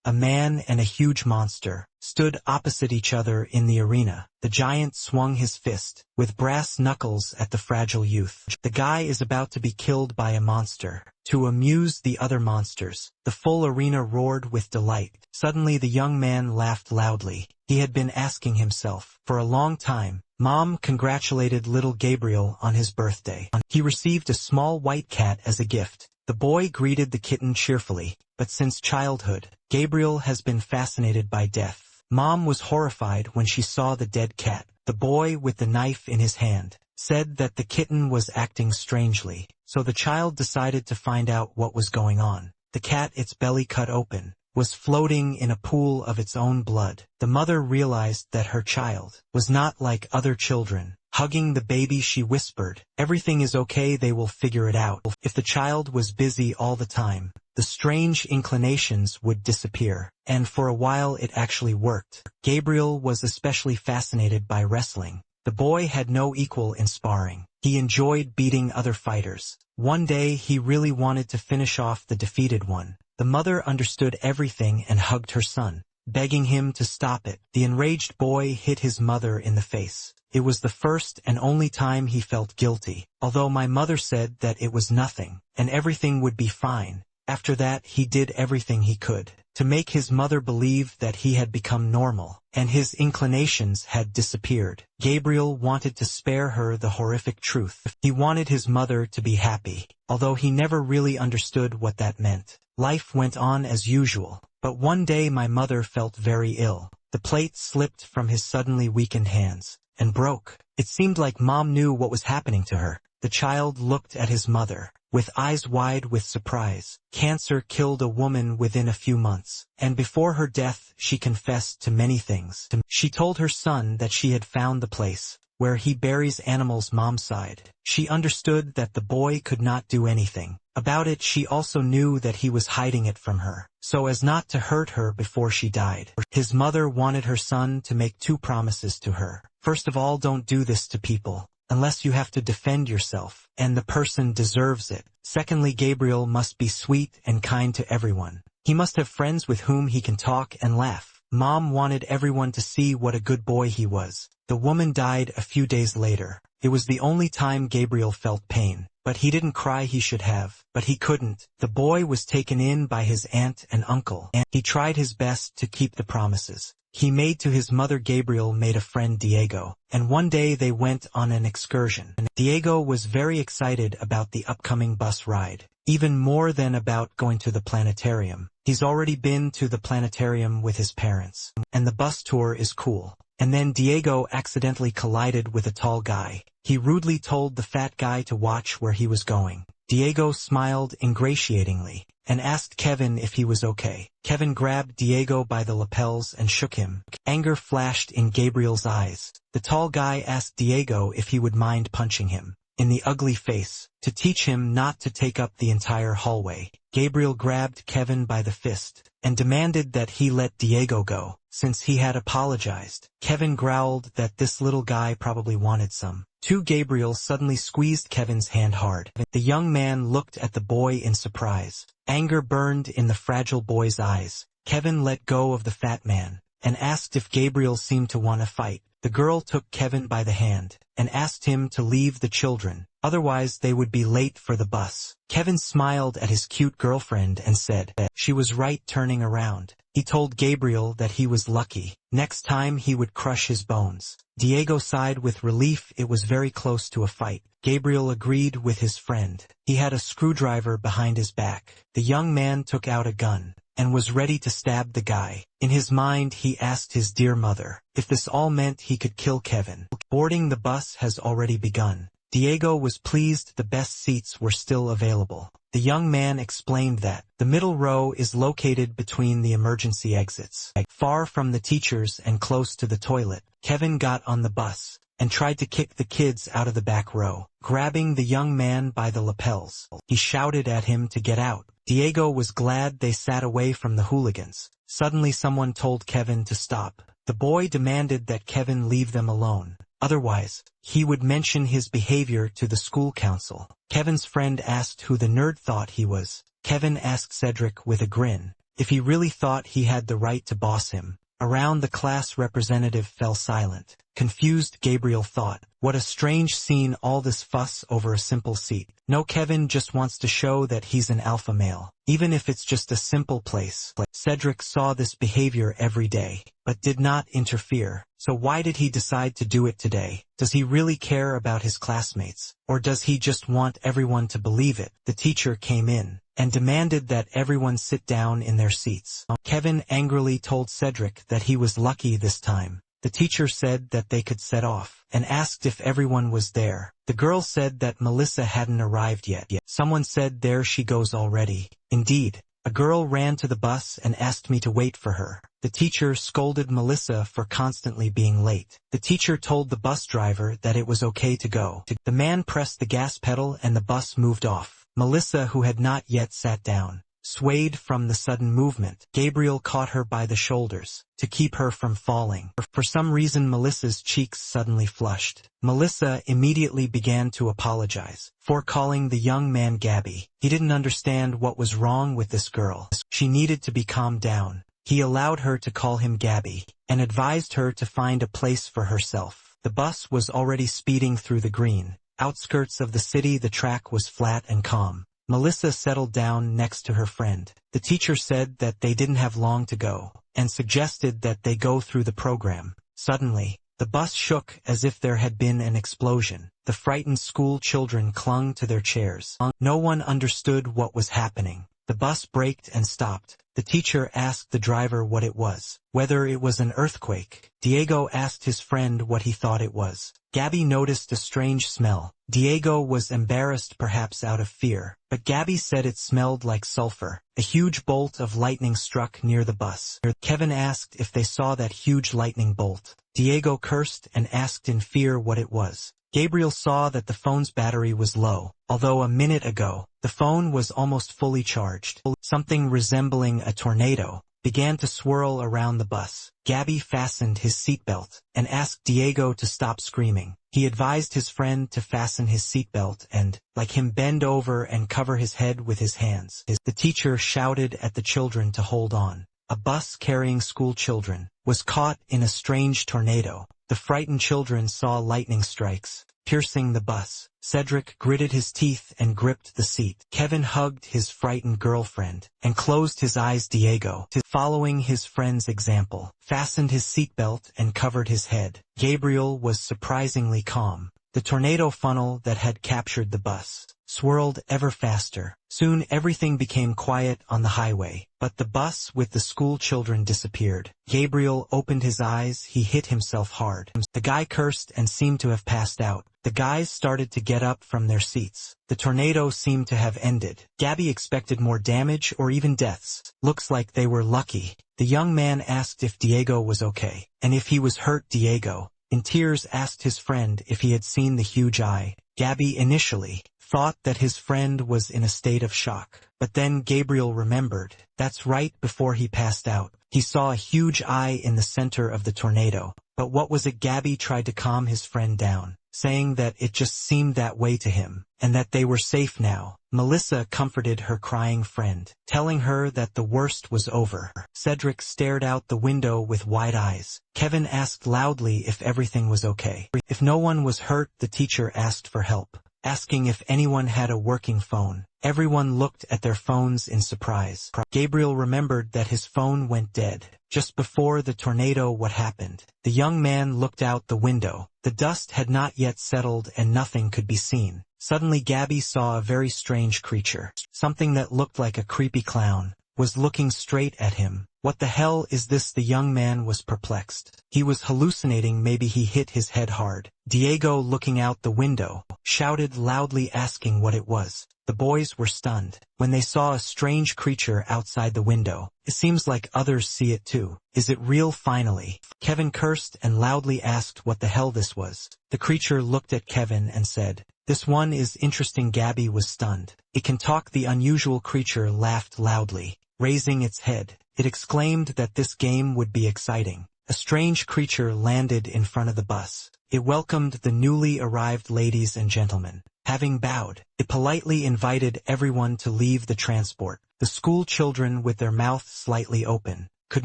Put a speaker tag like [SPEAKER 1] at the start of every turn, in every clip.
[SPEAKER 1] a man and a huge monster, stood opposite each other in the arena. The giant swung his fist, with brass knuckles at the fragile youth. The guy is about to be killed by a monster. To amuse the other monsters, the full arena roared with delight. Suddenly the young man laughed loudly. He had been asking himself, for a long time, Mom congratulated little Gabriel on his birthday. He received a small white cat as a gift. The boy greeted the kitten cheerfully, but since childhood, Gabriel has been fascinated by death. Mom was horrified when she saw the dead cat. The boy, with the knife in his hand, said that the kitten was acting strangely, so the child decided to find out what was going on. The cat, its belly cut open, was floating in a pool of its own blood. The mother realized that her child was not like other children. Hugging the baby, she whispered, "Everything is okay, they will figure it out." If the child was busy all the time, the strange inclinations would disappear, and for a while it actually worked. Gabriel was especially fascinated by wrestling. The boy had no equal in sparring. He enjoyed beating other fighters. One day he really wanted to finish off the defeated one. The mother understood everything and hugged her son, begging him to stop it. The enraged boy hit his mother in the face. It was the first and only time he felt guilty, although my mother said that it was nothing, and everything would be fine. After that he did everything he could to make his mother believe that he had become normal, and his inclinations had disappeared. Gabriel wanted to spare her the horrific truth. He wanted his mother to be happy, although he never really understood what that meant. Life went on as usual, but one day my mother felt very ill. The plate slipped from his suddenly weakened hands and broke. It seemed like Mom knew what was happening to her. The child looked at his mother, with eyes wide with surprise. Cancer killed a woman within a few months, and before her death she confessed to many things. She told her son that she had found the place where he buries animals. Mom sighed. She understood that the boy could not do anything about it. She also knew that he was hiding it from her, so as not to hurt her before she died. His mother wanted her son to make two promises to her. First of all, don't do this to people, unless you have to defend yourself, and the person deserves it. Secondly, Gabriel must be sweet and kind to everyone. He must have friends with whom he can talk and laugh. Mom wanted everyone to see what a good boy he was. The woman died a few days later. It was the only time Gabriel felt pain, but he didn't cry. He should have, but he couldn't. The boy was taken in by his aunt and uncle, and he tried his best to keep the promises he made to his mother. Gabriel made a friend, Diego, and one day they went on an excursion. Diego was very excited about the upcoming bus ride, even more than about going to the planetarium. He's already been to the planetarium with his parents, and the bus tour is cool. And then Diego accidentally collided with a tall guy. He rudely told the fat guy to watch where he was going. Diego smiled ingratiatingly and asked Kevin if he was okay. Kevin grabbed Diego by the lapels and shook him. Anger flashed in Gabriel's eyes. The tall guy asked Diego if he would mind punching him in the ugly face, to teach him not to take up the entire hallway. Gabriel grabbed Kevin by the fist and demanded that he let Diego go, since he had apologized. Kevin growled that this little guy probably wanted some. Gabriel suddenly squeezed Kevin's hand hard. The young man looked at the boy in surprise. Anger burned in the fragile boy's eyes. Kevin let go of the fat man and asked if Gabriel seemed to want to fight. The girl took Kevin by the hand and asked him to leave the children, otherwise they would be late for the bus. Kevin smiled at his cute girlfriend and said that she was right. Turning around, he told Gabriel that he was lucky. Next time he would crush his bones. Diego sighed with relief. It was very close to a fight. Gabriel agreed with his friend. He had a screwdriver behind his back. The young man took out a gun and was ready to stab the guy. In his mind he asked his dear mother if this all meant he could kill Kevin. Boarding the bus has already begun. Diego was pleased the best seats were still available. The young man explained that the middle row is located between the emergency exits, far from the teachers and close to the toilet. Kevin got on the bus and tried to kick the kids out of the back row, grabbing the young man by the lapels. He shouted at him to get out. Diego was glad they sat away from the hooligans. Suddenly someone told Kevin to stop. The boy demanded that Kevin leave them alone. Otherwise, he would mention his behavior to the school council. Kevin's friend asked who the nerd thought he was. Kevin asked Cedric with a grin. if he really thought he had the right to boss him. Around the class representative fell silent. Confused, Gabriel thought, what a strange scene, all this fuss over a simple seat. No, Kevin just wants to show that he's an alpha male, even if it's just a simple place. Cedric saw this behavior every day, but did not interfere. So why did he decide to do it today? Does he really care about his classmates? Or does he just want everyone to believe it? The teacher came in and demanded that everyone sit down in their seats. Kevin angrily told Cedric that he was lucky this time. The teacher said that they could set off, and asked if everyone was there. The girl said that Melissa hadn't arrived yet. Someone said, there she goes already. Indeed, a girl ran to the bus and asked me to wait for her. The teacher scolded Melissa for constantly being late. The teacher told the bus driver that it was okay to go. The man pressed the gas pedal and the bus moved off. Melissa, who had not yet sat down, swayed from the sudden movement. Gabriel caught her by the shoulders to keep her from falling. For some reason, Melissa's cheeks suddenly flushed. Melissa immediately began to apologize for calling the young man Gabby. He didn't understand what was wrong with this girl. She needed to be calmed down. He allowed her to call him Gabby and advised her to find a place for herself. The bus was already speeding through the green outskirts of the city. The track was flat and calm. Melissa settled down next to her friend. The teacher said that they didn't have long to go, and suggested that they go through the program. Suddenly, the bus shook as if there had been an explosion. The frightened school children clung to their chairs. No one understood what was happening. The bus braked and stopped. The teacher asked the driver what it was, whether it was an earthquake. Diego asked his friend what he thought it was. Gabby noticed a strange smell. Diego was embarrassed, perhaps out of fear, but Gabby said it smelled like sulfur. A huge bolt of lightning struck near the bus. Kevin asked if they saw that huge lightning bolt. Diego cursed and asked in fear what it was. Gabriel saw that the phone's battery was low, although a minute ago, the phone was almost fully charged. Something resembling a tornado began to swirl around the bus. Gabby fastened his seatbelt and asked Diego to stop screaming. He advised his friend to fasten his seatbelt and, like him, bend over and cover his head with his hands. The teacher shouted at the children to hold on. A bus carrying school children was caught in a strange tornado. The frightened children saw lightning strikes piercing the bus. Cedric gritted his teeth and gripped the seat. Kevin hugged his frightened girlfriend and closed his eyes. Diego, following his friend's example, fastened his seatbelt and covered his head. Gabriel was surprisingly calm. The tornado funnel that had captured the bus swirled ever faster. Soon everything became quiet on the highway, but the bus with the school children disappeared. Gabriel opened his eyes. He hit himself hard. The guy cursed and seemed to have passed out. The guys started to get up from their seats. The tornado seemed to have ended. Gabby expected more damage or even deaths. Looks like they were lucky. The young man asked if Diego was okay, and if he was hurt. Diego, in tears, asked his friend if he had seen the huge eye. Gabby initially thought that his friend was in a state of shock, but then Gabriel remembered. That's right, before he passed out, he saw a huge eye in the center of the tornado. But what was it? Gabby tried to calm his friend down, saying that it just seemed that way to him, and that they were safe now. Melissa comforted her crying friend, telling her that the worst was over. Cedric stared out the window with wide eyes. Kevin asked loudly if everything was okay. If no one was hurt, the teacher asked for help, asking if anyone had a working phone. Everyone looked at their phones in surprise. Gabriel remembered that his phone went dead just before the tornado. What happened? The young man looked out the window. The dust had not yet settled and nothing could be seen. Suddenly Gabby saw a very strange creature. Something that looked like a creepy clown was looking straight at him. What the hell is this? The young man was perplexed. He was hallucinating. Maybe he hit his head hard. Diego, looking out the window, shouted loudly, asking what it was. The boys were stunned when they saw a strange creature outside the window. It seems like others see it too. Is it real? Finally, Kevin cursed and loudly asked what the hell this was. The creature looked at Kevin and said, "This one is interesting." Gabby was stunned. "It can talk." The unusual creature laughed loudly, raising its head. It exclaimed that this game would be exciting. A strange creature landed in front of the bus. It welcomed the newly arrived ladies and gentlemen. Having bowed, it politely invited everyone to leave the transport. The school children, with their mouths slightly open, could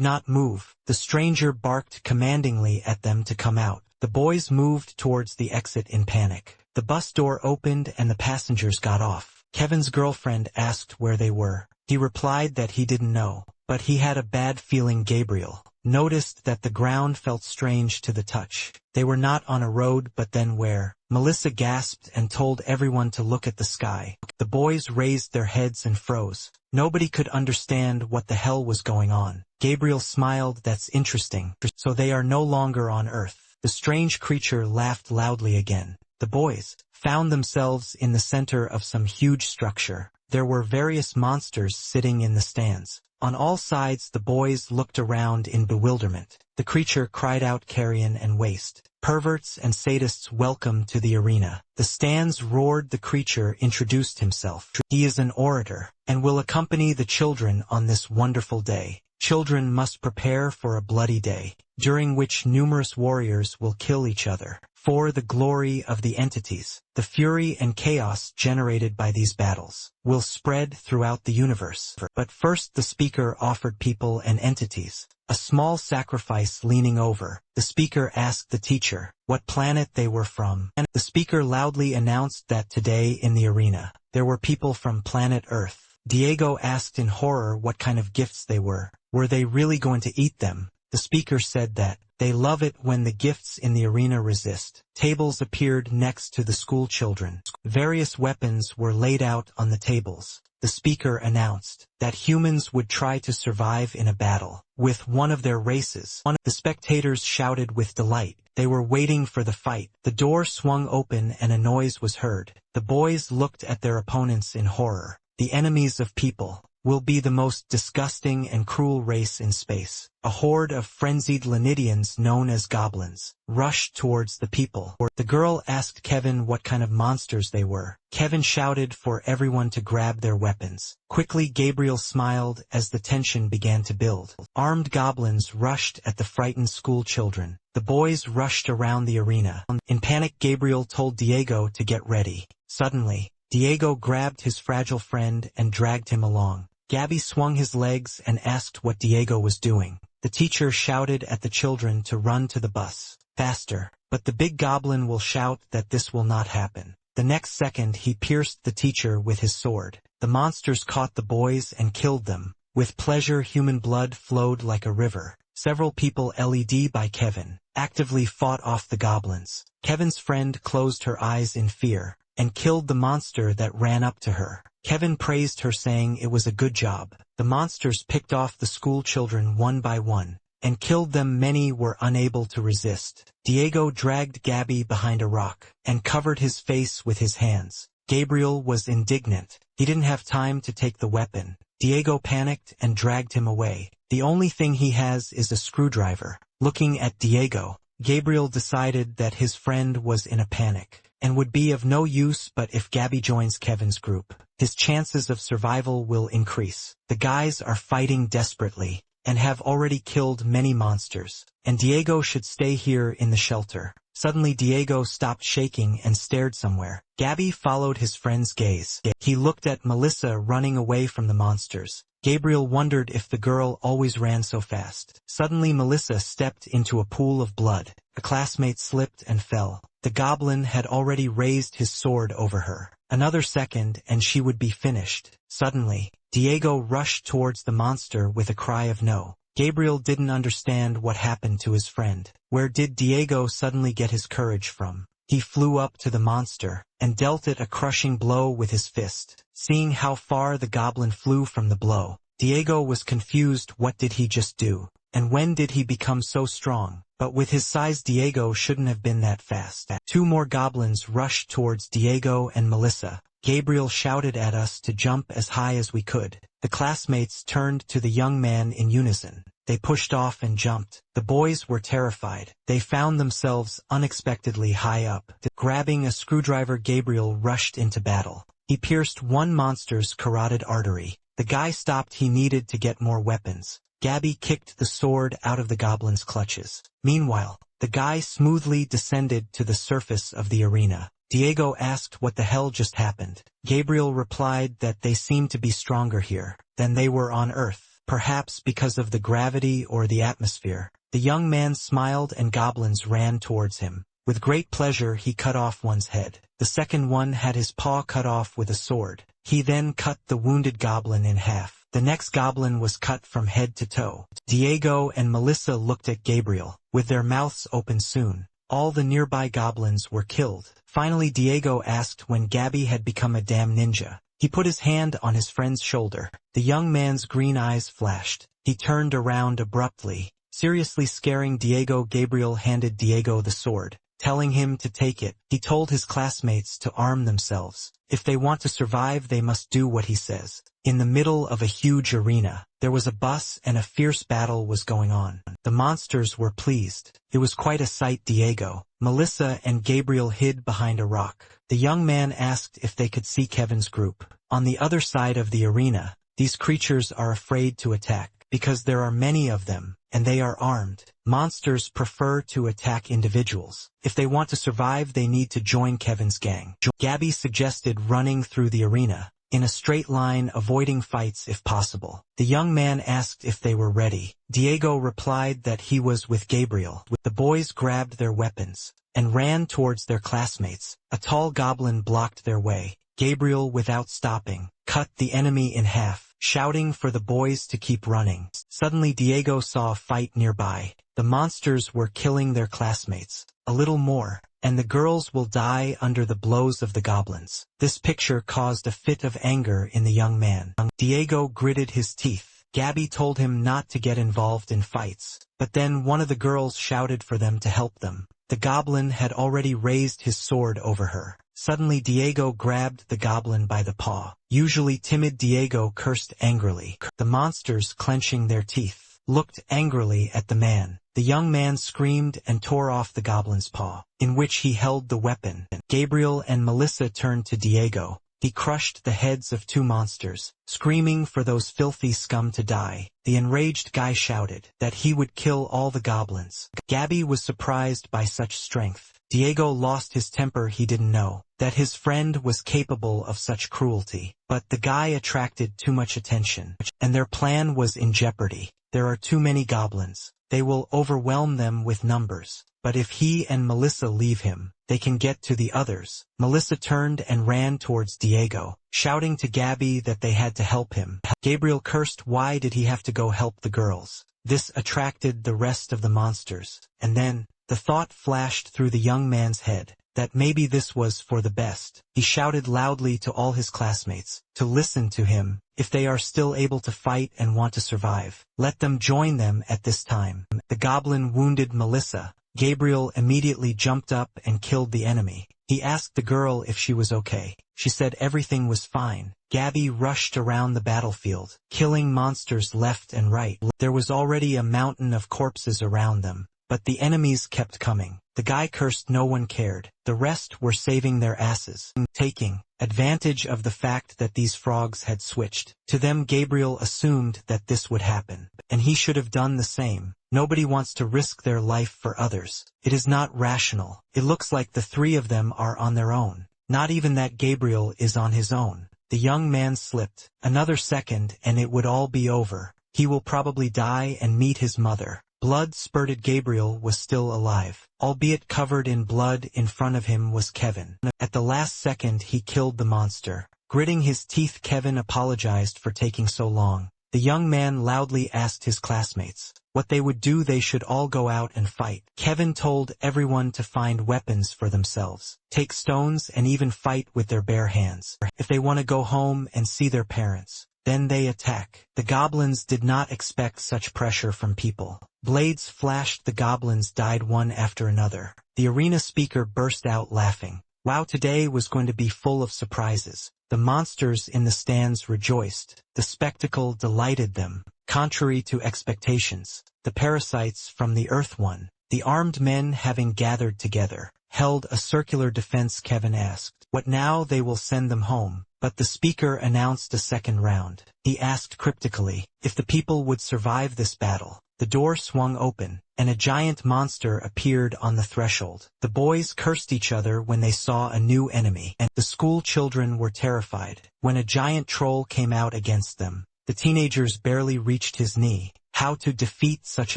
[SPEAKER 1] not move. The stranger barked commandingly at them to come out. The boys moved towards the exit in panic. The bus door opened and the passengers got off. Kevin's girlfriend asked where they were. He replied that he didn't know, but he had a bad feeling. Gabriel noticed that the ground felt strange to the touch. They were not on a road, but then where? Melissa gasped and told everyone to look at the sky. The boys raised their heads and froze. Nobody could understand what the hell was going on. Gabriel smiled. That's interesting. So they are no longer on Earth. The strange creature laughed loudly again. The boys found themselves in the center of some huge structure. There were various monsters sitting in the stands. On all sides the boys looked around in bewilderment. The creature cried out, "Carrion and waste. Perverts and sadists, welcome to the arena." The stands roared. The creature introduced himself. He is an orator, and will accompany the children on this wonderful day. Children must prepare for a bloody day, during which numerous warriors will kill each other, for the glory of the entities. The fury and chaos generated by these battles will spread throughout the universe. But first the speaker offered people and entities a small sacrifice. Leaning over, the speaker asked the teacher what planet they were from, and the speaker loudly announced that today in the arena there were people from planet Earth. Diego asked in horror what kind of gifts they were. Were they really going to eat them? The speaker said that they love it when the gifts in the arena resist. Tables appeared next to the school children. Various weapons were laid out on the tables. The speaker announced that humans would try to survive in a battle with one of their races. The spectators shouted with delight. They were waiting for the fight. The door swung open and a noise was heard. The boys looked at their opponents in horror. The enemies of people will be the most disgusting and cruel race in space. A horde of frenzied Lenidians known as goblins rushed towards the people. The girl asked Kevin what kind of monsters they were. Kevin shouted for everyone to grab their weapons. Quickly Gabriel smiled as the tension began to build. Armed goblins rushed at the frightened school children. The boys rushed around the arena. In panic, Gabriel told Diego to get ready. Suddenly, Diego grabbed his fragile friend and dragged him along. Gabby swung his legs and asked what Diego was doing. The teacher shouted at the children to run to the bus. Faster. But the big goblin will shout that this will not happen. The next second he pierced the teacher with his sword. The monsters caught the boys and killed them. With pleasure, human blood flowed like a river. Several people, led by Kevin, actively fought off the goblins. Kevin's friend closed her eyes in fear and killed the monster that ran up to her. Kevin praised her, saying it was a good job. The monsters picked off the school children one by one and killed them. Many were unable to resist. Diego dragged Gabby behind a rock and covered his face with his hands. Gabriel was indignant. He didn't have time to take the weapon. Diego panicked and dragged him away. The only thing he has is a screwdriver. Looking at Diego, Gabriel decided that his friend was in a panic and would be of no use, but if Gabby joins Kevin's group, his chances of survival will increase. The guys are fighting desperately and have already killed many monsters, and Diego should stay here in the shelter. Suddenly Diego stopped shaking and stared somewhere. Gabby followed his friend's gaze. He looked at Melissa running away from the monsters. Gabriel wondered if the girl always ran so fast. Suddenly Melissa stepped into a pool of blood. A classmate slipped and fell. The goblin had already raised his sword over her. Another second and she would be finished. Suddenly, Diego rushed towards the monster with a cry of no. Gabriel didn't understand what happened to his friend. Where did Diego suddenly get his courage from? He flew up to the monster and dealt it a crushing blow with his fist. Seeing how far the goblin flew from the blow, Diego was confused. What did he just do? And when did he become so strong? But with his size, Diego shouldn't have been that fast. Two more goblins rushed towards Diego and Melissa. Gabriel shouted at us to jump as high as we could. The classmates turned to the young man in unison. They pushed off and jumped. The boys were terrified. They found themselves unexpectedly high up. Grabbing a screwdriver, Gabriel rushed into battle. He pierced one monster's carotid artery. The guy stopped. He needed to get more weapons. Gabby kicked the sword out of the goblin's clutches. Meanwhile, the guy smoothly descended to the surface of the arena. Diego asked what the hell just happened. Gabriel replied that they seemed to be stronger here than they were on Earth, perhaps because of the gravity or the atmosphere. The young man smiled and goblins ran towards him. With great pleasure he cut off one's head. The second one had his paw cut off with a sword. He then cut the wounded goblin in half. The next goblin was cut from head to toe. Diego and Melissa looked at Gabriel, with their mouths open soon. All the nearby goblins were killed. Finally Diego asked when Gabby had become a damn ninja. He put his hand on his friend's shoulder. The young man's green eyes flashed. He turned around abruptly, seriously scaring Diego. Gabriel handed Diego the sword, telling him to take it. He told his classmates to arm themselves. If they want to survive, they must do what he says. In the middle of a huge arena, there was a bus and a fierce battle was going on. The monsters were pleased. It was quite a sight. Diego, Melissa and Gabriel hid behind a rock. The young man asked if they could see Kevin's group. On the other side of the arena, these creatures are afraid to attack, because there are many of them, and they are armed. Monsters prefer to attack individuals. If they want to survive, they need to join Kevin's gang. Gabby suggested running through the arena, in a straight line, avoiding fights if possible. The young man asked if they were ready. Diego replied that he was with Gabriel. The boys grabbed their weapons and ran towards their classmates. A tall goblin blocked their way. Gabriel, without stopping, cut the enemy in half, shouting for the boys to keep running. Suddenly Diego saw a fight nearby. The monsters were killing their classmates. A little more, and the girls will die under the blows of the goblins. This picture caused a fit of anger in the young man. Diego gritted his teeth. Gabby told him not to get involved in fights, but then one of the girls shouted for them to help them. The goblin had already raised his sword over her. Suddenly Diego grabbed the goblin by the paw. Usually timid Diego cursed angrily. The monsters, clenching their teeth, looked angrily at the man. The young man screamed and tore off the goblin's paw, in which he held the weapon. Gabriel and Melissa turned to Diego. He crushed the heads of two monsters, screaming for those filthy scum to die. The enraged guy shouted that he would kill all the goblins. Gabby was surprised by such strength. Diego lost his temper. He didn't know that his friend was capable of such cruelty. But the guy attracted too much attention, and their plan was in jeopardy. There are too many goblins. They will overwhelm them with numbers. But if he and Melissa leave him, they can get to the others. Melissa turned and ran towards Diego, shouting to Gabby that they had to help him. Gabriel cursed. Why did he have to go help the girls? This attracted the rest of the monsters. And then, the thought flashed through the young man's head that maybe this was for the best. He shouted loudly to all his classmates to listen to him. If they are still able to fight and want to survive, let them join them at this time. The goblin wounded Melissa. Gabriel immediately jumped up and killed the enemy. He asked the girl if she was okay. She said everything was fine. Gabby rushed around the battlefield, killing monsters left and right. There was already a mountain of corpses around them, but the enemies kept coming. The guy cursed. No one cared. The rest were saving their asses, taking advantage of the fact that these frogs had switched to them. Gabriel assumed that this would happen, and he should have done the same. Nobody wants to risk their life for others. It is not rational. It looks like the three of them are on their own. Not even that Gabriel is on his own. The young man slipped. Another second and it would all be over. He will probably die and meet his mother. Blood spurted. Gabriel was still alive, albeit covered in blood. In front of him was Kevin. At the last second he killed the monster. Gritting his teeth, Kevin apologized for taking so long. The young man loudly asked his classmates what they would do. They should all go out and fight. Kevin told everyone to find weapons for themselves, take stones and even fight with their bare hands. If they want to go home and see their parents, then they attack. The goblins did not expect such pressure from people. Blades flashed. The goblins died one after another. The arena speaker burst out laughing. Wow, today was going to be full of surprises. The monsters in the stands rejoiced. The spectacle delighted them. Contrary to expectations, the parasites from the earth won. The armed men, having gathered together, held a circular defense. Kevin asked, "What now?" "They will send them home." But the speaker announced a second round. He asked cryptically if the people would survive this battle. The door swung open, and a giant monster appeared on the threshold. The boys cursed each other when they saw a new enemy, and the school children were terrified. When a giant troll came out against them, the teenagers barely reached his knee. How to defeat such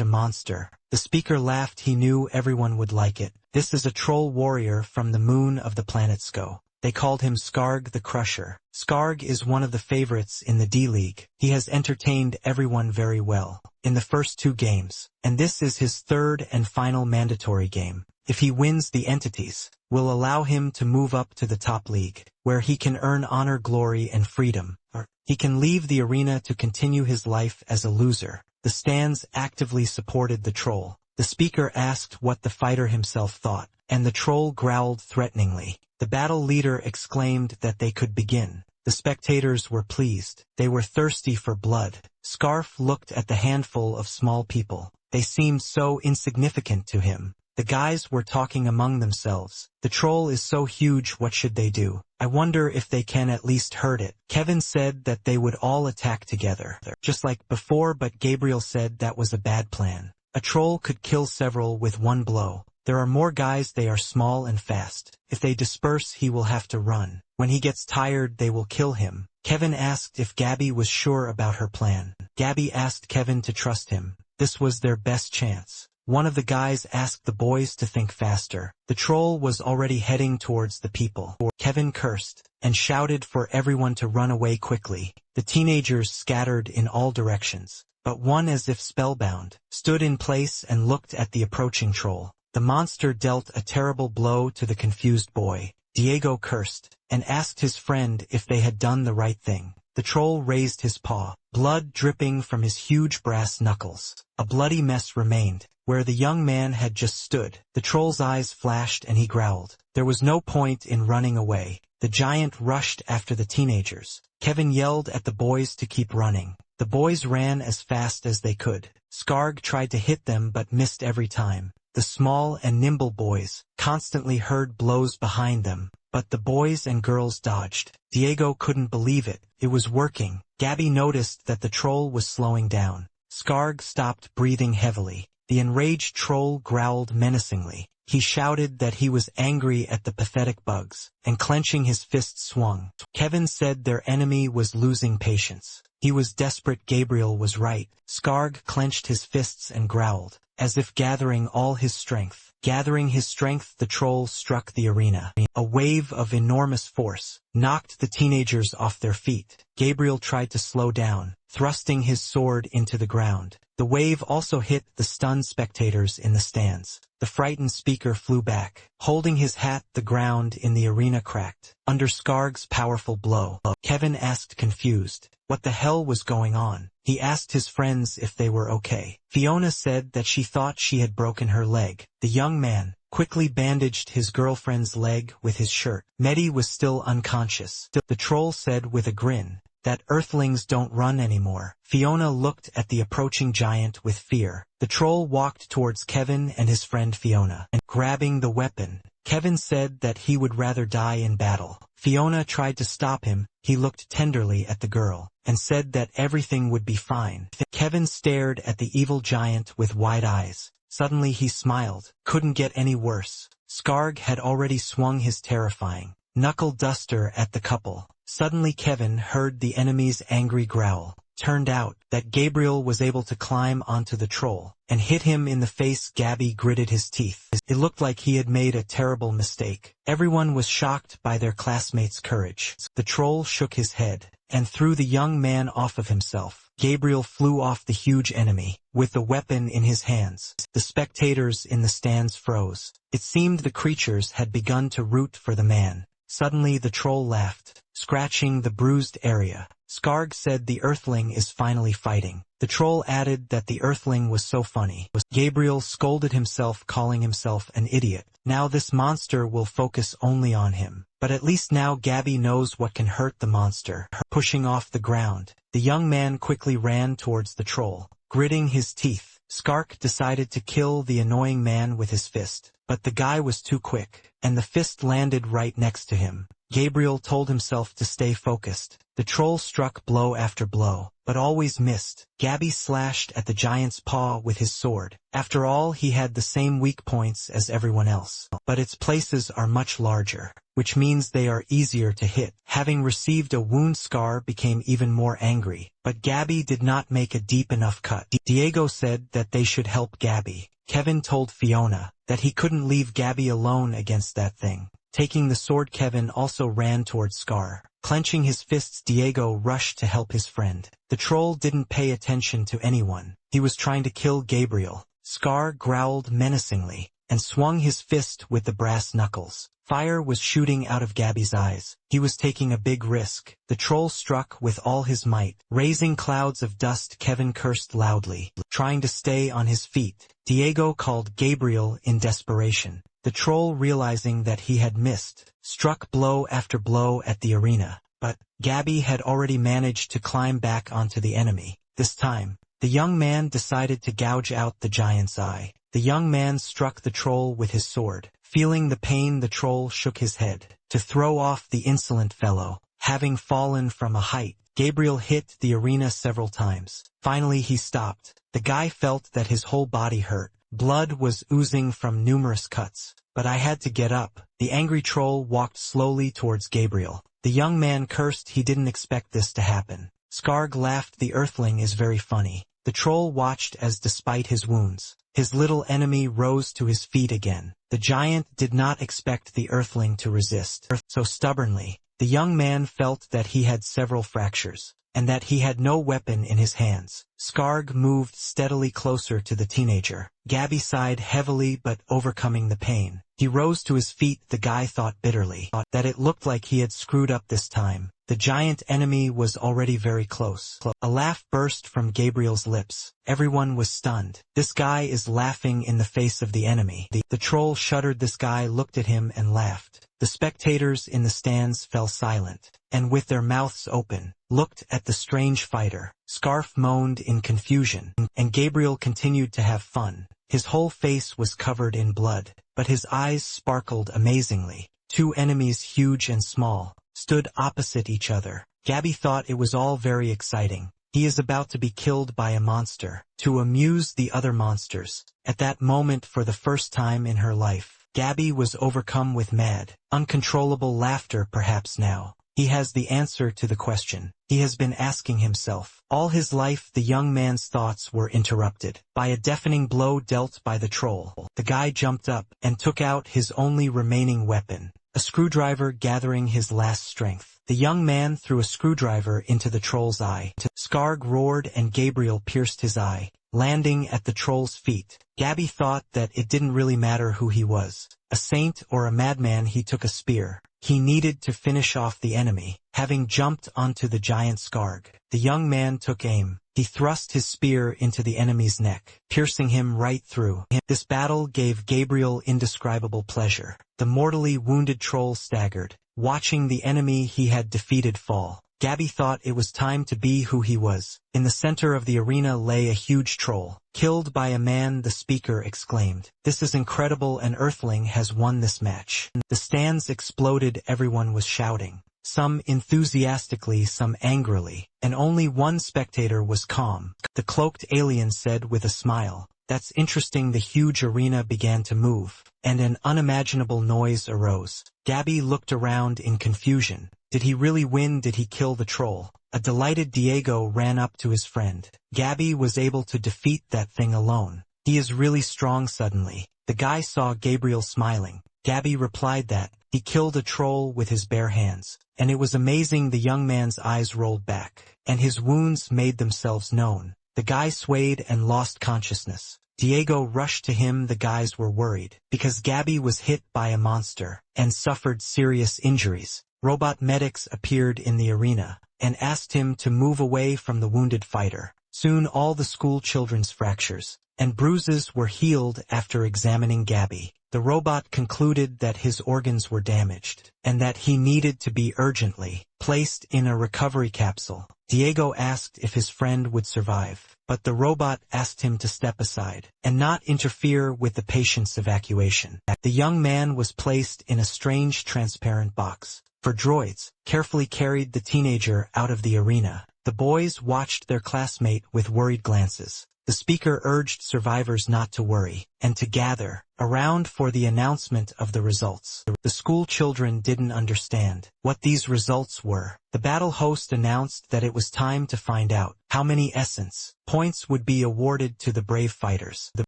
[SPEAKER 1] a monster? The speaker laughed. He knew everyone would like it. This is a troll warrior from the moon of the planet Sko. They called him Skarg the Crusher. Skarg is one of the favorites in the D-League. He has entertained everyone very well in the first 2 games, and this is his 3rd and final mandatory game. If he wins, the entities will allow him to move up to the top league, where he can earn honor, glory, and freedom, or he can leave the arena to continue his life as a loser. The stands actively supported the troll. The speaker asked what the fighter himself thought, and the troll growled threateningly. The battle leader exclaimed that they could begin. The spectators were pleased. They were thirsty for blood. Scarf looked at the handful of small people. They seemed so insignificant to him. The guys were talking among themselves. The troll is so huge, what should they do? I wonder if they can at least hurt it. Kevin said that they would all attack together, just like before, but Gabriel said that was a bad plan. A troll could kill several with one blow. There are more guys, they are small and fast. If they disperse, he will have to run. When he gets tired, they will kill him. Kevin asked if Gabby was sure about her plan. Gabby asked Kevin to trust him. This was their best chance. One of the guys asked the boys to think faster. The troll was already heading towards the people. Kevin cursed and shouted for everyone to run away quickly. The teenagers scattered in all directions, but one, as if spellbound, stood in place and looked at the approaching troll. The monster dealt a terrible blow to the confused boy. Diego cursed and asked his friend if they had done the right thing. The troll raised his paw, blood dripping from his huge brass knuckles. A bloody mess remained where the young man had just stood. The troll's eyes flashed and he growled. There was no point in running away. The giant rushed after the teenagers. Kevin yelled at the boys to keep running. The boys ran as fast as they could. Skarg tried to hit them but missed every time. The small and nimble boys constantly heard blows behind them, but the boys and girls dodged. Diego couldn't believe it. It was working. Gabby noticed that the troll was slowing down. Skarg stopped breathing heavily. The enraged troll growled menacingly. He shouted that he was angry at the pathetic bugs, and clenching his fists swung. Kevin said their enemy was losing patience. He was desperate. Gabriel was right. Skarg clenched his fists and growled, as if gathering all his strength. Gathering his strength, the troll struck the arena. A wave of enormous force knocked the teenagers off their feet. Gabriel tried to slow down, thrusting his sword into the ground. The wave also hit the stunned spectators in the stands. The frightened speaker flew back, holding his hat. The ground in the arena cracked under Skarg's powerful blow. Kevin asked, confused, what the hell was going on. He asked his friends if they were okay. Fiona said that she thought she had broken her leg. The young man quickly bandaged his girlfriend's leg with his shirt. Mehdi was still unconscious. The troll said with a grin that Earthlings don't run anymore. Fiona looked at the approaching giant with fear. The troll walked towards Kevin and his friend Fiona, and grabbing the weapon, Kevin said that he would rather die in battle. Fiona tried to stop him. He looked tenderly at the girl and said that everything would be fine. Kevin stared at the evil giant with wide eyes. Suddenly he smiled. Couldn't get any worse. Skarg had already swung his terrifying knuckle duster at the couple. Suddenly Kevin heard the enemy's angry growl. Turned out that Gabriel was able to climb onto the troll and hit him in the face. Gabby gritted his teeth. It looked like he had made a terrible mistake. Everyone was shocked by their classmates' courage. The troll shook his head and threw the young man off of himself. Gabriel flew off the huge enemy with the weapon in his hands. The spectators in the stands froze. It seemed the creatures had begun to root for the man. Suddenly the troll laughed, scratching the bruised area. Skarg said the Earthling is finally fighting. The troll added that the Earthling was so funny. Gabriel scolded himself, calling himself an idiot. Now this monster will focus only on him. But at least now Gabby knows what can hurt the monster. Pushing off the ground, the young man quickly ran towards the troll. Gritting his teeth, Skarg decided to kill the annoying man with his fist. but the guy was too quick, and the fist landed right next to him. Gabriel told himself to stay focused. The troll struck blow after blow, but always missed. Gabby slashed at the giant's paw with his sword. After all, he had the same weak points as everyone else, but its places are much larger, which means they are easier to hit. Having received a wound, Scar became even more angry, but Gabby did not make a deep enough cut. Diego said that they should help Gabby. Kevin told Fiona that he couldn't leave Gabby alone against that thing. Taking the sword, Kevin also ran towards Scar. Clenching his fists, Diego rushed to help his friend. The troll didn't pay attention to anyone. He was trying to kill Gabriel. Scar growled menacingly and swung his fist with the brass knuckles. Fire was shooting out of Gabby's eyes. He was taking a big risk. The troll struck with all his might. Raising clouds of dust, Kevin cursed loudly, trying to stay on his feet. Diego called Gabriel in desperation. The troll, realizing that he had missed, struck blow after blow at the arena, but Gabby had already managed to climb back onto the enemy. This time, the young man decided to gouge out the giant's eye. The young man struck the troll with his sword. Feeling the pain, the troll shook his head to throw off the insolent fellow. Having fallen from a height, Gabriel hit the arena several times. Finally, he stopped. The guy felt that his whole body hurt. Blood was oozing from numerous cuts, but I had to get up. The angry troll walked slowly towards Gabriel. The young man cursed. He didn't expect this to happen. Scarg laughed. The earthling is very funny. The troll watched as, despite his wounds, his little enemy rose to his feet again. The giant did not expect the earthling to resist so stubbornly. The young man felt that he had several fractures, and that he had no weapon in his hands. Scarg moved steadily closer to the teenager. Gabby sighed heavily, but overcoming the pain, he rose to his feet. The guy thought bitterly that it looked like he had screwed up this time. The giant enemy was already very close. A laugh burst from Gabriel's lips. Everyone was stunned. This guy is laughing in the face of the enemy. The troll shuddered. This guy looked at him and laughed. The spectators in the stands fell silent, and with their mouths open, looked at the strange fighter. Scarf moaned in confusion, and Gabriel continued to have fun. His whole face was covered in blood, but his eyes sparkled amazingly. Two enemies, huge and small, stood opposite each other. Gabby thought it was all very exciting. He is about to be killed by a monster, to amuse the other monsters. At that moment, for the first time in her life, Gabby was overcome with mad, uncontrollable laughter. Perhaps now he has the answer to the question he has been asking himself all his life. The young man's thoughts were interrupted by a deafening blow dealt by the troll. The guy jumped up and took out his only remaining weapon, a screwdriver. Gathering his last strength, the young man threw a screwdriver into the troll's eye. Scarg roared and Gabriel pierced his eye, landing at the troll's feet. Gabby thought that it didn't really matter who he was, a saint or a madman. He took a spear. He needed to finish off the enemy. Having jumped onto the giant Scarg, the young man took aim. He thrust his spear into the enemy's neck, piercing him right through. This battle gave Gabriel indescribable pleasure. The mortally wounded troll staggered, watching the enemy he had defeated fall. Gabby thought it was time to be who he was. In the center of the arena lay a huge troll, killed by a man. The speaker exclaimed, "This is incredible. An earthling has won this match." The stands exploded. Everyone was shouting, some enthusiastically, some angrily, and only one spectator was calm. The cloaked alien said with a smile, "That's interesting." The huge arena began to move, and an unimaginable noise arose. Gabby looked around in confusion. Did he really win? Did he kill the troll? A delighted Diego ran up to his friend. Gabby was able to defeat that thing alone. He is really strong. Suddenly, the guy saw Gabriel smiling. Gabby replied that he killed a troll with his bare hands, and it was amazing. The young man's eyes rolled back, and his wounds made themselves known. The guy swayed and lost consciousness. Diego rushed to him. The guys were worried, because Gabby was hit by a monster, and suffered serious injuries. Robot medics appeared in the arena, and asked him to move away from the wounded fighter. Soon all the school children's fractures and bruises were healed. After examining Gabby, The robot concluded that his organs were damaged, and that he needed to be urgently placed in a recovery capsule. Diego asked if his friend would survive, but the robot asked him to step aside and not interfere with the patient's evacuation. The young man was placed in a strange transparent box for droids, carefully carried the teenager out of the arena. The boys watched their classmate with worried glances. The speaker urged survivors not to worry, and to gather around for the announcement of the results. The school children didn't understand what these results were. The battle host announced that it was time to find out how many essence points would be awarded to the brave fighters. The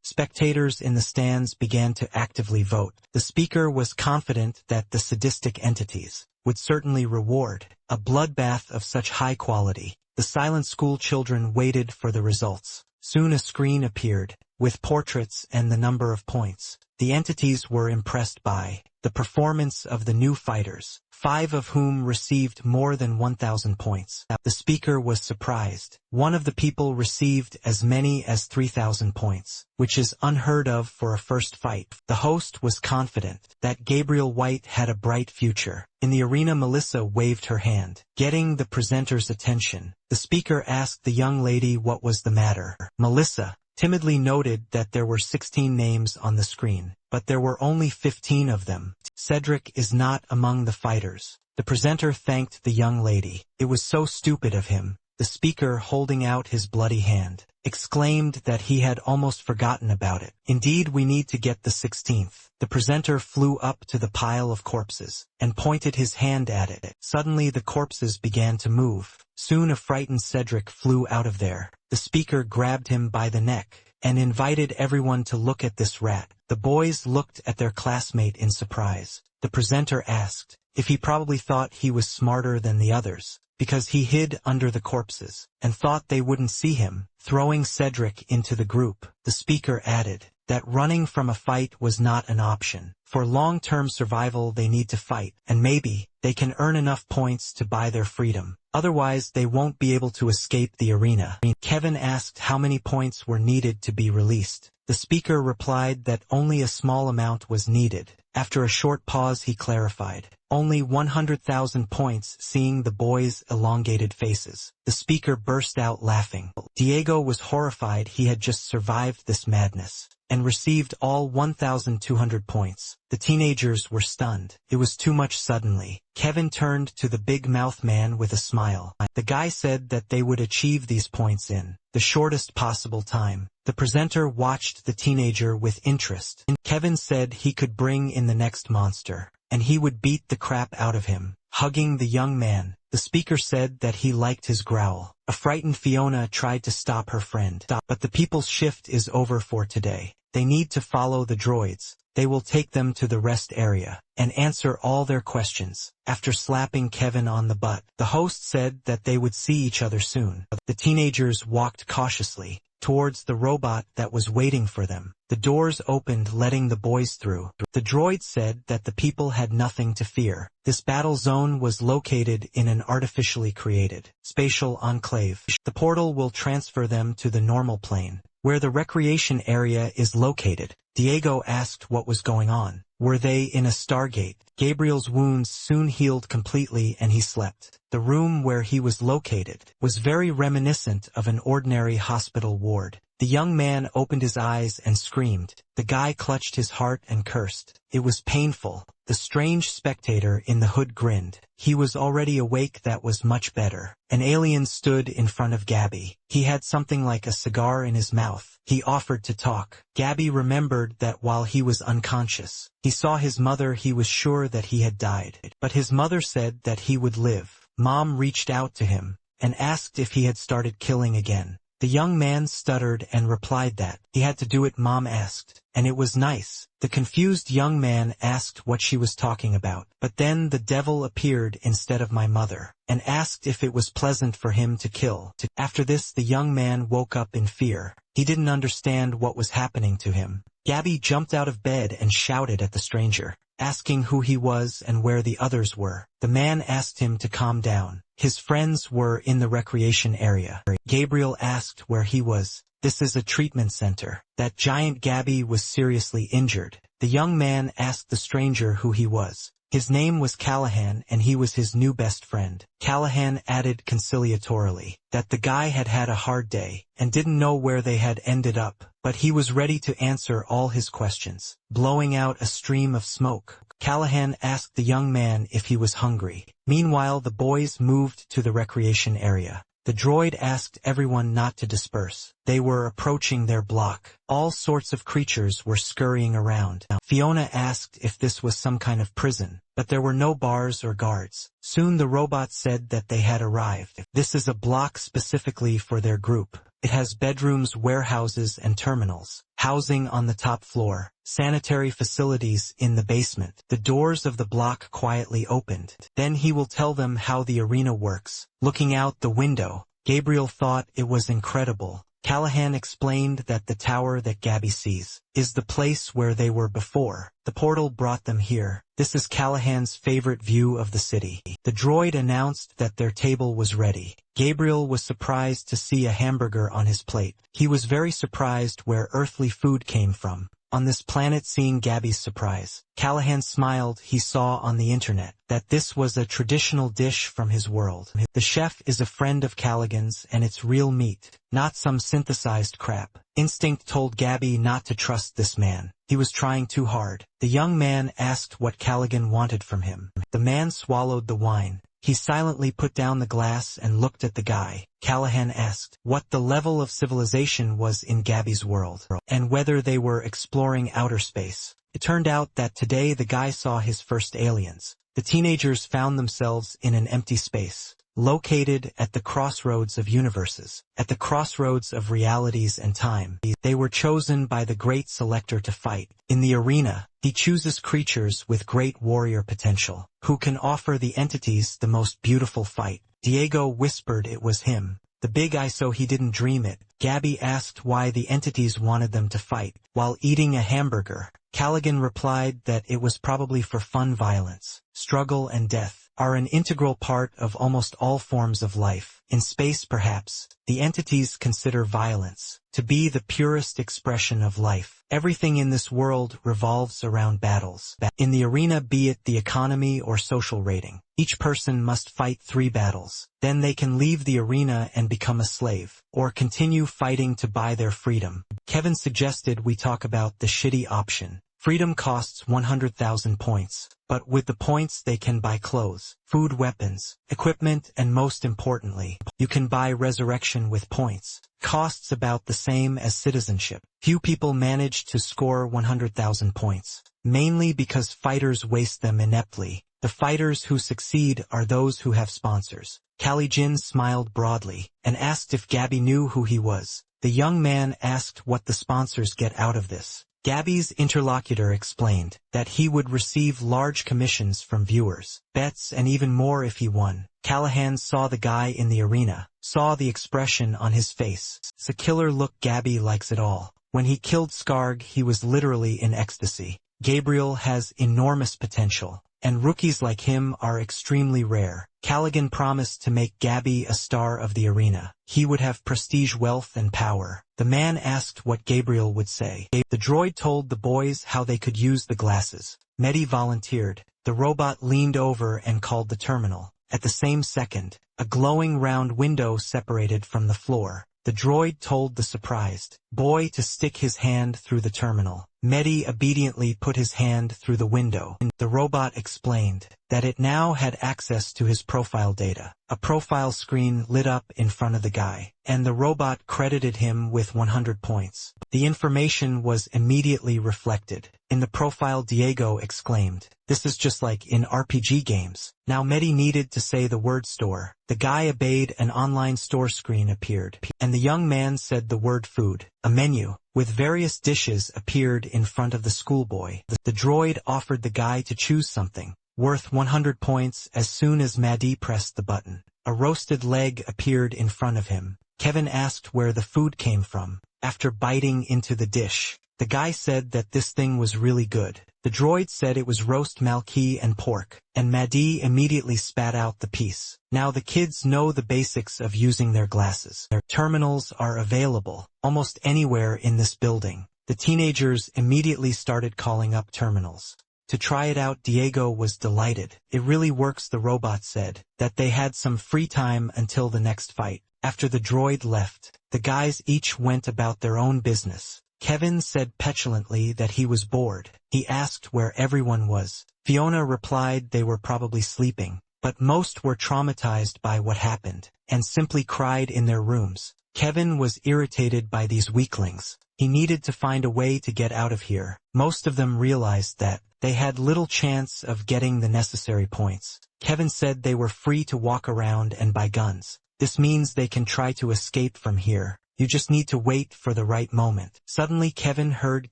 [SPEAKER 1] spectators in the stands began to actively vote. The speaker was confident that the sadistic entities would certainly reward a bloodbath of such high quality. The silent school children waited for the results. Soon a screen appeared, with portraits and the number of points. The entities were impressed by the performance of the new fighters, 5 of whom received more than 1,000 points. The speaker was surprised. One of the people received as many as 3,000 points, which is unheard of for a first fight. The host was confident that Gabriel White had a bright future. In the arena, Melissa waved her hand, getting the presenter's attention. The speaker asked the young lady what was the matter. Melissa timidly noted that there were 16 names on the screen, but there were only 15 of them. Cedric is not among the fighters. The presenter thanked the young lady. It was so stupid of him. The speaker, holding out his bloody hand, exclaimed that he had almost forgotten about it. Indeed, we need to get the 16th. The presenter flew up to the pile of corpses and pointed his hand at it. Suddenly the corpses began to move. Soon a frightened Cedric flew out of there. The speaker grabbed him by the neck and invited everyone to look at this rat. The boys looked at their classmate in surprise. The presenter asked if he probably thought he was smarter than the others, because he hid under the corpses and thought they wouldn't see him. Throwing Cedric into the group, the speaker added that running from a fight was not an option. For long-term survival they need to fight, and maybe they can earn enough points to buy their freedom. Otherwise they won't be able to escape the arena. Kevin asked how many points were needed to be released. The speaker replied that only a small amount was needed. After a short pause he clarified, only 100,000 points. Seeing the boys' elongated faces, the speaker burst out laughing. Diego was horrified. He had just survived this madness and received all 1,200 points. The teenagers were stunned. It was too much suddenly. Kevin turned to the big mouth man with a smile. The guy said that they would achieve these points in the shortest possible time. The presenter watched the teenager with interest. Kevin said he could bring in the next monster, and he would beat the crap out of him. Hugging the young man, the speaker said that he liked his growl. A frightened Fiona tried to stop her friend. But the people's shift is over for today. They need to follow the droids. They will take them to the rest area and answer all their questions. After slapping Kevin on the butt, the host said that they would see each other soon. The teenagers walked cautiously towards the robot that was waiting for them. The doors opened, letting the boys through. The droid said that the people had nothing to fear. This battle zone was located in an artificially created spatial enclave. The portal will transfer them to the normal plane, where the recreation area is located. Diego asked what was going on. Were they in a Stargate? Gabriel's wounds soon healed completely and he slept. The room where he was located was very reminiscent of an ordinary hospital ward. The young man opened his eyes and screamed. The guy clutched his heart and cursed. It was painful. The strange spectator in the hood grinned. He was already awake. That was much better. An alien stood in front of Gabby. He had something like a cigar in his mouth. He offered to talk. Gabby remembered that while he was unconscious, he saw his mother. He was sure that he had died, but his mother said that he would live. Mom reached out to him and asked if he had started killing again. The young man stuttered and replied that he had to do it. Mom asked, and it was nice. The confused young man asked what she was talking about. But then the devil appeared instead of my mother and asked if it was pleasant for him to kill. After this, the young man woke up in fear. He didn't understand what was happening to him. Gabby jumped out of bed and shouted at the stranger, asking who he was and where the others were. The man asked him to calm down. His friends were in the recreation area. Gabriel asked where he was. This is a treatment center. That giant. Gabby was seriously injured. The young man asked the stranger who he was. His name was Callahan and he was his new best friend. Callahan added conciliatorily that the guy had had a hard day and didn't know where they had ended up, but he was ready to answer all his questions. Blowing out a stream of smoke, Callahan asked the young man if he was hungry. Meanwhile, the boys moved to the recreation area. The droid asked everyone not to disperse. They were approaching their block. All sorts of creatures were scurrying around. Fiona asked if this was some kind of prison, but there were no bars or guards. Soon the robot said that they had arrived. This is a block specifically for their group. It has bedrooms, warehouses, and terminals. Housing on the top floor. Sanitary facilities in the basement. The doors of the block quietly opened. Then he will tell them how the arena works. Looking out the window, Gabriel thought it was incredible. Callahan explained that the tower that Gabby sees is the place where they were before. The portal brought them here. This is Callahan's favorite view of the city. The droid announced that their table was ready. Gabriel was surprised to see a hamburger on his plate. He was very surprised where earthly food came from. On this planet, seeing Gabby's surprise, Callahan smiled. He saw on the internet that this was a traditional dish from his world. The chef is a friend of Callaghan's and it's real meat, not some synthesized crap. Instinct told Gabby not to trust this man. He was trying too hard. The young man asked what Callaghan wanted from him. The man swallowed the wine. He silently put down the glass and looked at the guy. Callahan asked what the level of civilization was in Gabby's world, and whether they were exploring outer space. It turned out that today the guy saw his first aliens. The teenagers found themselves in an empty space, located at the crossroads of universes, at the crossroads of realities and time. They were chosen by the great selector to fight. In the arena, he chooses creatures with great warrior potential, who can offer the entities the most beautiful fight. Diego whispered it was him. The big eye, so he didn't dream it. Gabby asked why the entities wanted them to fight. While eating a hamburger, Callaghan replied that it was probably for fun. Violence, struggle and death are an integral part of almost all forms of life. In space perhaps, the entities consider violence to be the purest expression of life. Everything in this world revolves around battles. In the arena, be it the economy or social rating, each person must fight 3 battles. Then they can leave the arena and become a slave, or continue fighting to buy their freedom. Kevin suggested we talk about the shitty option. Freedom costs 100,000 points, but with the points they can buy clothes, food, weapons, equipment, and most importantly, you can buy resurrection with points. Costs about the same as citizenship. Few people manage to score 100,000 points, mainly because fighters waste them ineptly. The fighters who succeed are those who have sponsors. Callie Jin smiled broadly and asked if Gabby knew who he was. The young man asked what the sponsors get out of this. Gabby's interlocutor explained that he would receive large commissions from viewers, bets, and even more if he won. Callahan saw the guy in the arena, saw the expression on his face. It's a killer look. Gabby likes it all. When he killed Skarg, he was literally in ecstasy. Gabriel has enormous potential, and rookies like him are extremely rare. Callaghan promised to make Gabby a star of the arena. He would have prestige, wealth, and power. The man asked what Gabriel would say. The droid told the boys how they could use the glasses. Mehdi volunteered. The robot leaned over and called the terminal. At the same second, a glowing round window separated from the floor. The droid told the surprised boy to stick his hand through the terminal. Mehdi obediently put his hand through the window. The robot explained that it now had access to his profile data. A profile screen lit up in front of the guy, and the robot credited him with 100 points. The information was immediately reflected in the profile. Diego exclaimed, "This is just like in RPG games." Now Mehdi needed to say the word store. The guy obeyed. An online store screen appeared, and the young man said the word food. A menu with various dishes appeared in front of the schoolboy. The droid offered the guy to choose something worth 100 points as soon as Mehdi pressed the button. A roasted leg appeared in front of him. Kevin asked where the food came from. After biting into the dish, the guy said that this thing was really good. The droid said it was roast malki and pork, and Mehdi immediately spat out the piece. Now the kids know the basics of using their glasses. Their terminals are available almost anywhere in this building. The teenagers immediately started calling up terminals. To try it out, Diego was delighted. It really works, the robot said. That they had some free time until the next fight. After the droid left, the guys each went about their own business. Kevin said petulantly that he was bored. He asked where everyone was. Fiona replied they were probably sleeping, but most were traumatized by what happened, and simply cried in their rooms. Kevin was irritated by these weaklings. He needed to find a way to get out of here. Most of them realized that they had little chance of getting the necessary points. Kevin said they were free to walk around and buy guns. This means they can try to escape from here. You just need to wait for the right moment. Suddenly Kevin heard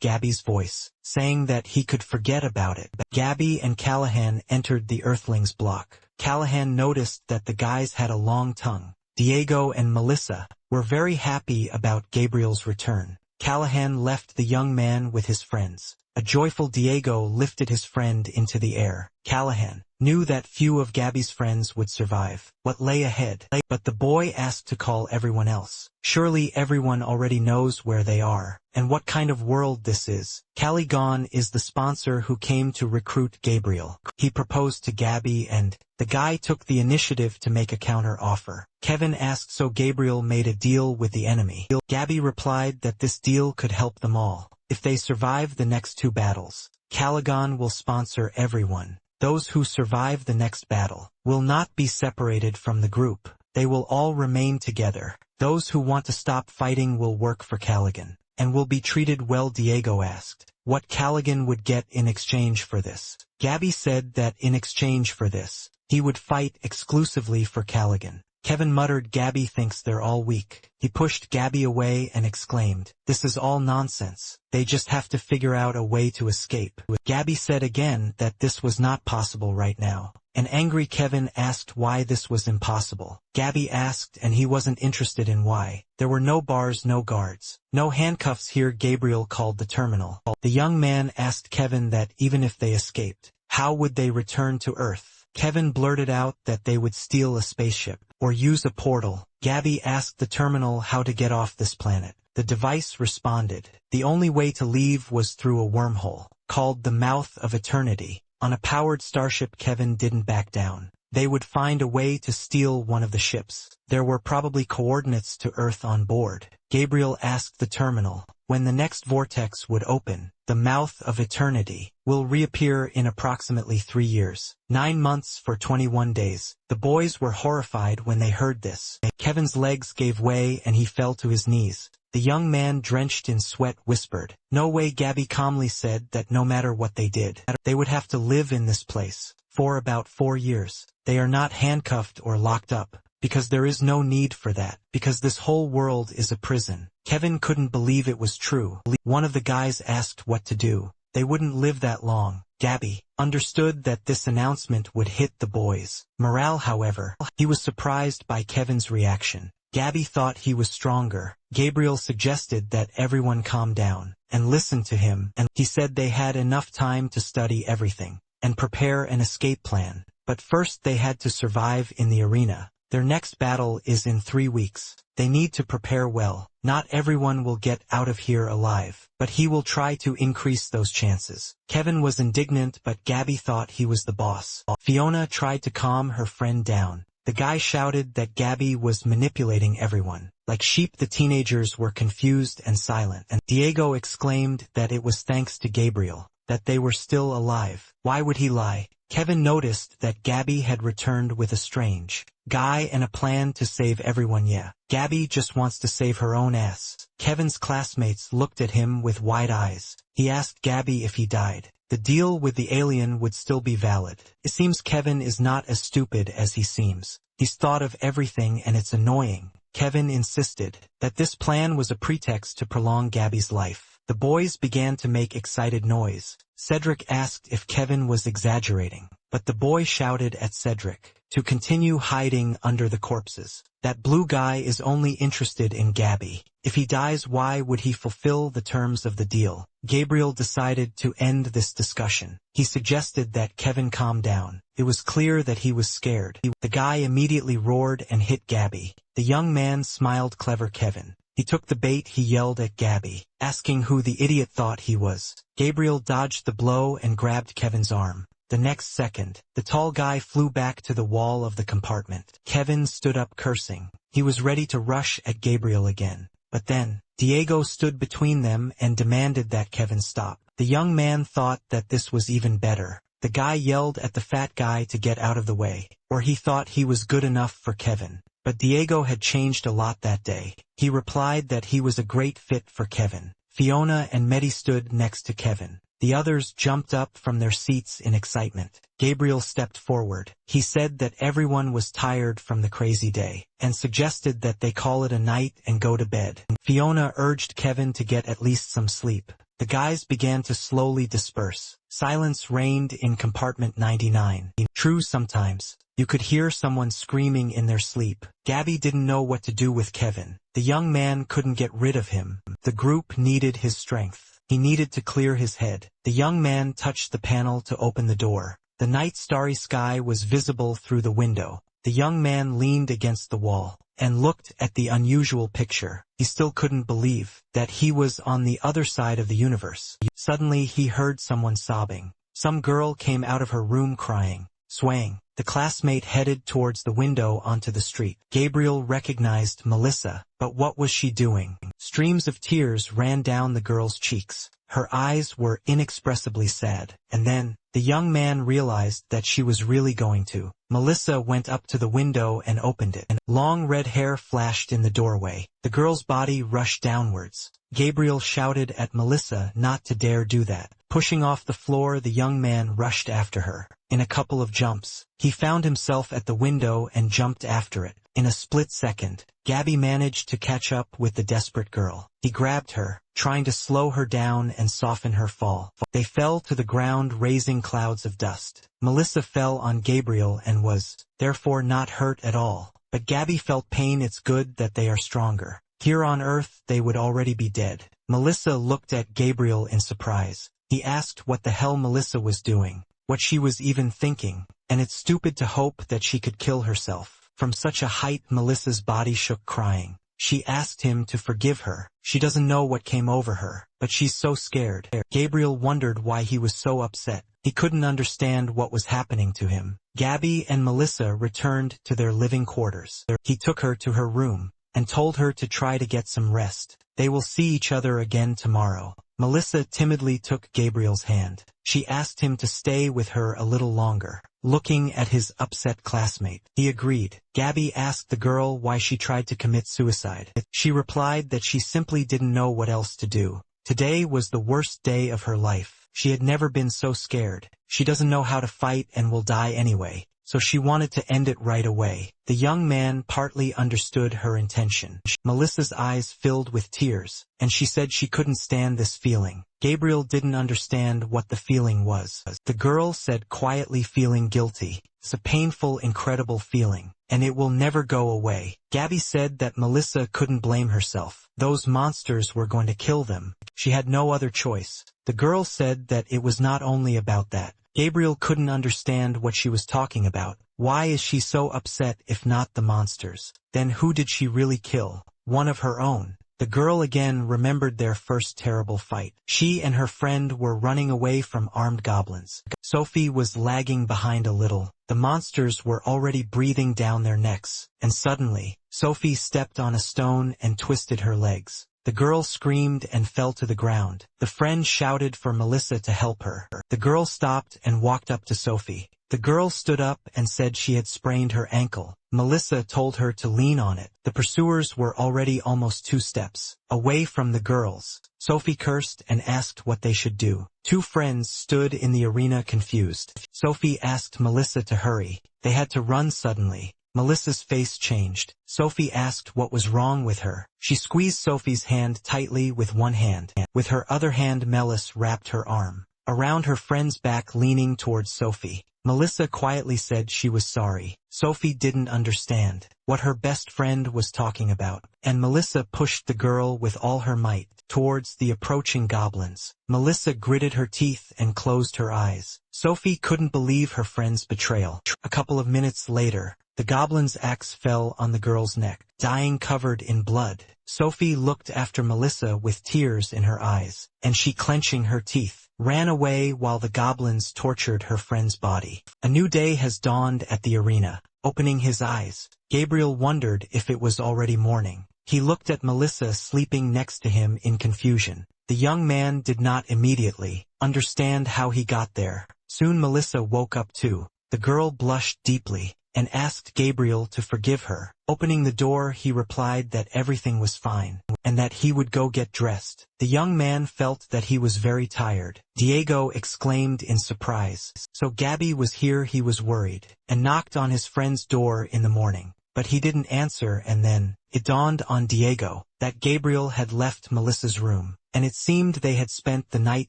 [SPEAKER 1] Gabby's voice, saying that he could forget about it. Gabby and Callahan entered the Earthlings' block. Callahan noticed that the guys had a long tongue. Diego and Melissa were very happy about Gabriel's return. Callahan left the young man with his friends. A joyful Diego lifted his friend into the air. Callahan knew that few of Gabby's friends would survive what lay ahead, but the boy asked to call everyone else. Surely everyone already knows where they are, and what kind of world this is. Caligon is the sponsor who came to recruit Gabriel. He proposed to Gabby and the guy took the initiative to make a counter-offer. Kevin asked, so Gabriel made a deal with the enemy. Gabby replied that this deal could help them all. If they survive the next 2 battles, Caligon will sponsor everyone. Those who survive the next battle will not be separated from the group. They will all remain together. Those who want to stop fighting will work for Caligon, and will be treated well. Diego asked what Caligon would get in exchange for this. Gabby said that in exchange for this, he would fight exclusively for Caligon. Kevin muttered, Gabby thinks they're all weak. He pushed Gabby away and exclaimed, this is all nonsense. They just have to figure out a way to escape. Gabby said again that this was not possible right now. An angry Kevin asked why this was impossible. Gabby asked and he wasn't interested in why. There were no bars, no guards, no handcuffs here. Gabriel called the terminal. The young man asked Kevin that even if they escaped, how would they return to Earth? Kevin blurted out that they would steal a spaceship or use a portal. Gabby asked the terminal how to get off this planet. The device responded. The only way to leave was through a wormhole, called the Mouth of Eternity. On a powered starship, Kevin didn't back down. They would find a way to steal one of the ships. There were probably coordinates to Earth on board. Gabriel asked the terminal when the next vortex would open. The Mouth of Eternity will reappear in approximately 3 years. 9 months for 21 days. The boys were horrified when they heard this. Kevin's legs gave way and he fell to his knees. The young man, drenched in sweat, whispered, no way. Gabby calmly said that no matter what they did, they would have to live in this place for about 4 years. They are not handcuffed or locked up, because there is no need for that, because this whole world is a prison. Kevin couldn't believe it was true. One of the guys asked what to do. They wouldn't live that long. Gabby understood that this announcement would hit the boys' morale, however. He was surprised by Kevin's reaction. Gabby thought he was stronger. Gabriel suggested that everyone calm down and listen to him, and he said they had enough time to study everything and prepare an escape plan. But first they had to survive in the arena. Their next battle is in 3 weeks. They need to prepare well. Not everyone will get out of here alive, but he will try to increase those chances. Kevin was indignant, but Gabby thought he was the boss. Fiona tried to calm her friend down. The guy shouted that Gabby was manipulating everyone. Like sheep, the teenagers were confused and silent, and Diego exclaimed that it was thanks to Gabriel that they were still alive. Why would he lie? Kevin noticed that Gabby had returned with a strange guy and a plan to save everyone. Yeah, Gabby just wants to save her own ass. Kevin's classmates looked at him with wide eyes. He asked Gabby if he died, the deal with the alien would still be valid. It seems Kevin is not as stupid as he seems. He's thought of everything and it's annoying. Kevin insisted that this plan was a pretext to prolong Gabby's life. The boys began to make excited noise. Cedric asked if Kevin was exaggerating, but the boy shouted at Cedric to continue hiding under the corpses. That blue guy is only interested in Gabby. If he dies, why would he fulfill the terms of the deal? Gabriel decided to end this discussion. He suggested that Kevin calm down. It was clear that he was scared. The guy immediately roared and hit Gabby. The young man smiled. Clever Kevin. He took the bait. He yelled at Gabby, asking who the idiot thought he was. Gabriel dodged the blow and grabbed Kevin's arm. The next second, the tall guy flew back to the wall of the compartment. Kevin stood up cursing. He was ready to rush at Gabriel again. But then, Diego stood between them and demanded that Kevin stop. The young man thought that this was even better. The guy yelled at the fat guy to get out of the way, or he thought he was good enough for Kevin. But Diego had changed a lot that day. He replied that he was a great fit for Kevin. Fiona and Mehdi stood next to Kevin. The others jumped up from their seats in excitement. Gabriel stepped forward. He said that everyone was tired from the crazy day, and suggested that they call it a night and go to bed. Fiona urged Kevin to get at least some sleep. The guys began to slowly disperse. Silence reigned in compartment 99. True, sometimes you could hear someone screaming in their sleep. Gabby didn't know what to do with Kevin. The young man couldn't get rid of him. The group needed his strength. He needed to clear his head. The young man touched the panel to open the door. The night starry sky was visible through the window. The young man leaned against the wall and looked at the unusual picture. He still couldn't believe that he was on the other side of the universe. Suddenly he heard someone sobbing. Some girl came out of her room crying, swaying. The classmate headed towards the window onto the street. Gabriel recognized Melissa, but what was she doing? Streams of tears ran down the girl's cheeks. Her eyes were inexpressibly sad. And then, the young man realized that she was really going to. Melissa went up to the window and opened it. Long red hair flashed in the doorway. The girl's body rushed downwards. Gabriel shouted at Melissa not to dare do that. Pushing off the floor, the young man rushed after her. In a couple of jumps, he found himself at the window and jumped after it. In a split second, Gabby managed to catch up with the desperate girl. He grabbed her, trying to slow her down and soften her fall. They fell to the ground, raising clouds of dust. Melissa fell on Gabriel and was, therefore, not hurt at all. But Gabby felt pain. It's good that they are stronger. Here on Earth, they would already be dead. Melissa looked at Gabriel in surprise. He asked what the hell Melissa was doing, what she was even thinking, and it's stupid to hope that she could kill herself. From such a height, Melissa's body shook, crying. She asked him to forgive her. She doesn't know what came over her, but she's so scared. Gabriel wondered why he was so upset. He couldn't understand what was happening to him. Gabby and Melissa returned to their living quarters. He took her to her room and told her to try to get some rest. They will see each other again tomorrow. Melissa timidly took Gabriel's hand. She asked him to stay with her a little longer. Looking at his upset classmate, he agreed. Gabby asked the girl why she tried to commit suicide. She replied that she simply didn't know what else to do. Today was the worst day of her life. She had never been so scared. She doesn't know how to fight and will die anyway, so she wanted to end it right away. The young man partly understood her intention. Melissa's eyes filled with tears, and she said she couldn't stand this feeling. Gabriel didn't understand what the feeling was. The girl said quietly, feeling guilty. It's a painful, incredible feeling, and it will never go away. Gabby said that Melissa couldn't blame herself. Those monsters were going to kill them. She had no other choice. The girl said that it was not only about that. Gabriel couldn't understand what she was talking about. Why is she so upset if not the monsters? Then who did she really kill? One of her own. The girl again remembered their first terrible fight. She and her friend were running away from armed goblins. Sophie was lagging behind a little. The monsters were already breathing down their necks. And suddenly, Sophie stepped on a stone and twisted her legs. The girl screamed and fell to the ground. The friend shouted for Melissa to help her. The girl stopped and walked up to Sophie. The girl stood up and said she had sprained her ankle. Melissa told her to lean on it. The pursuers were already almost 2 steps away from the girls. Sophie cursed and asked what they should do. 2 friends stood in the arena confused. Sophie asked Melissa to hurry. They had to run suddenly. Melissa's face changed. Sophie asked what was wrong with her. She squeezed Sophie's hand tightly with one hand. With her other hand, Melis wrapped her arm around her friend's back, leaning towards Sophie. Melissa quietly said she was sorry. Sophie didn't understand what her best friend was talking about, and Melissa pushed the girl with all her might towards the approaching goblins. Melissa gritted her teeth and closed her eyes. Sophie couldn't believe her friend's betrayal. A couple of minutes later, the goblin's axe fell on the girl's neck, dying covered in blood. Sophie looked after Melissa with tears in her eyes, and she, clenching her teeth, ran away while the goblins tortured her friend's body. A new day has dawned at the arena. Opening his eyes, Gabriel wondered if it was already morning. He looked at Melissa sleeping next to him in confusion. The young man did not immediately understand how he got there. Soon Melissa woke up too. The girl blushed deeply and asked Gabriel to forgive her. Opening the door, he replied that everything was fine and that he would go get dressed. The young man felt that he was very tired. Diego exclaimed in surprise. So Gabby was here. He was worried and knocked on his friend's door in the morning. But he didn't answer, and then it dawned on Diego that Gabriel had left Melissa's room, and it seemed they had spent the night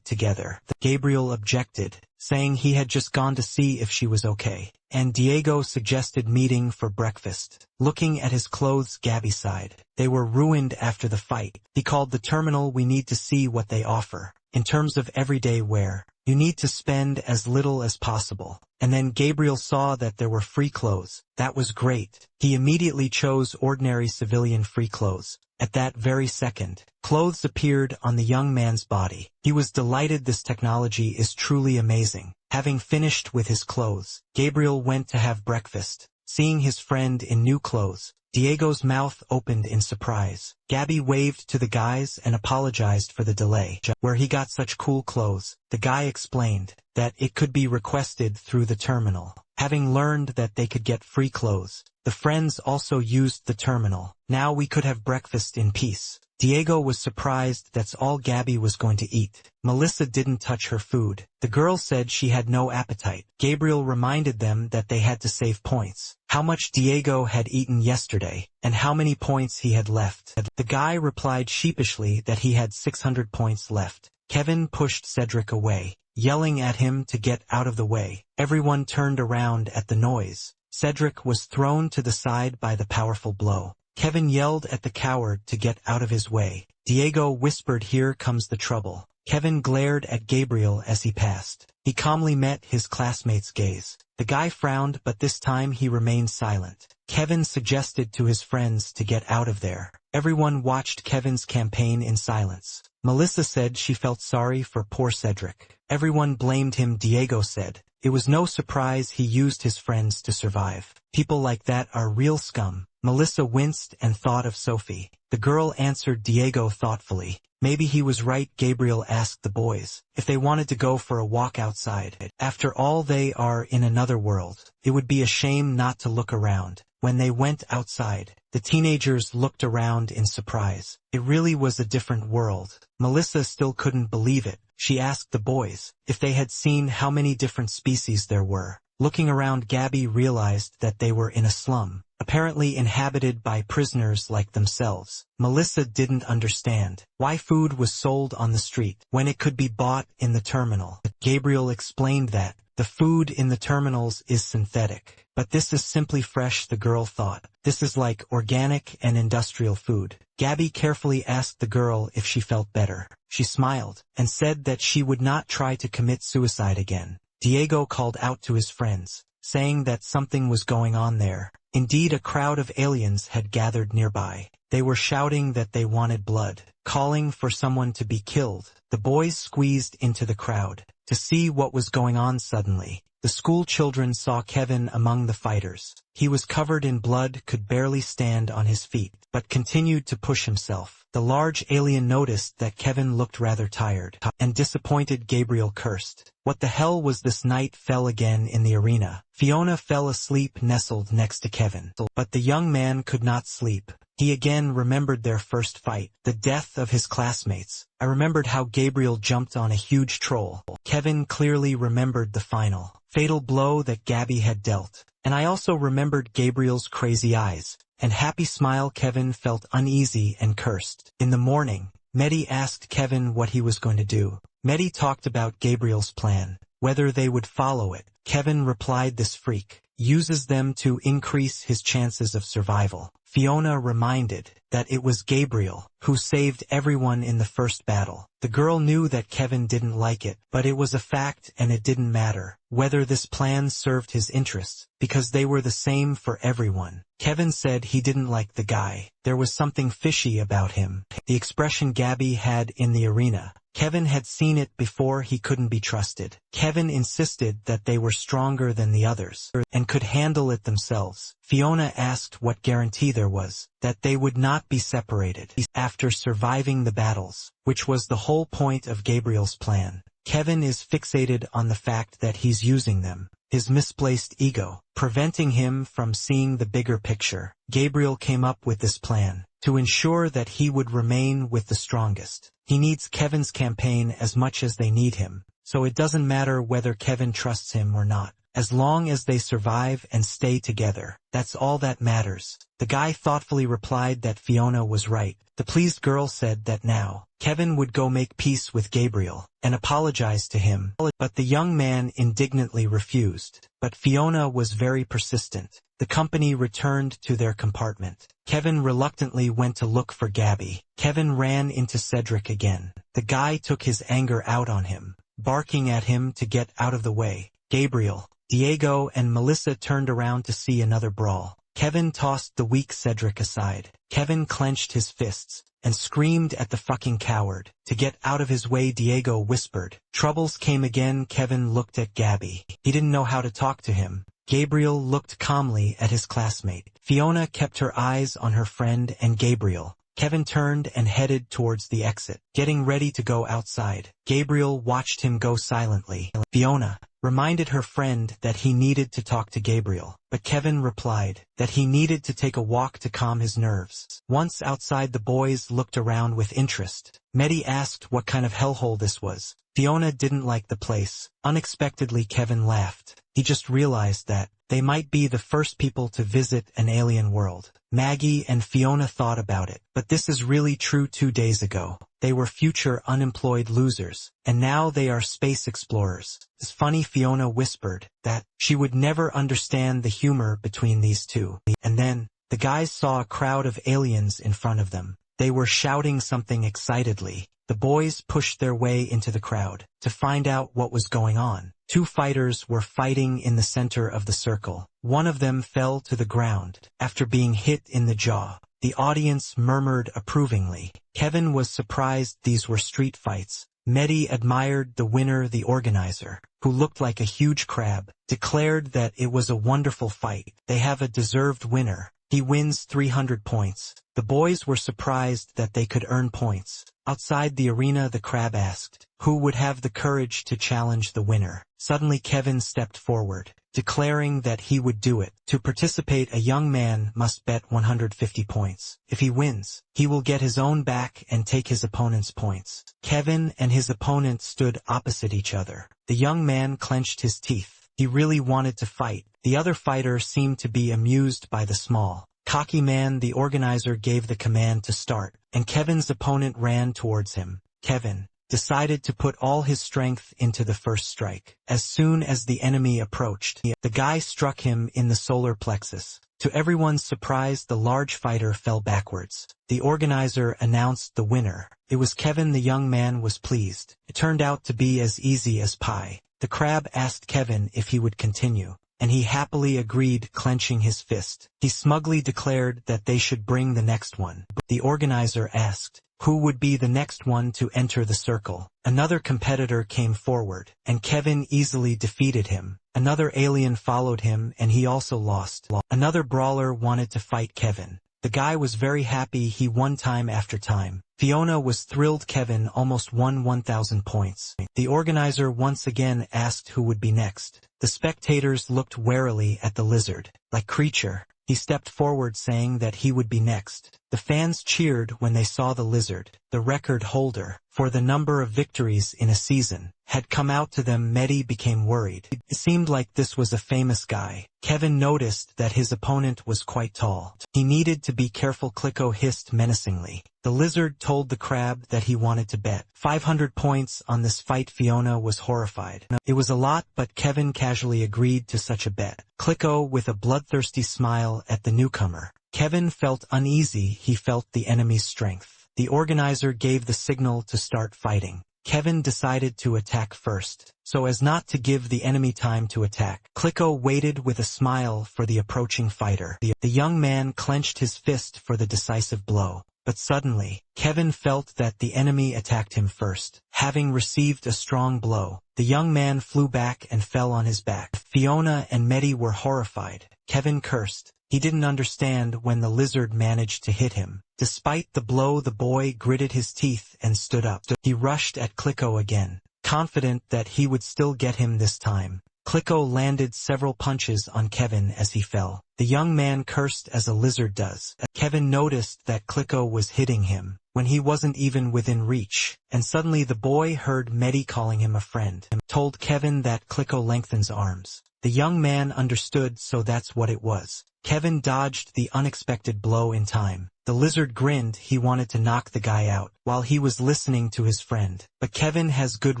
[SPEAKER 1] together. Gabriel objected, saying he had just gone to see if she was okay, and Diego suggested meeting for breakfast. Looking at his clothes, Gabby sighed. They were ruined after the fight. He called the terminal. We need to see what they offer. In terms of everyday wear, you need to spend as little as possible. And then Gabriel saw that there were free clothes. That was great. He immediately chose ordinary civilian free clothes. At that very second, clothes appeared on the young man's body. He was delighted. This technology is truly amazing. Having finished with his clothes, Gabriel went to have breakfast. Seeing his friend in new clothes, Diego's mouth opened in surprise. Gabby waved to the guys and apologized for the delay. Where he got such cool clothes, the guy explained that it could be requested through the terminal. Having learned that they could get free clothes, the friends also used the terminal. Now we could have breakfast in peace. Diego was surprised that's all Gabby was going to eat. Melissa didn't touch her food. The girl said she had no appetite. Gabriel reminded them that they had to save points. How much Diego had eaten yesterday, and how many points he had left. The guy replied sheepishly that he had 600 points left. Kevin pushed Cedric away, yelling at him to get out of the way. Everyone turned around at the noise. Cedric was thrown to the side by the powerful blow. Kevin yelled at the coward to get out of his way. Diego whispered, "Here comes the trouble." Kevin glared at Gabriel as he passed. He calmly met his classmate's gaze. The guy frowned, but this time he remained silent. Kevin suggested to his friends to get out of there. Everyone watched Kevin's campaign in silence. Melissa said she felt sorry for poor Cedric. Everyone blamed him. Diego said it was no surprise he used his friends to survive. People like that are real scum. Melissa winced and thought of Sophie. The girl answered Diego thoughtfully. Maybe he was right. Gabriel asked the boys if they wanted to go for a walk outside. After all, they are in another world. It would be a shame not to look around. When they went outside, the teenagers looked around in surprise. It really was a different world. Melissa still couldn't believe it. She asked the boys if they had seen how many different species there were. Looking around, Gabby realized that they were in a slum, apparently inhabited by prisoners like themselves. Melissa didn't understand why food was sold on the street when it could be bought in the terminal. Gabriel explained that the food in the terminals is synthetic, but this is simply fresh. The girl thought this is like organic and industrial food. Gabby carefully asked the girl if she felt better. She smiled and said that she would not try to commit suicide again. Diego called out to his friends, saying that something was going on there. Indeed, a crowd of aliens had gathered nearby. They were shouting that they wanted blood, calling for someone to be killed. The boys squeezed into the crowd to see what was going on. Suddenly, the school children saw Kevin among the fighters. He was covered in blood, could barely stand on his feet, but continued to push himself. The large alien noticed that Kevin looked rather tired and disappointed. Gabriel cursed. What the hell was this? Night fell again in the arena. Fiona fell asleep nestled next to Kevin, but the young man could not sleep. He again remembered their first fight, the death of his classmates. I remembered how Gabriel jumped on a huge troll. Kevin clearly remembered the final, fatal blow that Gabby had dealt. And I also remembered Gabriel's crazy eyes and happy smile. Kevin felt uneasy and cursed. In the morning, Mehdi asked Kevin what he was going to do. Mehdi talked about Gabriel's plan, whether they would follow it. Kevin replied, this freak uses them to increase his chances of survival. Fiona reminded that it was Gabriel who saved everyone in the first battle. The girl knew that Kevin didn't like it, but it was a fact and it didn't matter whether this plan served his interests, because they were the same for everyone. Kevin said he didn't like the guy. There was something fishy about him. The expression Gabby had in the arena. Kevin had seen it before. He couldn't be trusted. Kevin insisted that they were stronger than the others and could handle it themselves. Fiona asked what guarantee there was that they would not be separated after surviving the battles, which was the whole point of Gabriel's plan. Kevin is fixated on the fact that he's using them, his misplaced ego, preventing him from seeing the bigger picture. Gabriel came up with this plan to ensure that he would remain with the strongest. He needs Kevin's campaign as much as they need him, so it doesn't matter whether Kevin trusts him or not. As long as they survive and stay together, that's all that matters. The guy thoughtfully replied that Fiona was right. The pleased girl said that now Kevin would go make peace with Gabriel and apologize to him, but the young man indignantly refused. But Fiona was very persistent. The company returned to their compartment. Kevin reluctantly went to look for Gabby. Kevin ran into Cedric again. The guy took his anger out on him, barking at him to get out of the way. Gabriel, Diego and Melissa turned around to see another brawl. Kevin tossed the weak Cedric aside. Kevin clenched his fists and screamed at the fucking coward. To get out of his way, Diego whispered. Troubles came again. Kevin looked at Gabby. He didn't know how to talk to him. Gabriel looked calmly at his classmate. Fiona kept her eyes on her friend and Gabriel. Kevin turned and headed towards the exit, getting ready to go outside. Gabriel watched him go silently. Fiona reminded her friend that he needed to talk to Gabriel, but Kevin replied that he needed to take a walk to calm his nerves. Once outside, the boys looked around with interest. Mehdi asked what kind of hellhole this was. Fiona didn't like the place. Unexpectedly, Kevin laughed. He just realized that they might be the first people to visit an alien world. Maggie and Fiona thought about it, but this is really true. 2 days ago, they were future unemployed losers, and now they are space explorers. It's funny, Fiona whispered that she would never understand the humor between these two. And then, the guys saw a crowd of aliens in front of them. They were shouting something excitedly. The boys pushed their way into the crowd to find out what was going on. 2 fighters were fighting in the center of the circle. One of them fell to the ground after being hit in the jaw. The audience murmured approvingly. Kevin was surprised these were street fights. Mehdi admired the winner. The organizer, who looked like a huge crab, declared that it was a wonderful fight. They have a deserved winner. He wins 300 points. The boys were surprised that they could earn points. Outside the arena, the crab asked who would have the courage to challenge the winner. Suddenly Kevin stepped forward, declaring that he would do it. To participate, a young man must bet 150 points. If he wins, he will get his own back and take his opponent's points. Kevin and his opponent stood opposite each other. The young man clenched his teeth. He really wanted to fight. The other fighter seemed to be amused by the small, cocky man. The organizer gave the command to start, and Kevin's opponent ran towards him. Kevin decided to put all his strength into the first strike. As soon as the enemy approached, the guy struck him in the solar plexus. To everyone's surprise, the large fighter fell backwards. The organizer announced the winner. It was Kevin. The young man was pleased. It turned out to be as easy as pie. The crab asked Kevin if he would continue, and he happily agreed, clenching his fist. He smugly declared that they should bring the next one. The organizer asked who would be the next one to enter the circle. Another competitor came forward, and Kevin easily defeated him. Another alien followed him, and he also lost. Another brawler wanted to fight Kevin. The guy was very happy. He won time after time. Fiona was thrilled. Kevin almost won 1,000 points. The organizer once again asked who would be next. The spectators looked warily at the lizard. Like creature, he stepped forward, saying that he would be next. The fans cheered when they saw the lizard, the record holder for the number of victories in a season, had come out to them, Mehdi became worried. It seemed like this was a famous guy. Kevin noticed that his opponent was quite tall. He needed to be careful. Kliko hissed menacingly. The lizard told the crab that he wanted to bet 500 points on this fight. Fiona was horrified. It was a lot, but Kevin casually agreed to such a bet. Kliko with a bloodthirsty smile at the newcomer. Kevin felt uneasy. He felt the enemy's strength. The organizer gave the signal to start fighting. Kevin decided to attack first, so as not to give the enemy time to attack. Kliko waited with a smile for the approaching fighter. The young man clenched his fist for the decisive blow. But suddenly, Kevin felt that the enemy attacked him first. Having received a strong blow, the young man flew back and fell on his back. Fiona and Mehdi were horrified. Kevin cursed. He didn't understand when the lizard managed to hit him. Despite the blow, the boy gritted his teeth and stood up. He rushed at Kliko again, confident that he would still get him this time. Kliko landed several punches on Kevin as he fell. The young man cursed as a lizard does. Kevin noticed that Kliko was hitting him when he wasn't even within reach, and suddenly the boy heard Mehdi calling him a friend and told Kevin that Kliko lengthens arms. The young man understood, so that's what it was. Kevin dodged the unexpected blow in time. The lizard grinned. He wanted to knock the guy out while he was listening to his friend. But Kevin has good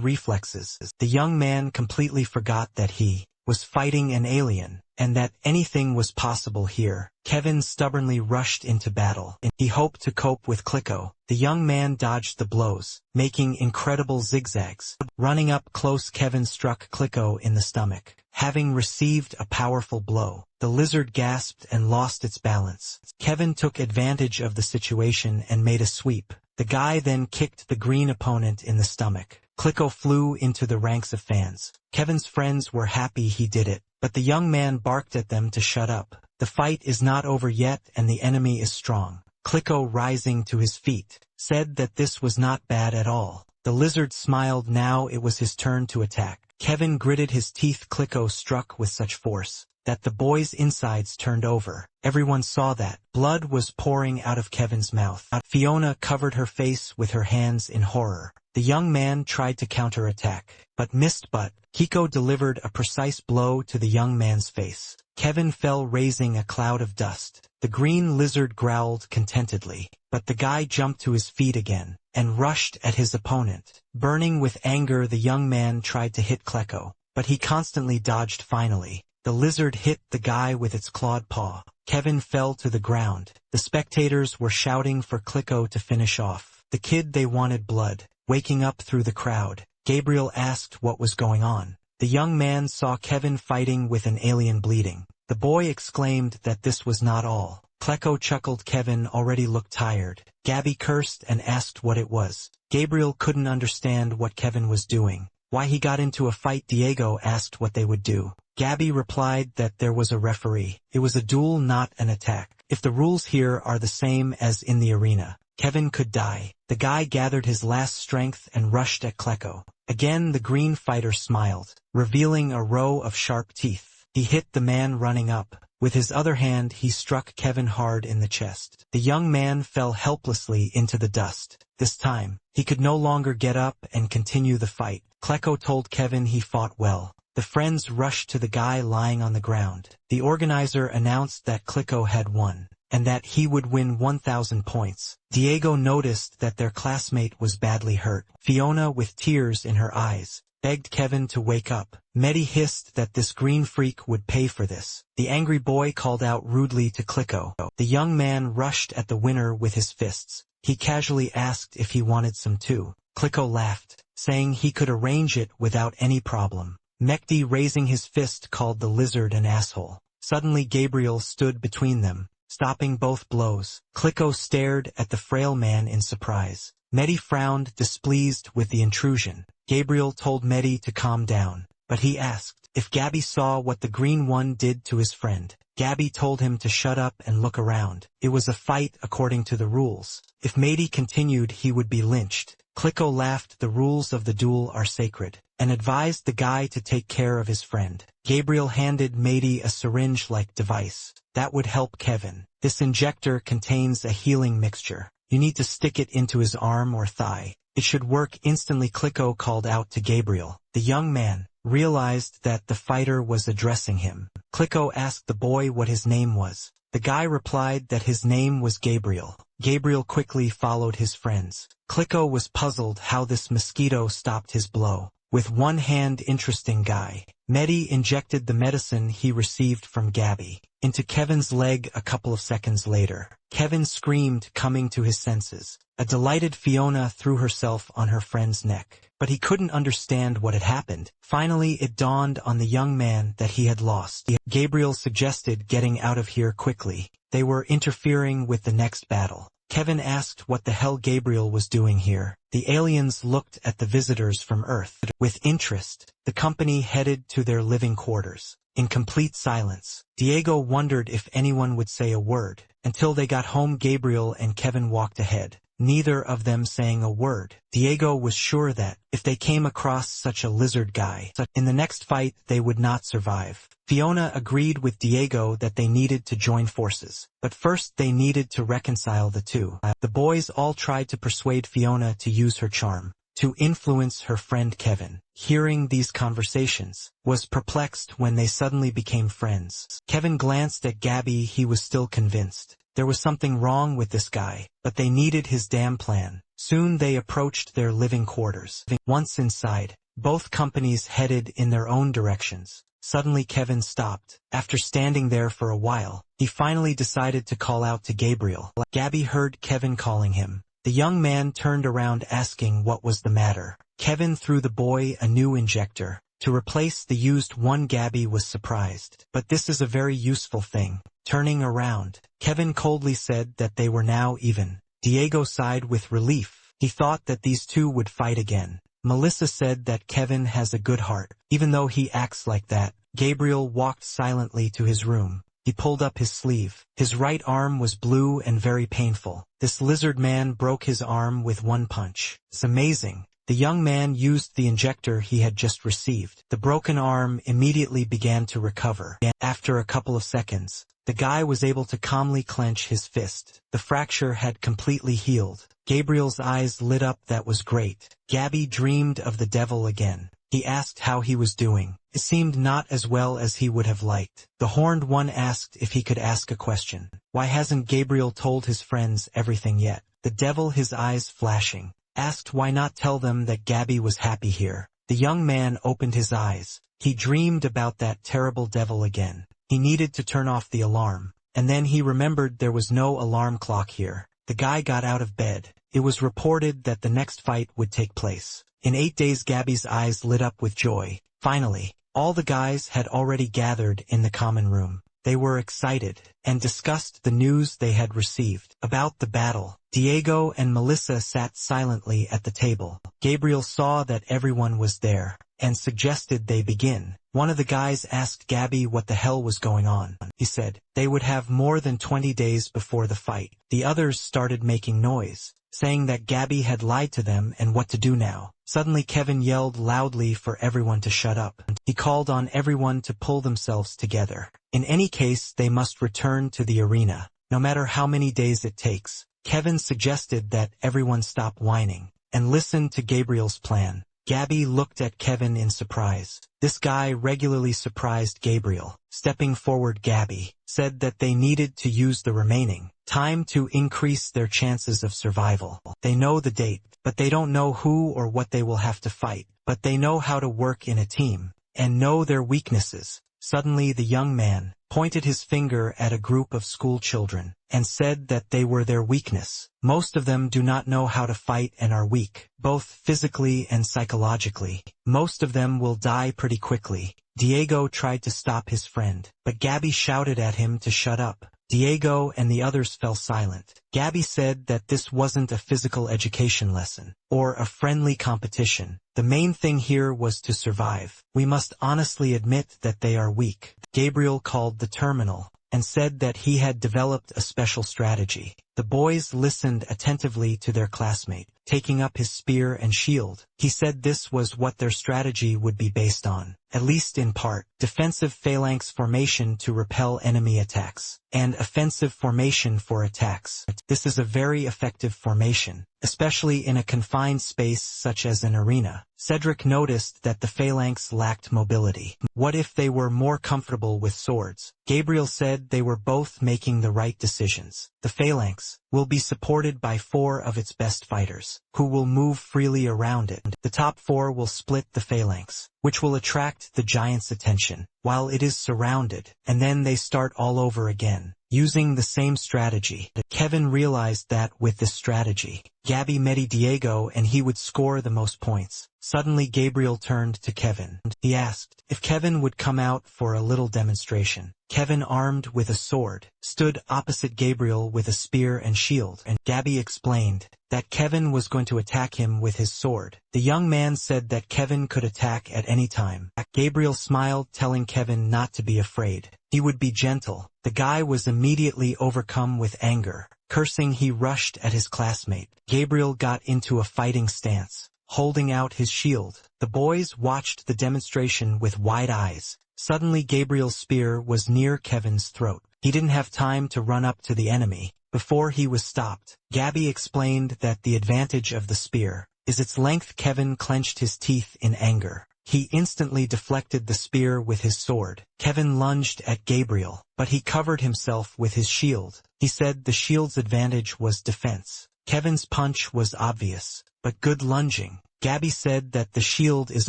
[SPEAKER 1] reflexes. The young man completely forgot that he was fighting an alien, and that anything was possible here. Kevin stubbornly rushed into battle. He hoped to cope with Kliko. The young man dodged the blows, making incredible zigzags. Running up close, Kevin struck Kliko in the stomach. Having received a powerful blow, the lizard gasped and lost its balance. Kevin took advantage of the situation and made a sweep. The guy then kicked the green opponent in the stomach. Kliko flew into the ranks of fans. Kevin's friends were happy he did it, but the young man barked at them to shut up. The fight is not over yet and the enemy is strong. Kliko, rising to his feet, said that this was not bad at all. The lizard smiled. Now it was his turn to attack. Kevin gritted his teeth. Kliko struck with such force that the boy's insides turned over. Everyone saw that. Blood was pouring out of Kevin's mouth. Fiona covered her face with her hands in horror. The young man tried to counterattack, but missed. But Kliko delivered a precise blow to the young man's face. Kevin fell, raising a cloud of dust. The green lizard growled contentedly, but the guy jumped to his feet again and rushed at his opponent. Burning with anger, the young man tried to hit Kliko, but he constantly dodged. Finally, the lizard hit the guy with its clawed paw. Kevin fell to the ground. The spectators were shouting for Kliko to finish off the kid. They wanted blood. Waking up through the crowd, Gabriel asked what was going on. The young man saw Kevin fighting with an alien bleeding. The boy exclaimed that this was not all. Kliko chuckled. Kevin already looked tired. Gabby cursed and asked what it was. Gabriel couldn't understand what Kevin was doing, why he got into a fight. Diego asked what they would do. Gabby replied that there was a referee. It was a duel, not an attack. If the rules here are the same as in the arena, Kevin could die. The guy gathered his last strength and rushed at Kliko. Again the green fighter smiled, revealing a row of sharp teeth. He hit the man running up. With his other hand he struck Kevin hard in the chest. The young man fell helplessly into the dust. This time, he could no longer get up and continue the fight. Kliko told Kevin he fought well. The friends rushed to the guy lying on the ground. The organizer announced that Kliko had won, and that he would win 1,000 points. Diego noticed that their classmate was badly hurt. Fiona, with tears in her eyes, begged Kevin to wake up. Mehdi hissed that this green freak would pay for this. The angry boy called out rudely to Kliko. The young man rushed at the winner with his fists. He casually asked if he wanted some too. Kliko laughed, saying he could arrange it without any problem. Mehdi, raising his fist, called the lizard an asshole. Suddenly Gabriel stood between them, stopping both blows. Kliko stared at the frail man in surprise. Mehdi frowned, displeased with the intrusion. Gabriel told Mehdi to calm down, but he asked if Gabby saw what the green one did to his friend. Gabby told him to shut up and look around. It was a fight according to the rules. If Mehdi continued, he would be lynched. Kliko laughed. The rules of the duel are sacred, and advised the guy to take care of his friend. Gabriel handed Mehdi a syringe-like device that would help Kevin. This injector contains a healing mixture. You need to stick it into his arm or thigh. It should work instantly. Kliko called out to Gabriel. The young man realized that the fighter was addressing him. Kliko asked the boy what his name was. The guy replied that his name was Gabriel. Gabriel quickly followed his friends. Kliko was puzzled how this mosquito stopped his blow. With one hand, interesting guy. Mehdi injected the medicine he received from Gabby into Kevin's leg a couple of seconds later. Kevin screamed, coming to his senses. A delighted Fiona threw herself on her friend's neck. But he couldn't understand what had happened. Finally, it dawned on the young man that he had lost. Gabriel suggested getting out of here quickly. They were interfering with the next battle. Kevin asked what the hell Gabriel was doing here. The aliens looked at the visitors from Earth with interest. The company headed to their living quarters. In complete silence, Diego wondered if anyone would say a word. Until they got home, Gabriel and Kevin walked ahead, neither of them saying a word. Diego was sure that, if they came across such a lizard guy, in the next fight they would not survive. Fiona agreed with Diego that they needed to join forces, but first they needed to reconcile the two. The boys all tried to persuade Fiona to use her charm to influence her friend Kevin. Hearing these conversations, was perplexed when they suddenly became friends. Kevin glanced at Gabby. He was still convinced there was something wrong with this guy, but they needed his damn plan. Soon they approached their living quarters. Once inside, both companies headed in their own directions. Suddenly Kevin stopped. After standing there for a while, he finally decided to call out to Gabriel. Gabby heard Kevin calling him. The young man turned around asking what was the matter. Kevin threw the boy a new injector to replace the used one. Gabby was surprised. But this is a very useful thing. Turning around, Kevin coldly said that they were now even. Diego sighed with relief. He thought that these two would fight again. Melissa said that Kevin has a good heart, even though he acts like that. Gabriel walked silently to his room. He pulled up his sleeve. His right arm was blue and very painful. This lizard man broke his arm with one punch. It's amazing. The young man used the injector he had just received. The broken arm immediately began to recover. After a couple of seconds, the guy was able to calmly clench his fist. The fracture had completely healed. Gabriel's eyes lit up. That was great. Gabby dreamed of the devil again. He asked how he was doing. It seemed not as well as he would have liked. The horned one asked if he could ask a question. Why hasn't Gabriel told his friends everything yet? The devil, his eyes flashing, asked why not tell them that Gabby was happy here. The young man opened his eyes. He dreamed about that terrible devil again. He needed to turn off the alarm. And then he remembered there was no alarm clock here. The guy got out of bed. It was reported that the next fight would take place in 8 days. Gabby's eyes lit up with joy. Finally, all the guys had already gathered in the common room. They were excited and discussed the news they had received about the battle. Diego and Melissa sat silently at the table. Gabriel saw that everyone was there and suggested they begin. One of the guys asked Gabby what the hell was going on. He said they would have more than 20 days before the fight. The others started making noise, saying that Gabby had lied to them and what to do now. Suddenly Kevin yelled loudly for everyone to shut up. He called on everyone to pull themselves together. In any case, they must return to the arena, no matter how many days it takes. Kevin suggested that everyone stop whining and listen to Gabriel's plan. Gabby looked at Kevin in surprise. This guy regularly surprised Gabriel. Stepping forward, Gabby said that they needed to use the remaining time to increase their chances of survival. They know the date, but they don't know who or what they will have to fight. But they know how to work in a team and know their weaknesses. Suddenly the young man pointed his finger at a group of school children and said that they were their weakness. Most of them do not know how to fight and are weak, both physically and psychologically. Most of them will die pretty quickly. Diego tried to stop his friend, but Gabby shouted at him to shut up. Diego and the others fell silent. Gabby said that this wasn't a physical education lesson or a friendly competition. The main thing here was to survive. We must honestly admit that they are weak. Gabriel called the terminal and said that he had developed a special strategy. The boys listened attentively to their classmate, taking up his spear and shield. He said this was what their strategy would be based on, at least in part: defensive phalanx formation to repel enemy attacks, and offensive formation for attacks. This is a very effective formation, especially in a confined space such as an arena. Cedric noticed that the phalanx lacked mobility. What if they were more comfortable with swords? Gabriel said they were both making the right decisions. The phalanx will be supported by 4 of its best fighters, who will move freely around it. The top 4 will split the phalanx, which will attract the giant's attention, while it is surrounded, and then they start all over again, using the same strategy. Kevin realized that with this strategy, Gabby met Diego and he would score the most points. Suddenly Gabriel turned to Kevin. He asked if Kevin would come out for a little demonstration. Kevin, armed with a sword, stood opposite Gabriel with a spear and shield, and Gabby explained that Kevin was going to attack him with his sword. The young man said that Kevin could attack at any time. Gabriel smiled, telling Kevin not to be afraid. He would be gentle. The guy was immediately overcome with anger. Cursing, he rushed at his classmate. Gabriel got into a fighting stance, holding out his shield. The boys watched the demonstration with wide eyes. Suddenly Gabriel's spear was near Kevin's throat. He didn't have time to run up to the enemy before he was stopped. Gabby explained that the advantage of the spear is its length. Kevin clenched his teeth in anger. He instantly deflected the spear with his sword. Kevin lunged at Gabriel, but he covered himself with his shield. He said the shield's advantage was defense. Kevin's punch was obvious, but good lunging. Gabby said that the shield is